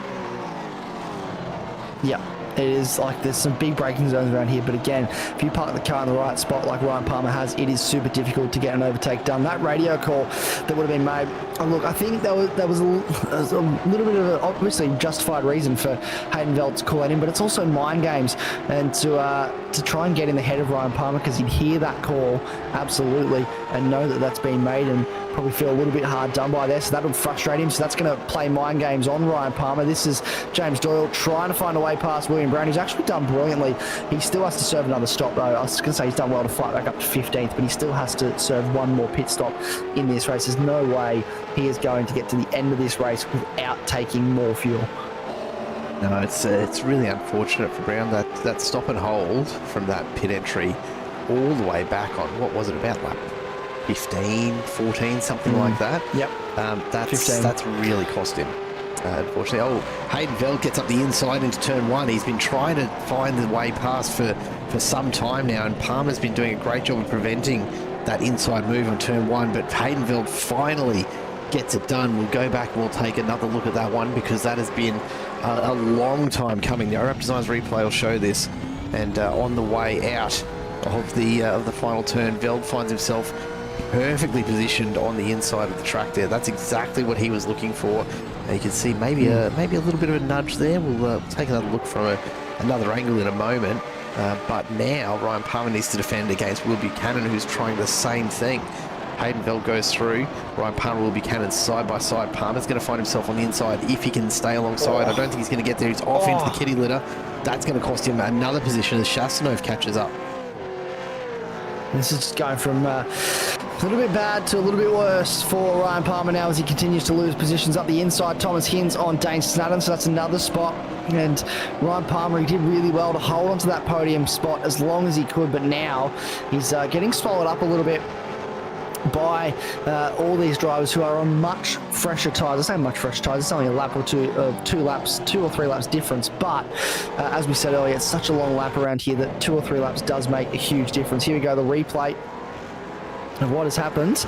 Yeah. It is like there's some big braking zones around here, but again, if you park the car in the right spot like Ryan Palmer has, it is super difficult to get an overtake done. That radio call that would have been made, look, I think there was a little bit of an obviously justified reason for Hayden Veld to call that in, but it's also mind games and to try and get in the head of Ryan Palmer, because he'd hear that call absolutely and know that that's been made and probably feel a little bit hard done by there, so that would frustrate him. So that's going to play mind games on Ryan Palmer. This is James Doyle trying to find a way past William Brown, who's actually done brilliantly. He still has to serve another stop though. I was going to say he's done well to fight back up to 15th, but he still has to serve one more pit stop in this race. There's no way he is going to get to the end of this race without taking more fuel. No, it's really unfortunate for Brown, that stop and hold from that pit entry all the way back on, what was it, about like 15, 14, something like that. Yep. That's really cost him, unfortunately. Oh, Hayden Veld gets up the inside into turn one. He's been trying to find the way past for some time now, and Palmer's been doing a great job of preventing that inside move on turn one, but Hayden Veld finally gets it done. We'll go back and we'll take another look at that one, because that has been a long time coming. The IRAP Designs replay will show this, and on the way out of the final turn, Veld finds himself perfectly positioned on the inside of the track there. That's exactly what he was looking for. You can see maybe a little bit of a nudge there. We'll take another look from another angle in a moment. But now Ryan Palmer needs to defend against Will Buchanan, who's trying the same thing. Hayden Veld goes through. Ryan Palmer, Will Buchanan side by side. Palmer's going to find himself on the inside if he can stay alongside. I don't think he's going to get there. He's off into the kitty litter. That's going to cost him another position as Chastanov catches up. This is just going from a little bit bad to a little bit worse for Ryan Palmer now as he continues to lose positions up the inside. Thomas Hinz on Dane Snadden, so that's another spot. And Ryan Palmer, he did really well to hold onto that podium spot as long as he could, but now he's getting swallowed up a little bit by all these drivers who are on much fresher tyres. I say much fresher tyres, it's only a lap or two or three laps difference, but as we said earlier, it's such a long lap around here that 2 or 3 laps does make a huge difference. Here we go, the replay of what has happened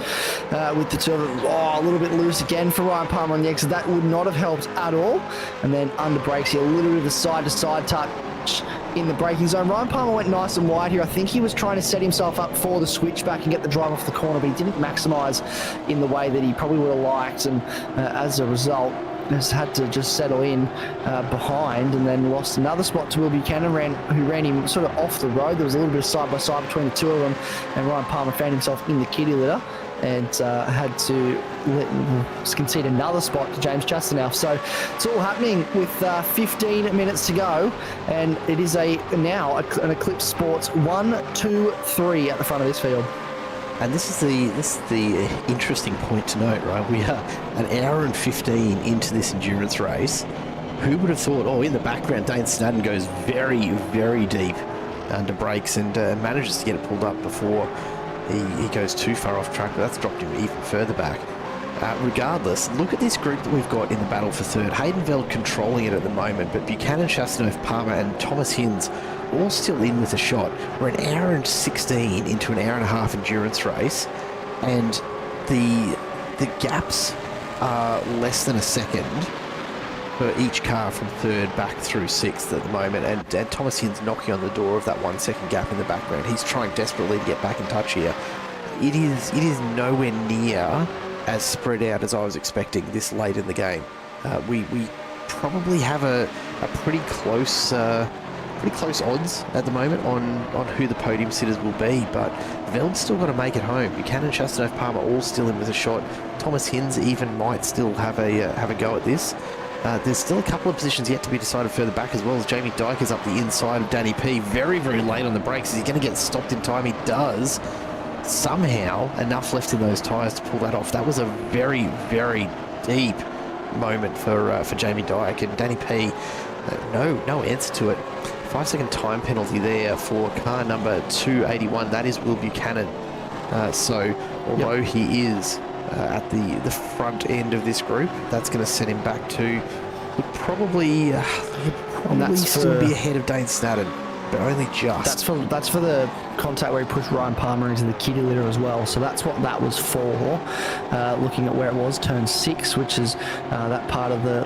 with the two of them. A little bit loose again for Ryan Palmer on the exit. That would not have helped at all. And then under brakes here, a little bit of a side-to-side touch in the braking zone. Ryan Palmer went nice and wide here. I think he was trying to set himself up for the switchback and get the drive off the corner, but he didn't maximise in the way that he probably would have liked, and as a result has had to just settle in behind, and then lost another spot to Will Buchanan, who ran him sort of off the road. There was a little bit of side-by-side between the two of them, and Ryan Palmer found himself in the kitty litter and had to concede another spot to James Chastain. So it's all happening with 15 minutes to go, and it is now an Eclipse Sports 1, 2, 3 at the front of this field. And this is the interesting point to note, right? We are an hour and 15 into this endurance race. Who would have thought? Oh, in the background, Dane Snadden goes very, very deep under brakes and manages to get it pulled up before he goes too far off track, but that's dropped him even further back. Regardless, look at this group that we've got in the battle for third. Hayden Veld controlling it at the moment, but Buchanan, Chastanov, Palmer and Thomas Hinz all still in with a shot. We're an hour and 16 into an hour and a half endurance race, and the gaps are less than a second for each car from third back through sixth at the moment, and Thomas Hin's knocking on the door of that 1 second gap in the background. He's trying desperately to get back in touch here. It is nowhere near as spread out as I was expecting this late in the game. We probably have a pretty close odds at the moment on who the podium sitters will be, but Veld's still got to make it home. Buchanan, Chastanov, Palmer all still in with a shot. Thomas Hinz even might still have a go at this. There's still a couple of positions yet to be decided further back as well, as Jamie Dyke is up the inside of Danny P. Very, very late on the brakes. Is he going to get stopped in time? He does. Somehow enough left in those tyres to pull that off. That was a very, very deep moment for Jamie Dyke, and Danny P. No answer to it. 5 second time penalty there for car number 281. That is Will Buchanan. So although he is at the front end of this group, that's going to set him back to he'll probably still be ahead of Dane Snadden, but only just. That's for the contact where he pushed Ryan Palmer into the kiddie litter as well. So that's what that was for. Looking at where it was, turn 6, which is that part of the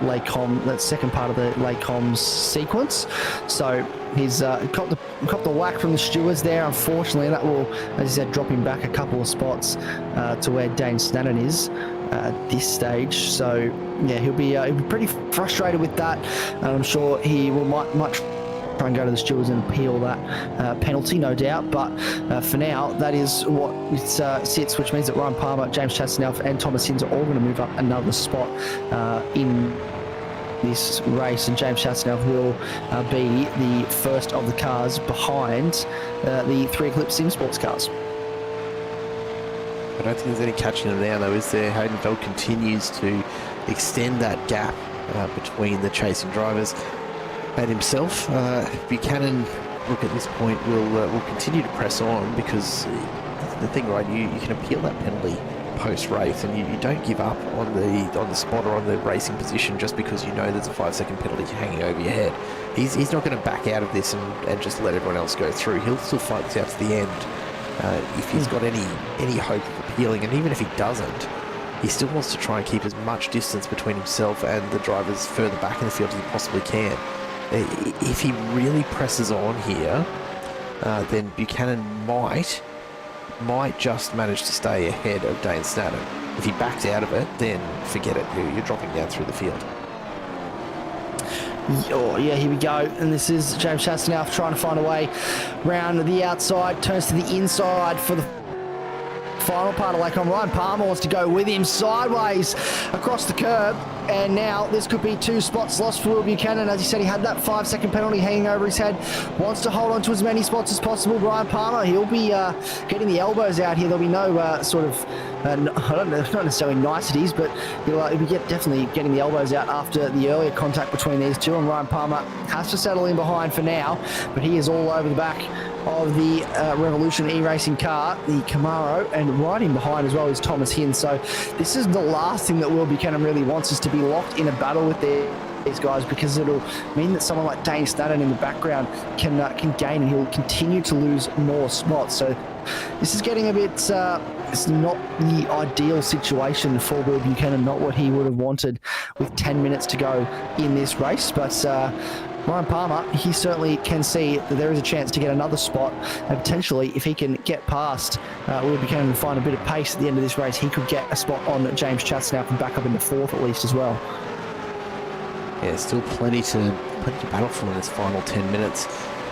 that second part of the Lacombs sequence. So he's got the whack from the stewards there, unfortunately, and that will, as I said, drop him back a couple of spots to where Dane Snadden is at this stage. So yeah, he'll be pretty frustrated with that, and I'm sure he will might try and go to the stewards and appeal that penalty, no doubt. But for now, that is what it sits, which means that Ryan Palmer, James Chastanov and Thomas Hinz are all going to move up another spot in this race, and James Chastanov will be the first of the cars behind the 3 Eclipse Sim Sports cars. I don't think there's any catching him now, though, is there? Hayden Veld continues to extend that gap between the chasing drivers and himself. Buchanan, look, at this point, will continue to press on, because the thing, right, you can appeal that penalty post-race, and you don't give up on the spot or on the racing position just because you know there's a 5 second penalty hanging over your head. He's not going to back out of this and just let everyone else go through. He'll still fight this out to the end if he's got any hope of appealing, and even if he doesn't, he still wants to try and keep as much distance between himself and the drivers further back in the field as he possibly can. If he really presses on here, then Buchanan might just manage to stay ahead of Dane Snadden. If he backs out of it, then forget it. You're dropping down through the field. Oh, yeah, here we go. And this is James Chastanov trying to find a way round the outside, turns to the inside for the final part of Lacombe. Ryan Palmer wants to go with him sideways across the curb, and now this could be 2 spots lost for Will Buchanan. As he said, he had that 5 second penalty hanging over his head, wants to hold on to as many spots as possible. Ryan Palmer, he'll be getting the elbows out here. There'll be no I don't know, not necessarily niceties, but he'll be definitely getting the elbows out after the earlier contact between these two, and Ryan Palmer has to settle in behind for now, but he is all over the back of the Revolution e-racing car, the Camaro, and right in behind as well is Thomas Hinz. So this is the last thing that Will Buchanan really wants, is to be locked in a battle with these guys, because it'll mean that someone like Dane Snadden in the background can gain, and he'll continue to lose more spots. So this is getting a bit, it's not the ideal situation for Will Buchanan, not what he would have wanted with 10 minutes to go in this race. But Ryan Palmer, he certainly can see that there is a chance to get another spot, and potentially, if he can get past Will Buchanan and find a bit of pace at the end of this race, he could get a spot on James Chastanov and back up into 4th at least as well. Yeah, still plenty to battle for in this final 10 minutes.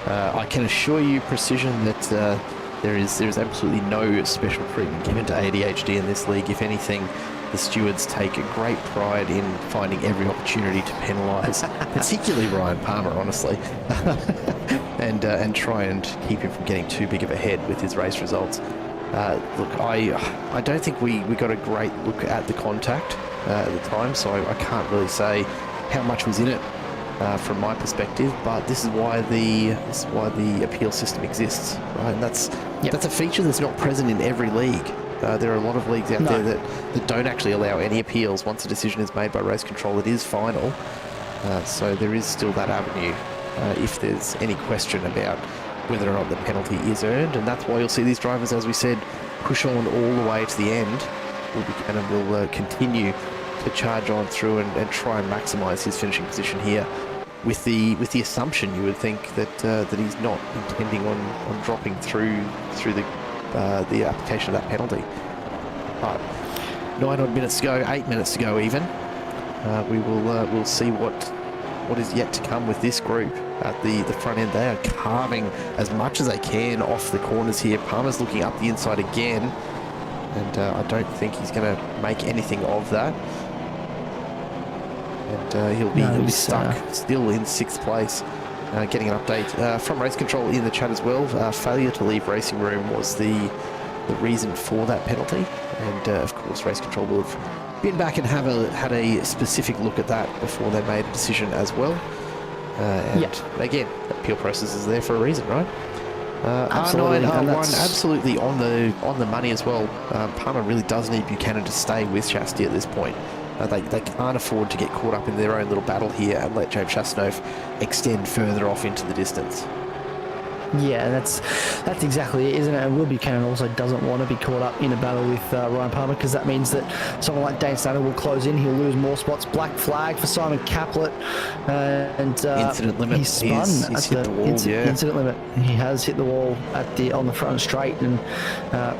I can assure you, Precision, that there is absolutely no special treatment given to ADHD in this league. If anything, the stewards take a great pride in finding every opportunity to penalise, particularly Ryan Palmer, honestly, and try and keep him from getting too big of a head with his race results. Look, I don't think we got a great look at the contact at the time, so I can't really say how much was in it from my perspective, but this is why the appeal system exists, right? And that's a feature that's not present in every league. There are a lot of leagues out there that don't actually allow any appeals. Once a decision is made by race control, it is final. So there is still that avenue if there's any question about whether or not the penalty is earned, and that's why you'll see these drivers, as we said, push on all the way to the end. Will Buchanan will continue charge on through and try and maximise his finishing position here. With the assumption, you would think that that he's not intending on dropping through the application of that penalty. But 9 odd minutes to go, 8 minutes to go even. We'll see what is yet to come with this group at the front end. They are carving as much as they can off the corners here. Palmer's looking up the inside again, and I don't think he's going to make anything of that. And he'll be stuck still in 6th place. Getting an update from Race Control in the chat as well. Failure to leave racing room was the reason for that penalty, and of course Race Control will have been back and had a specific look at that before they made a decision as well. And again, the appeal process is there for a reason, right? Absolutely. R9, R1, absolutely on the money as well. Palmer really does need Buchanan to stay with Chastity at this point. They can't afford to get caught up in their own little battle here and let James Chastinov extend further off into the distance. Yeah, that's exactly it, isn't it? And Will Buchanan also doesn't want to be caught up in a battle with Ryan Palmer, because that means that someone like Dane Snyder will close in. He'll lose more spots. Black flag for Simon Caplet, and incident limit. He's spun he's hit the wall. Incident limit. He has hit the wall on the front straight, and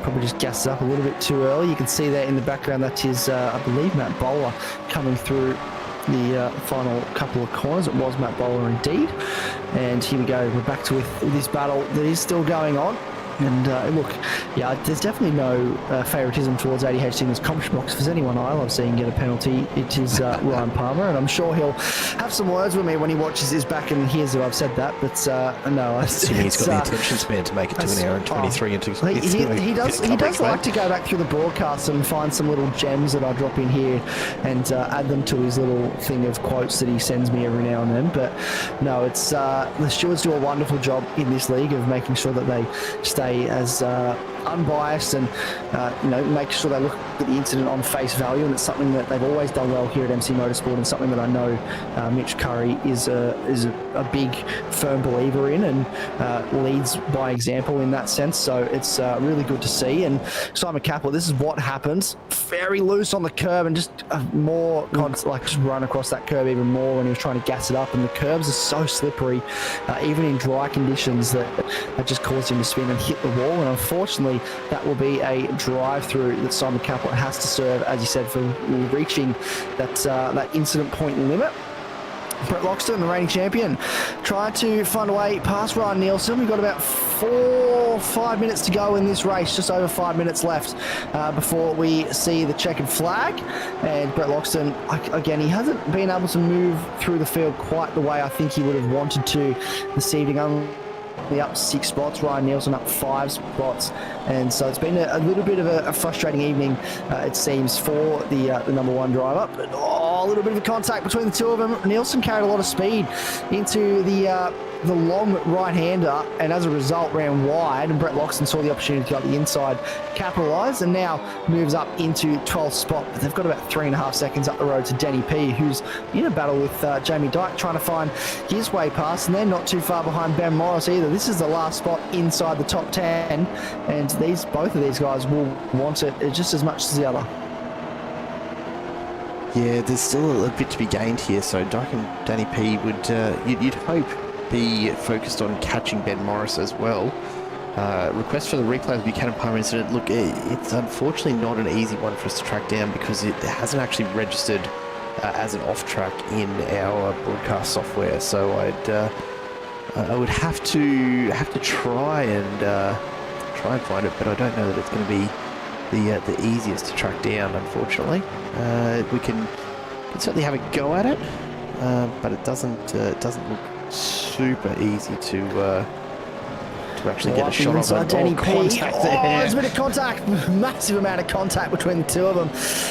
probably just gassed up a little bit too early. You can see there in the background that is, I believe, Matt Bowler coming through the final couple of corners. It was Matt Bowler indeed. And here we go, we're back to with this battle that is still going on. And look, yeah, there's definitely no favouritism towards ADHD in this competition box. If there's anyone I love seeing get a penalty, it is Ryan Palmer, and I'm sure he'll have some words with me when he watches this back and hears that I've said that. But no, assuming he's got the attention span to make it to an hour and 23 into. He does like to go back through the broadcast and find some little gems that I drop in here and add them to his little thing of quotes that he sends me every now and then. But no, it's the stewards do a wonderful job in this league of making sure that they stay as unbiased and make sure they look at the incident on face value, and it's something that they've always done well here at MC Motorsport, and something that I know Mitch Curry is a big firm believer in, and leads by example in that sense. So it's really good to see. And Simon Capel, this is what happens, very loose on the curb, and just just run across that curb even more when he was trying to gas it up, and the curbs are so slippery even in dry conditions that just caused him to spin and hit the wall. And unfortunately that will be a drive-through that Simon Capel has to serve, as you said, for reaching that incident point limit. Brett Loxton, the reigning champion, tried to find a way past Ryan Nielsen. We've got about 5 minutes to go in this race, just over 5 minutes left before we see the checkered flag. And Brett Loxton, again, he hasn't been able to move through the field quite the way I think he would have wanted to this evening. Only up 6 spots, Ryan Nielsen up 5 spots, and so it's been a little bit of a frustrating evening, it seems, for the number 1 driver. But a little bit of a contact between the two of them. Nielsen carried a lot of speed into the long right-hander, and as a result ran wide, and Brett Loxton saw the opportunity to go up the inside, capitalise, and now moves up into 12th spot. But they've got about 3.5 seconds up the road to Danny P, who's in a battle with Jamie Dyke, trying to find his way past, and they're not too far behind Ben Morris either. This is the last spot inside the top 10, and both of these guys will want it just as much as the other. Yeah, there's still a bit to be gained here, so Dyke and Danny P would, you'd hope, be focused on catching Ben Morris as well. Request for the replay of the Buchanan Palmer incident. Look, it's unfortunately not an easy one for us to track down because it hasn't actually registered as an off-track in our broadcast software. So I would have to try and find it, but I don't know that it's going to be the easiest to track down, unfortunately. We can certainly have a go at it, but it doesn't look super easy to actually get a shot of it. Danny P. There's a bit of contact, massive amount of contact between the two of them.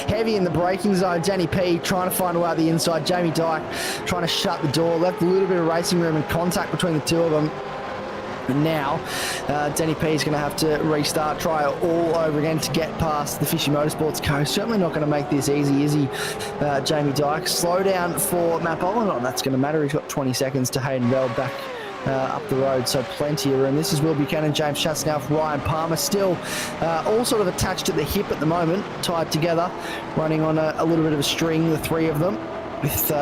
Heavy in the braking zone. Danny P trying to find a way out the inside. Jamie Dyke trying to shut the door. Left a little bit of racing room and contact between the two of them. And now, Danny P is going to have to restart, try it all over again to get past the Fishy Motorsports coach. Certainly not going to make this easy, is he, Jamie Dyke? Slow down for Matt Boland. That's going to matter. He's got 20 seconds to Hayden Bell back up the road, so plenty of room. This is Will Buchanan, James Chasnoff, Ryan Palmer, still all sort of attached at the hip at the moment, tied together, running on a little bit of a string, the three of them, with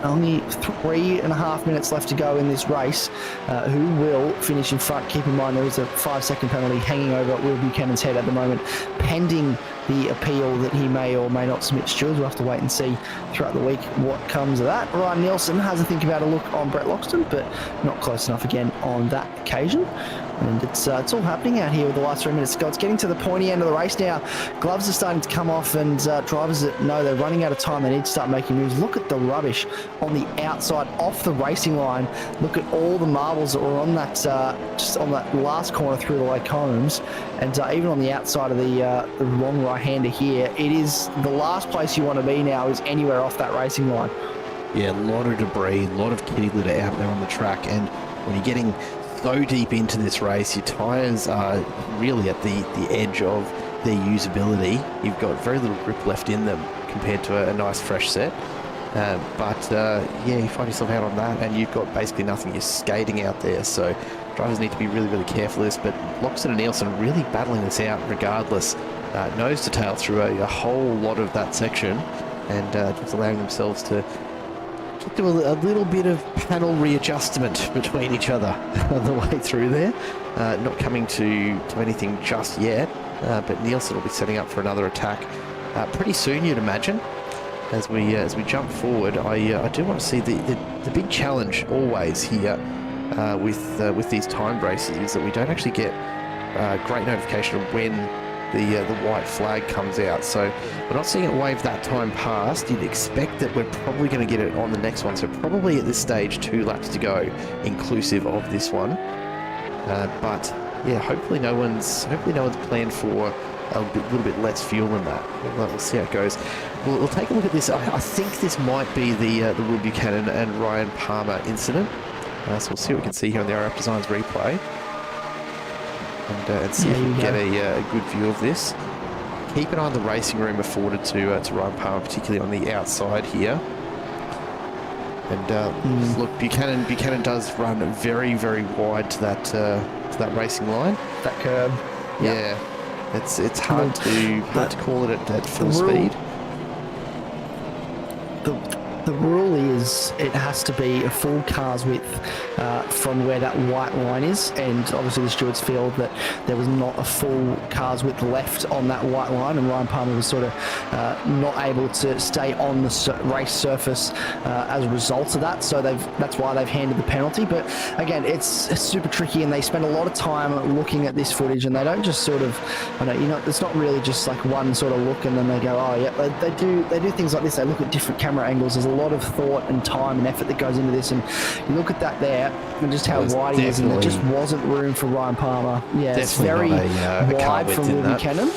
only 3.5 minutes left to go in this race. Who will finish in front? Keep in mind there is a 5-second penalty hanging over Will Buchanan's head at the moment, pending the appeal that he may or may not submit. Stewards will have to wait and see throughout the week what comes of that. Ryan Nielsen has a think about a look on Brett Loxton, but not close enough again on that occasion. And it's all happening out here with the last 3 minutes to go. It's getting to the pointy end of the race now. Gloves are starting to come off, and drivers that know they're running out of time, they need to start making moves. Look at the rubbish on the outside, off the racing line. Look at all the marbles that were on that, just on that last corner through the Lake Holmes, and even on the outside of the wrong right-hander here. It is the last place you want to be now is anywhere off that racing line. Yeah, a lot of debris, a lot of kitty litter out there on the track, and when you're getting so deep into this race, your tyres are really at the edge of their usability. You've got very little grip left in them compared to a nice fresh set. Yeah, you find yourself out on that, and you've got basically nothing. You're skating out there, so drivers need to be really, really careful of this. But Loxton and Nielsen really battling this out regardless. Nose to tail through a whole lot of that section, and just allowing themselves to do a little bit of panel readjustment between each other on the way through there. Not coming to anything just yet, but Nielsen will be setting up for another attack pretty soon, you'd imagine. As we jump forward, I do want to see the big challenge always here with these time braces is that we don't actually get great notification of when the white flag comes out. So we're not seeing it wave that time past. You'd expect that we're probably going to get it on the next one. So probably at this stage 2 laps to go, inclusive of this one. But yeah, hopefully no one's planned for a little bit less fuel than that. We'll see how it goes. We'll take a look at this. I think this might be the Will Buchanan and Ryan Palmer incident. So we'll see what we can see here on the iRacing Designs replay. And see if we can get a good view of this. Keep an eye on the racing room afforded to Ryan Palmer, particularly on the outside here. And look, Buchanan does run very, very wide to that racing line. That curb. Yeah, it's hard to call it at full speed. The rule is it has to be a full car's width from where that white line is, and obviously the stewards feel that there was not a full car's width left on that white line, and Ryan Palmer was sort of not able to stay on the race surface as a result of that, so that's why they've handed the penalty. But again, it's super tricky, and they spend a lot of time looking at this footage, and they don't just sort of, it's not really just like one sort of look and then they go, oh yeah, they do things like this. They look at different camera angles. There's a lot of thought and time and effort that goes into this, and you look at that there and just how wide he is, and there just wasn't room for Ryan Palmer. Yeah, it's very wide from Will Buchanan.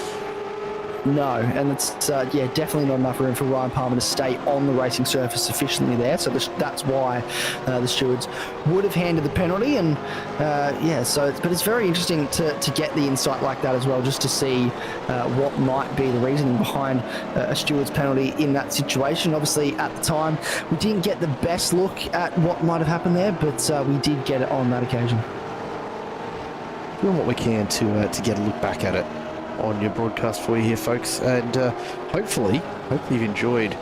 No, and it's definitely not enough room for Ryan Palmer to stay on the racing surface sufficiently there. So that's why the stewards would have handed the penalty. And but it's very interesting to get the insight like that as well, just to see what might be the reasoning behind a steward's penalty in that situation. Obviously, at the time, we didn't get the best look at what might have happened there, but we did get it on that occasion. Doing what we can to get a look back at it on your broadcast for you here, folks, and hopefully you've enjoyed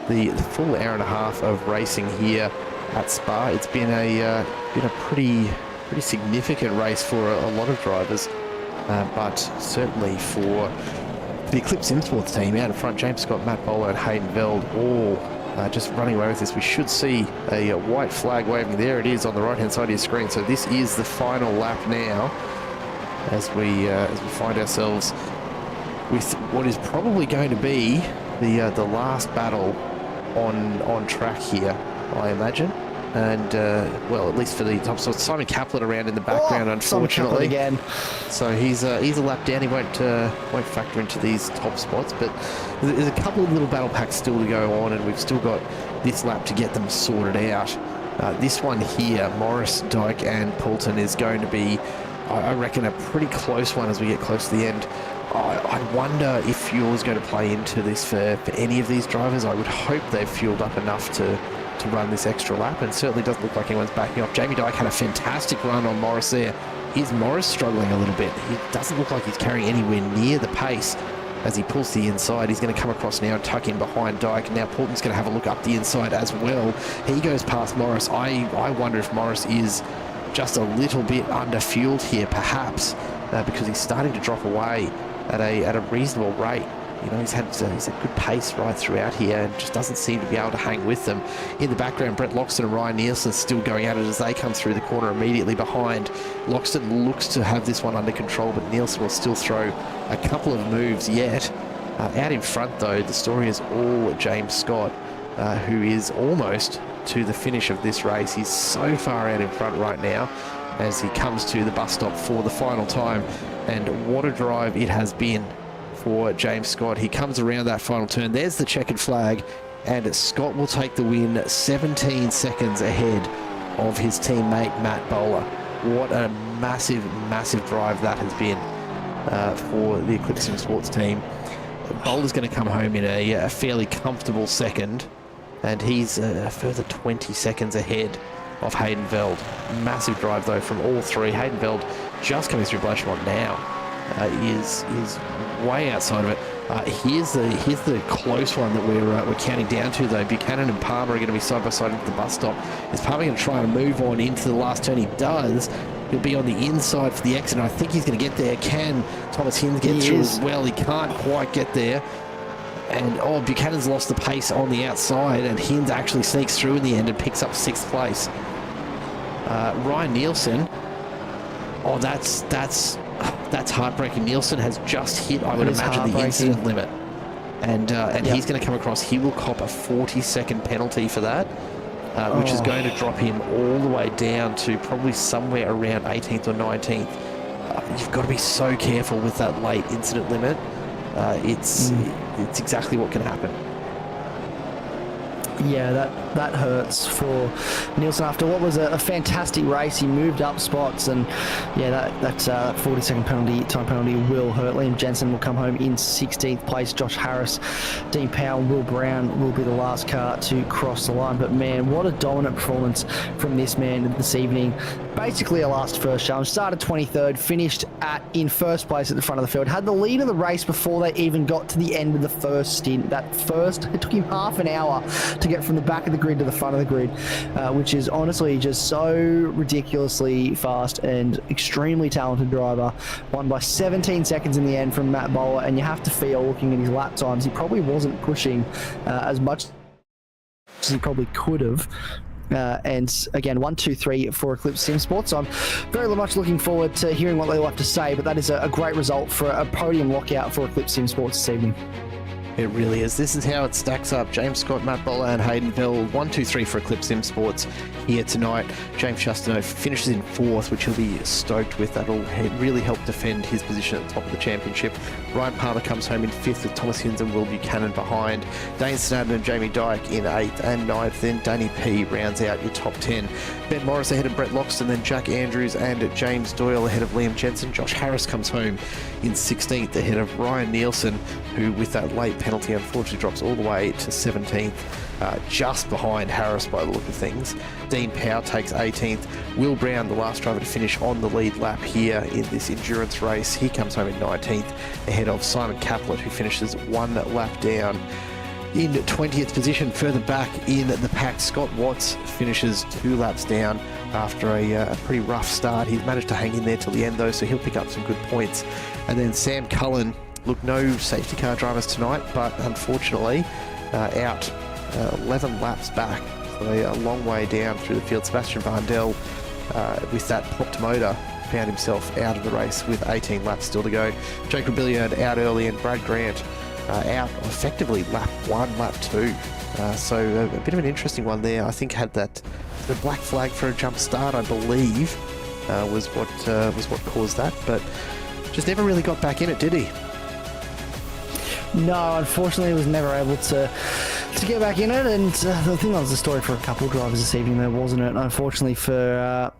the full hour and a half of racing here at Spa. It's been a pretty significant race for a lot of drivers, but certainly for the Eclipse Imports team out in front, James Scott, Matt Bowler and Hayden Veld all just running away with this. We should see a white flag waving. There it is on the right hand side of your screen. So this is the final lap now, as we find ourselves with what is probably going to be the last battle on track here, I imagine. And well, at least for the top. So it's Simon Kaplan around in the background, unfortunately. Again. So he's a lap down. He won't factor into these top spots. But there's a couple of little battle packs still to go on, and we've still got this lap to get them sorted out. This one here, Morris, Dyke, and Poulton, is going to be, I reckon, a pretty close one as we get close to the end. I wonder if fuel is going to play into this for any of these drivers. I would hope they've fueled up enough to to run this extra lap, and certainly doesn't look like anyone's backing off. Jamie Dyke had a fantastic run on Morris there. Is Morris struggling a little bit? He doesn't look like he's carrying anywhere near the pace as he pulls to the inside. He's going to come across now and tuck in behind Dyke. Now Portman's going to have a look up the inside as well. He goes past Morris. I wonder if Morris is just a little bit under-fueled here, perhaps, because he's starting to drop away at a reasonable rate. You know, he's had good pace right throughout here and just doesn't seem to be able to hang with them. In the background, Brett Loxton and Ryan Nielsen still going at it as they come through the corner immediately behind. Loxton looks to have this one under control, but Nielsen will still throw a couple of moves yet. Out in front, though, the story is all James Scott, who is almost to the finish of this race. He's so far out in front right now as he comes to the bus stop for the final time. And what a drive it has been for James Scott. He comes around that final turn. There's the checkered flag, and Scott will take the win 17 seconds ahead of his teammate Matt Bowler. What a massive, massive drive that has been for the Eclipse Sim Sports team. Bowler's going to come home in a fairly comfortable second, and he's a further 20 seconds ahead of Hayden Veld. Massive drive though from all three. Hayden Veld just coming through Blanchemont now is way outside of it. Here's the close one that we're counting down to though. Buchanan and Palmer are going to be side by side into the bus stop. Is Palmer going to try and move on into the last turn? He does. He'll be on the inside for the exit, and I think he's going to get there. Can Thomas Hinds get through as well? He can't quite get there. And Buchanan's lost the pace on the outside, and Hinds actually sneaks through in the end and picks up 6th place. Ryan Nielsen, that's heartbreaking. Nielsen has just hit, I would imagine, the incident limit, and he's going to come across. He will cop a 40-second penalty for that, which is going to drop him all the way down to probably somewhere around 18th or 19th. You've got to be so careful with that late incident limit. It's exactly what can happen. Yeah, that hurts for Nielsen after what was a fantastic race. He moved up spots, and yeah, that 40-second time penalty will hurt. Liam Jensen will come home in 16th place. Josh Harris, Dean Powell, Will Brown will be the last car to cross the line. But man, what a dominant performance from this man this evening. Basically a last first challenge. Started 23rd, finished in first place at the front of the field. Had the lead of the race before they even got to the end of the first stint. It took him half an hour to get from the back of the grid to the front of the grid, which is honestly just so ridiculously fast and extremely talented driver. Won by 17 seconds in the end from Matt Bowler, and you have to feel, looking at his lap times, he probably wasn't pushing as much as he probably could have. And again, 1, 2, 3 for Eclipse Sim Sports. So I'm very much looking forward to hearing what they'll have to say, but that is a great result for a podium lockout for Eclipse Sim Sports this evening. It really is. This is how it stacks up. James Scott, Matt Bowler and Hayden Veld. 1, 2, 3 for Eclipse Sim Sports here tonight. James Chastano finishes in 4th, which he'll be stoked with. That'll really help defend his position at the top of the championship. Ryan Palmer comes home in 5th with Thomas Hinds and Will Buchanan behind. Dane Snadden and Jamie Dyke in 8th and 9th. Then Danny P rounds out your top 10. Ben Morris ahead of Brett Loxton, then Jack Andrews and James Doyle ahead of Liam Jensen. Josh Harris comes home in 16th ahead of Ryan Nielsen, who with that late penalty unfortunately drops all the way to 17th, just behind Harris by the look of things. Dean Powell takes 18th. Will Brown, the last driver to finish on the lead lap here in this endurance race, he comes home in 19th ahead of Simon Caplett, who finishes 1 lap down. In 20th position, further back in the pack, Scott Watts finishes 2 laps down after a pretty rough start. He's managed to hang in there till the end though, so he'll pick up some good points. And then Sam Cullen, look, no safety car drivers tonight, but unfortunately out 11 laps back, so a long way down through the field. Sebastian Vandel, with that popped motor, found himself out of the race with 18 laps still to go. Jacob Billiard out early, and Brad Grant out effectively lap 1, lap 2. So a bit of an interesting one there. I think had the black flag for a jump start, I believe, was what caused that, but just never really got back in it, did he? No, unfortunately, he was never able to get back in it, and I think that was the story for a couple of drivers this evening, though, wasn't it? Unfortunately for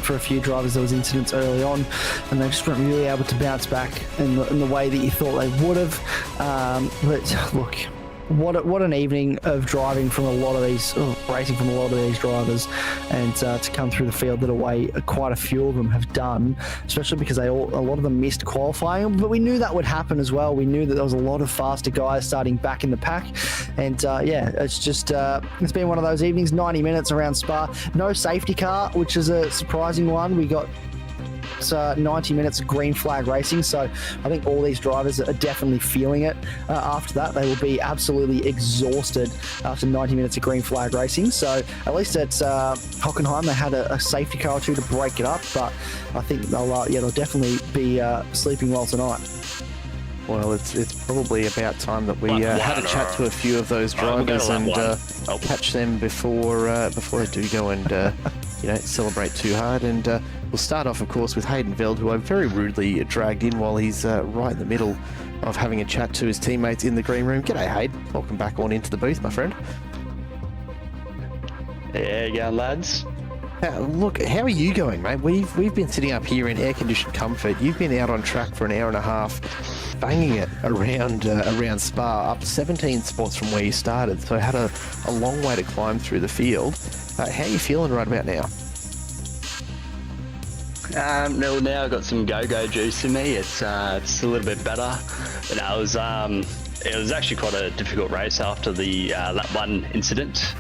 a few drivers, there was incidents early on, and they just weren't really able to bounce back in the way that you thought they would have. But look, what an evening of driving from racing from a lot of these drivers, and to come through the field that way quite a few of them have done, especially because a lot of them missed qualifying, but we knew that would happen as well. We knew that there was a lot of faster guys starting back in the pack, and it's just it's been one of those evenings. 90 minutes around Spa, no safety car, which is a surprising one. We got 90 minutes of green flag racing, so I think all these drivers are definitely feeling it. After that, they will be absolutely exhausted after 90 minutes of green flag racing. So at least at Hockenheim, they had a safety car or two to break it up, but I think they'll definitely be sleeping well tonight. Well, it's probably about time that we had a chat to a few of those drivers and catch them before they do go and celebrate too hard. And we'll start off, of course, with Hayden Veld, who I very rudely dragged in while he's right in the middle of having a chat to his teammates in the green room. G'day, Hayden. Welcome back on into the booth, my friend. Yeah, you going, lads? Look, how are you going, mate? We've been sitting up here in air-conditioned comfort. You've been out on track for an hour and a half, banging it around Spa, up 17 spots from where you started. So had a long way to climb through the field. How are you feeling right about now? Now I've got some go-go juice in me. It's a little bit better. But no, it was actually quite a difficult race after the lap 1 incident,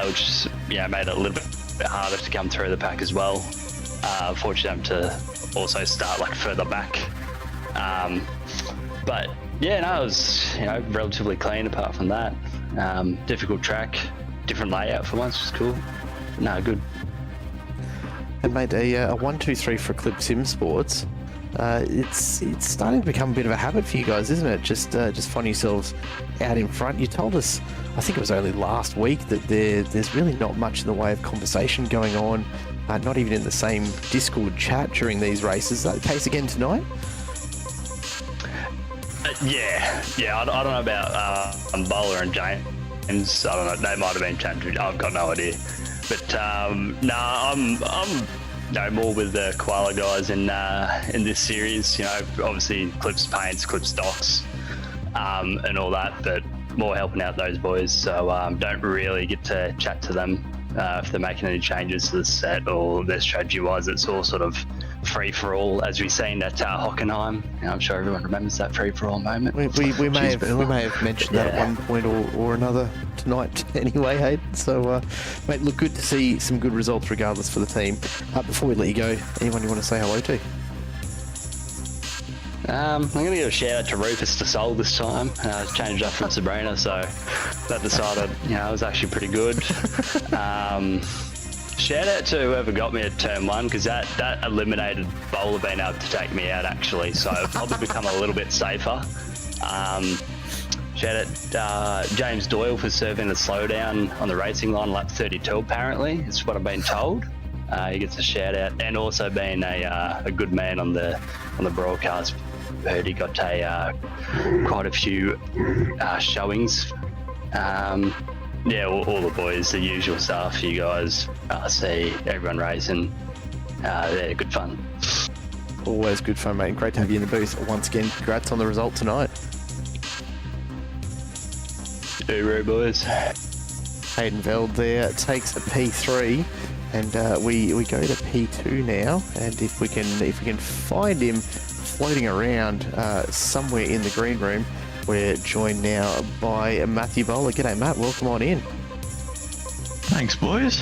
which made it a little bit harder to come through the pack as well. Fortunate to also start further back. But yeah, no, it was relatively clean apart from that. Difficult track, different layout for once, which is cool. No, good. And mate, a 1-2-3 for Eclipse Sim Sports. It's starting to become a bit of a habit for you guys, isn't it? Just find yourselves out in front. You told us, I think it was only last week, that there's really not much in the way of conversation going on, not even in the same Discord chat during these races. Is that the case again tonight? Yeah. I don't know about Bowler and James. I don't know. They might have been chatting. I've got no idea. But I'm more with the koala guys in this series. Obviously clips paints, clips stocks, and all that. But more helping out those boys. So don't really get to chat to them if they're making any changes to the set or their strategy-wise. It's all sort of free-for-all, as we've seen at Hockenheim. I'm sure everyone remembers that free-for-all moment. We may have mentioned that at one point or another tonight anyway, Hayden. So, mate, look, good to see some good results regardless for the team. Before we let you go, anyone you want to say hello to? I'm going to give a shout out to Rufus DeSol this time. Changed up from Sabrina, so that decided, it was actually pretty good. Shout out to whoever got me at turn 1, because that eliminated Bowler being able to take me out actually, so I've probably become a little bit safer. Shout out James Doyle for serving the slowdown on the racing line, lap 32 apparently, is what I've been told. He gets a shout out, and also being a good man on the broadcast. Heard he got quite a few showings. All the boys, the usual stuff. You guys, see everyone racing. Yeah, good fun. Always good fun, mate. Great to have you in the booth once again. Congrats on the result tonight. Hooroo, boys. Hayden Veld there takes a P3, and we go to P2 now. And if we can find him floating around somewhere in the green room, we're joined now by Matthew Bowler. G'day, Matt. Welcome on in. Thanks, boys.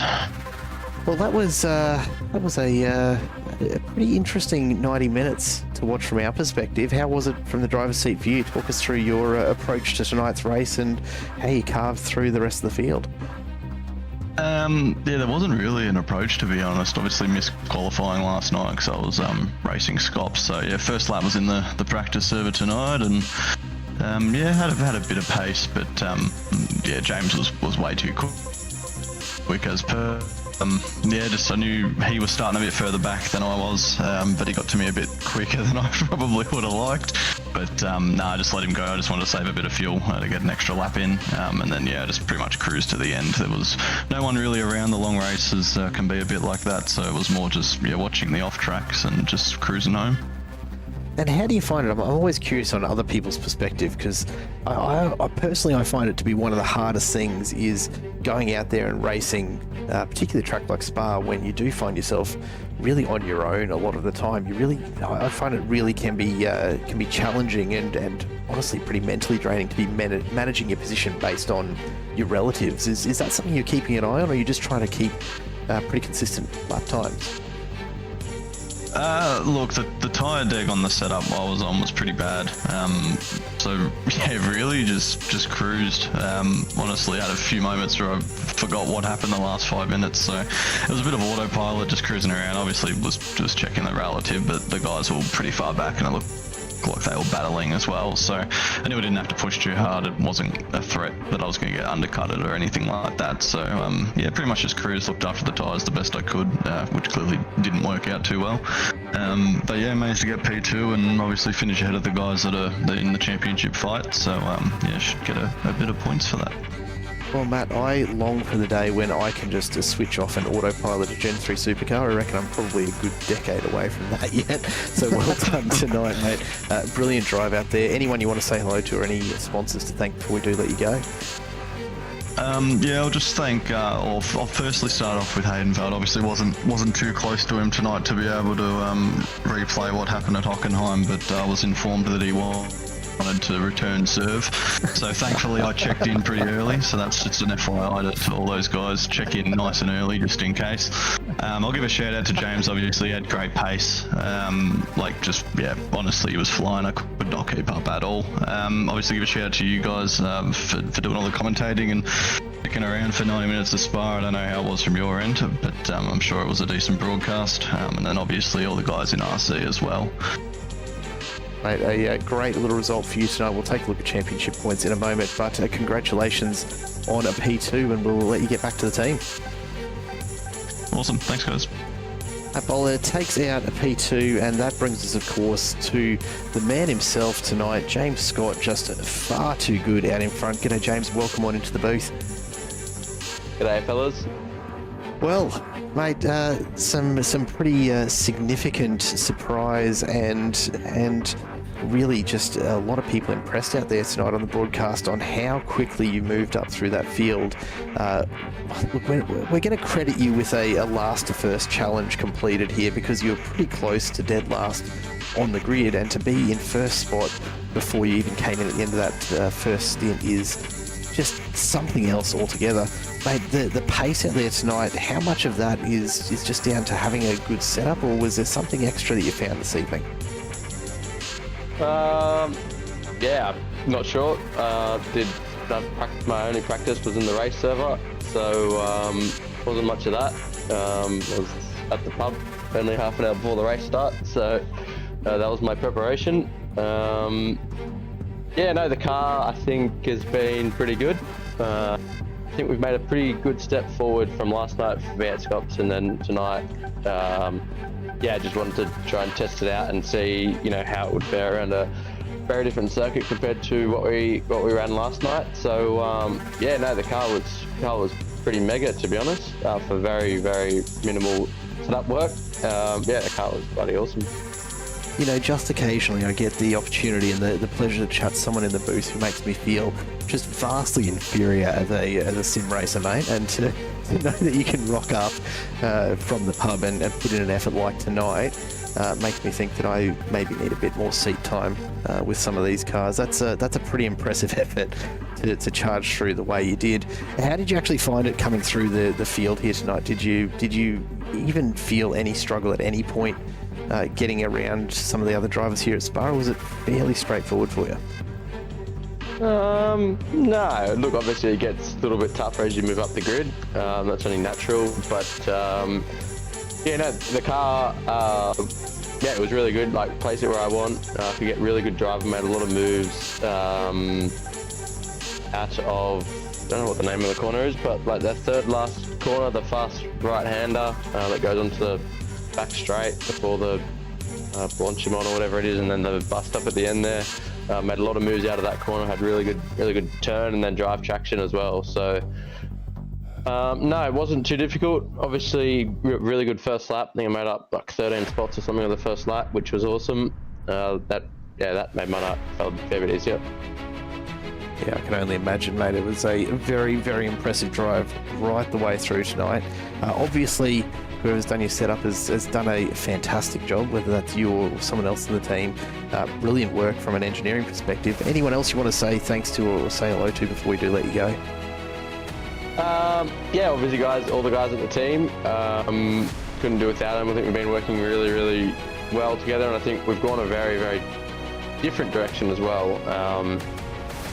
Well, that was a pretty interesting 90 minutes to watch from our perspective. How was it from the driver's seat for you? Talk us through your approach to tonight's race and how you carved through the rest of the field. There wasn't really an approach, to be honest. Obviously missed qualifying last night because I was racing Scops. So yeah, first lap was in the practice server tonight, and had a bit of pace, but James was way too quick as per. I knew he was starting a bit further back than I was, but he got to me a bit quicker than I probably would have liked. But I just let him go. I just wanted to save a bit of fuel to get an extra lap in, and then just pretty much cruised to the end. There was no one really around. The long races can be a bit like that, so it was more just watching the off tracks and just cruising home. And how do you find it? I'm always curious on other people's perspective, because I personally, I find it to be one of the hardest things is going out there and racing, particularly a track like Spa, when you do find yourself really on your own a lot of the time. I find it really can be challenging and honestly pretty mentally draining to be managing your position based on your relatives. Is that something you're keeping an eye on, or are you just trying to keep pretty consistent lap times? Look, the tyre deg on the setup I was on was pretty bad. So yeah, really just cruised. Honestly, had a few moments where I forgot what happened the last 5 minutes. So it was a bit of autopilot, just cruising around. Obviously, was just checking the relative, but the guys were pretty far back, and it looked like they were battling as well. So I knew I didn't have to push too hard. It wasn't a threat that I was going to get undercutted or anything like that. So yeah, pretty much just cruised, looked after the tyres the best I could, which clearly didn't work out too well. But yeah, managed to get P2 and obviously finish ahead of the guys that are in the championship fight. So yeah, should get a bit of points for that. Well, Matt, I long for the day when I can just switch off and autopilot a Gen 3 supercar. I reckon I'm probably a good decade away from that yet. So well done tonight, mate. Brilliant drive out there. Anyone you want to say hello to, or any sponsors to thank before we do let you go? Yeah, I'll just thank. I'll firstly start off with Haydenfeld. Obviously, wasn't too close to him tonight to be able to replay what happened at Hockenheim, but I was informed that he wanted to return serve. So thankfully I checked in pretty early, so that's just an FYI to all those guys. Check in nice and early just in case. I'll give a shout out to James. Obviously he had great pace. Honestly he was flying. I could not keep up at all. Obviously give a shout out to you guys for doing all the commentating and sticking around for 90 minutes of Spa. I don't know how it was from your end, but I'm sure it was a decent broadcast. And then obviously all the guys in RC as well. Mate, a great little result for you tonight. We'll take a look at championship points in a moment, but congratulations on a P2, and we'll let you get back to the team. Awesome, thanks guys. Bowler takes out a P2, and that brings us, of course, to the man himself tonight, James Scott, just far too good out in front. G'day, James. Welcome on into the booth. G'day, fellas. Well, mate, some pretty significant surprise and really just a lot of people impressed out there tonight on the broadcast on how quickly you moved up through that field. Look, we're going to credit you with a last to first challenge completed here, because you were pretty close to dead last on the grid, and to be in first spot before you even came in at the end of that first stint is just something else altogether. Mate, the pace out there tonight, how much of that is just down to having a good setup, or was there something extra that you found this evening? Yeah, not sure. My only practice was in the race server, so wasn't much of that. I was at the pub only half an hour before the race start, so that was my preparation. Yeah, no, the car I think has been pretty good. I think we've made a pretty good step forward from last night for V8 Scots, and then tonight. Yeah, I just wanted to try and test it out and see, how it would fare around a very different circuit compared to what we ran last night. So yeah, no, the car was pretty mega, to be honest, for very, very minimal setup work. Yeah, the car was bloody awesome. Just occasionally I get the opportunity and the pleasure to chat to someone in the booth who makes me feel just vastly inferior as a sim racer, mate, and to know that you can rock up from the pub and put in an effort like tonight makes me think that I maybe need a bit more seat time with some of these cars. That's a pretty impressive effort to charge through the way you did. How did you actually find it coming through the field here tonight? Did you even feel any struggle at any point getting around some of the other drivers here at Spa, or was it fairly straightforward for you? No, look, obviously it gets a little bit tougher as you move up the grid. That's only natural, but yeah, no, the car, yeah, it was really good. Like, placed it where I want. Could get really good driving, made a lot of moves out of, I don't know what the name of the corner is, but like the third last corner, the fast right-hander that goes onto the back straight before the Blanchimont or whatever it is, and then the bust up at the end there. Made a lot of moves out of that corner, had really good turn and then drive traction as well. So no, it wasn't too difficult. Obviously, really good first lap. I think I made up like 13 spots or something on the first lap, which was awesome. that made my night feel a fair bit easier. Yeah, I can only imagine, mate. It was a very, very impressive drive right the way through tonight. Obviously, whoever's done your setup has done a fantastic job, whether that's you or someone else in the team. Brilliant work from an engineering perspective. Anyone else you want to say thanks to or say hello to before we do let you go? Yeah, obviously, guys, all the guys at the team. Couldn't do without them. I think we've been working really, really well together, and I think we've gone a very, very different direction as well.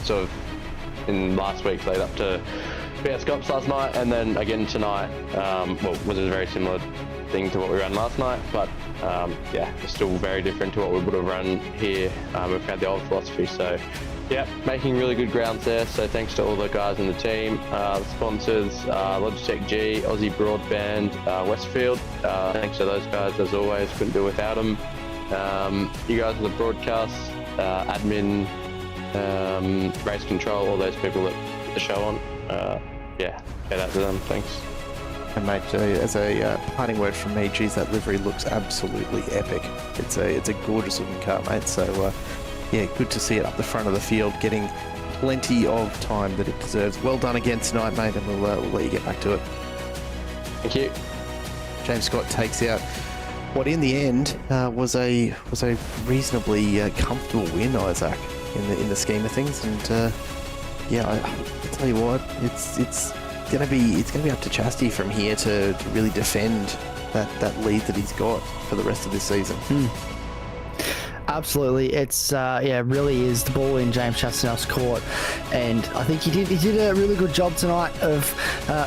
Sort of in last week's lead up to Spa-Francorchamps last night, and then again tonight. Was a very similar thing to what we ran last night, but yeah, it's still very different to what we would have run here. We've had the old philosophy, so yeah, making really good grounds there. So thanks to all the guys in the team, the sponsors, Logitech G, Aussie Broadband, Westfield. Thanks to those guys as always. Couldn't do without them. You guys in the broadcast, admin, race control, all those people that put the show on. Yeah, get out to them. Thanks. And mate, as a parting word from me, geez, that livery looks absolutely epic. It's a gorgeous looking car, mate. So yeah, good to see it up the front of the field, getting plenty of time that it deserves. Well done again tonight, mate, and we'll let you get back to it. Thank you. James Scott takes out what in the end was a reasonably comfortable win, Isaac, in the scheme of things. And yeah, I tell you what, it's gonna be up to Chastity from here to really defend that lead that he's got for the rest of this season. Absolutely, it's yeah, really is the ball in James Chastanel's court, and I think he did a really good job tonight of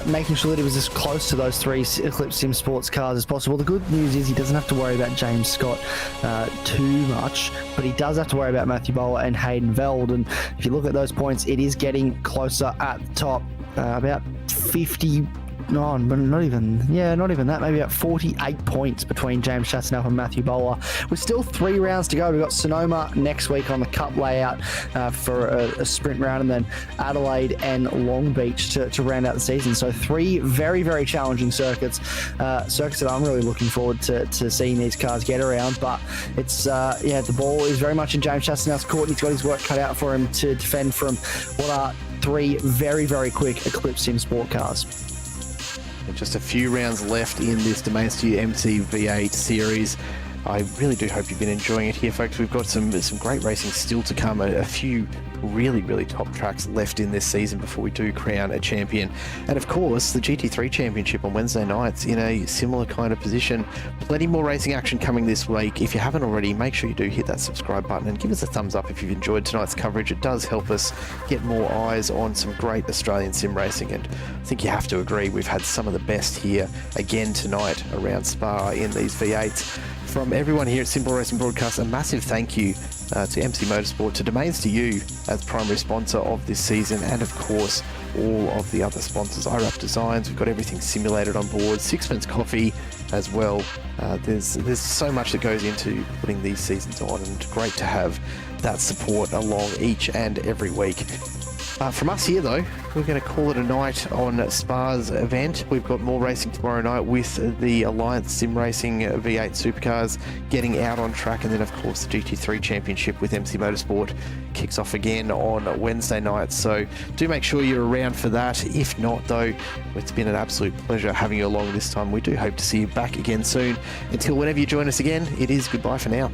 making sure that he was as close to those three Eclipse Sim Sports cars as possible. The good news is he doesn't have to worry about James Scott too much, but he does have to worry about Matthew Bowler and Hayden Veld. And if you look at those points, it is getting closer at the top, about 50. No, but not even that. Maybe about 48 points between James Chastanel and Matthew Bowler. With still 3 rounds to go. We've got Sonoma next week on the Cup layout for a sprint round, and then Adelaide and Long Beach to round out the season. So 3 very, very challenging circuits. Circuits that I'm really looking forward to seeing these cars get around. But it's yeah, the ball is very much in James Chastanel's court, and he's got his work cut out for him to defend from what are 3 very, very quick Eclipse Sim Sport cars. Just a few rounds left in this Domains2U MCV8 series. I really do hope you've been enjoying it here, folks. We've got some great racing still to come. A few really, really top tracks left in this season before we do crown a champion. And of course, the GT3 Championship on Wednesday nights in a similar kind of position. Plenty more racing action coming this week. If you haven't already, make sure you do hit that subscribe button and give us a thumbs up if you've enjoyed tonight's coverage. It does help us get more eyes on some great Australian sim racing. And I think you have to agree, we've had some of the best here again tonight around Spa in these V8s. From everyone here at Simple Racing Broadcast, a massive thank you to MC Motorsport, to Domains2U as primary sponsor of this season, and of course all of the other sponsors. iRacing Designs, we've got everything simulated on board, Sixpence Coffee as well. There's so much that goes into putting these seasons on, and great to have that support along each and every week. From us here though, we're going to call it a night on Spa's event. We've got more racing tomorrow night with the Alliance Sim Racing V8 Supercars getting out on track, and then of course the GT3 Championship with MC Motorsport kicks off again on Wednesday night. So do make sure you're around for that. If not though, it's been an absolute pleasure having you along this time. We do hope to see you back again soon. Until whenever you join us again, it is goodbye for now.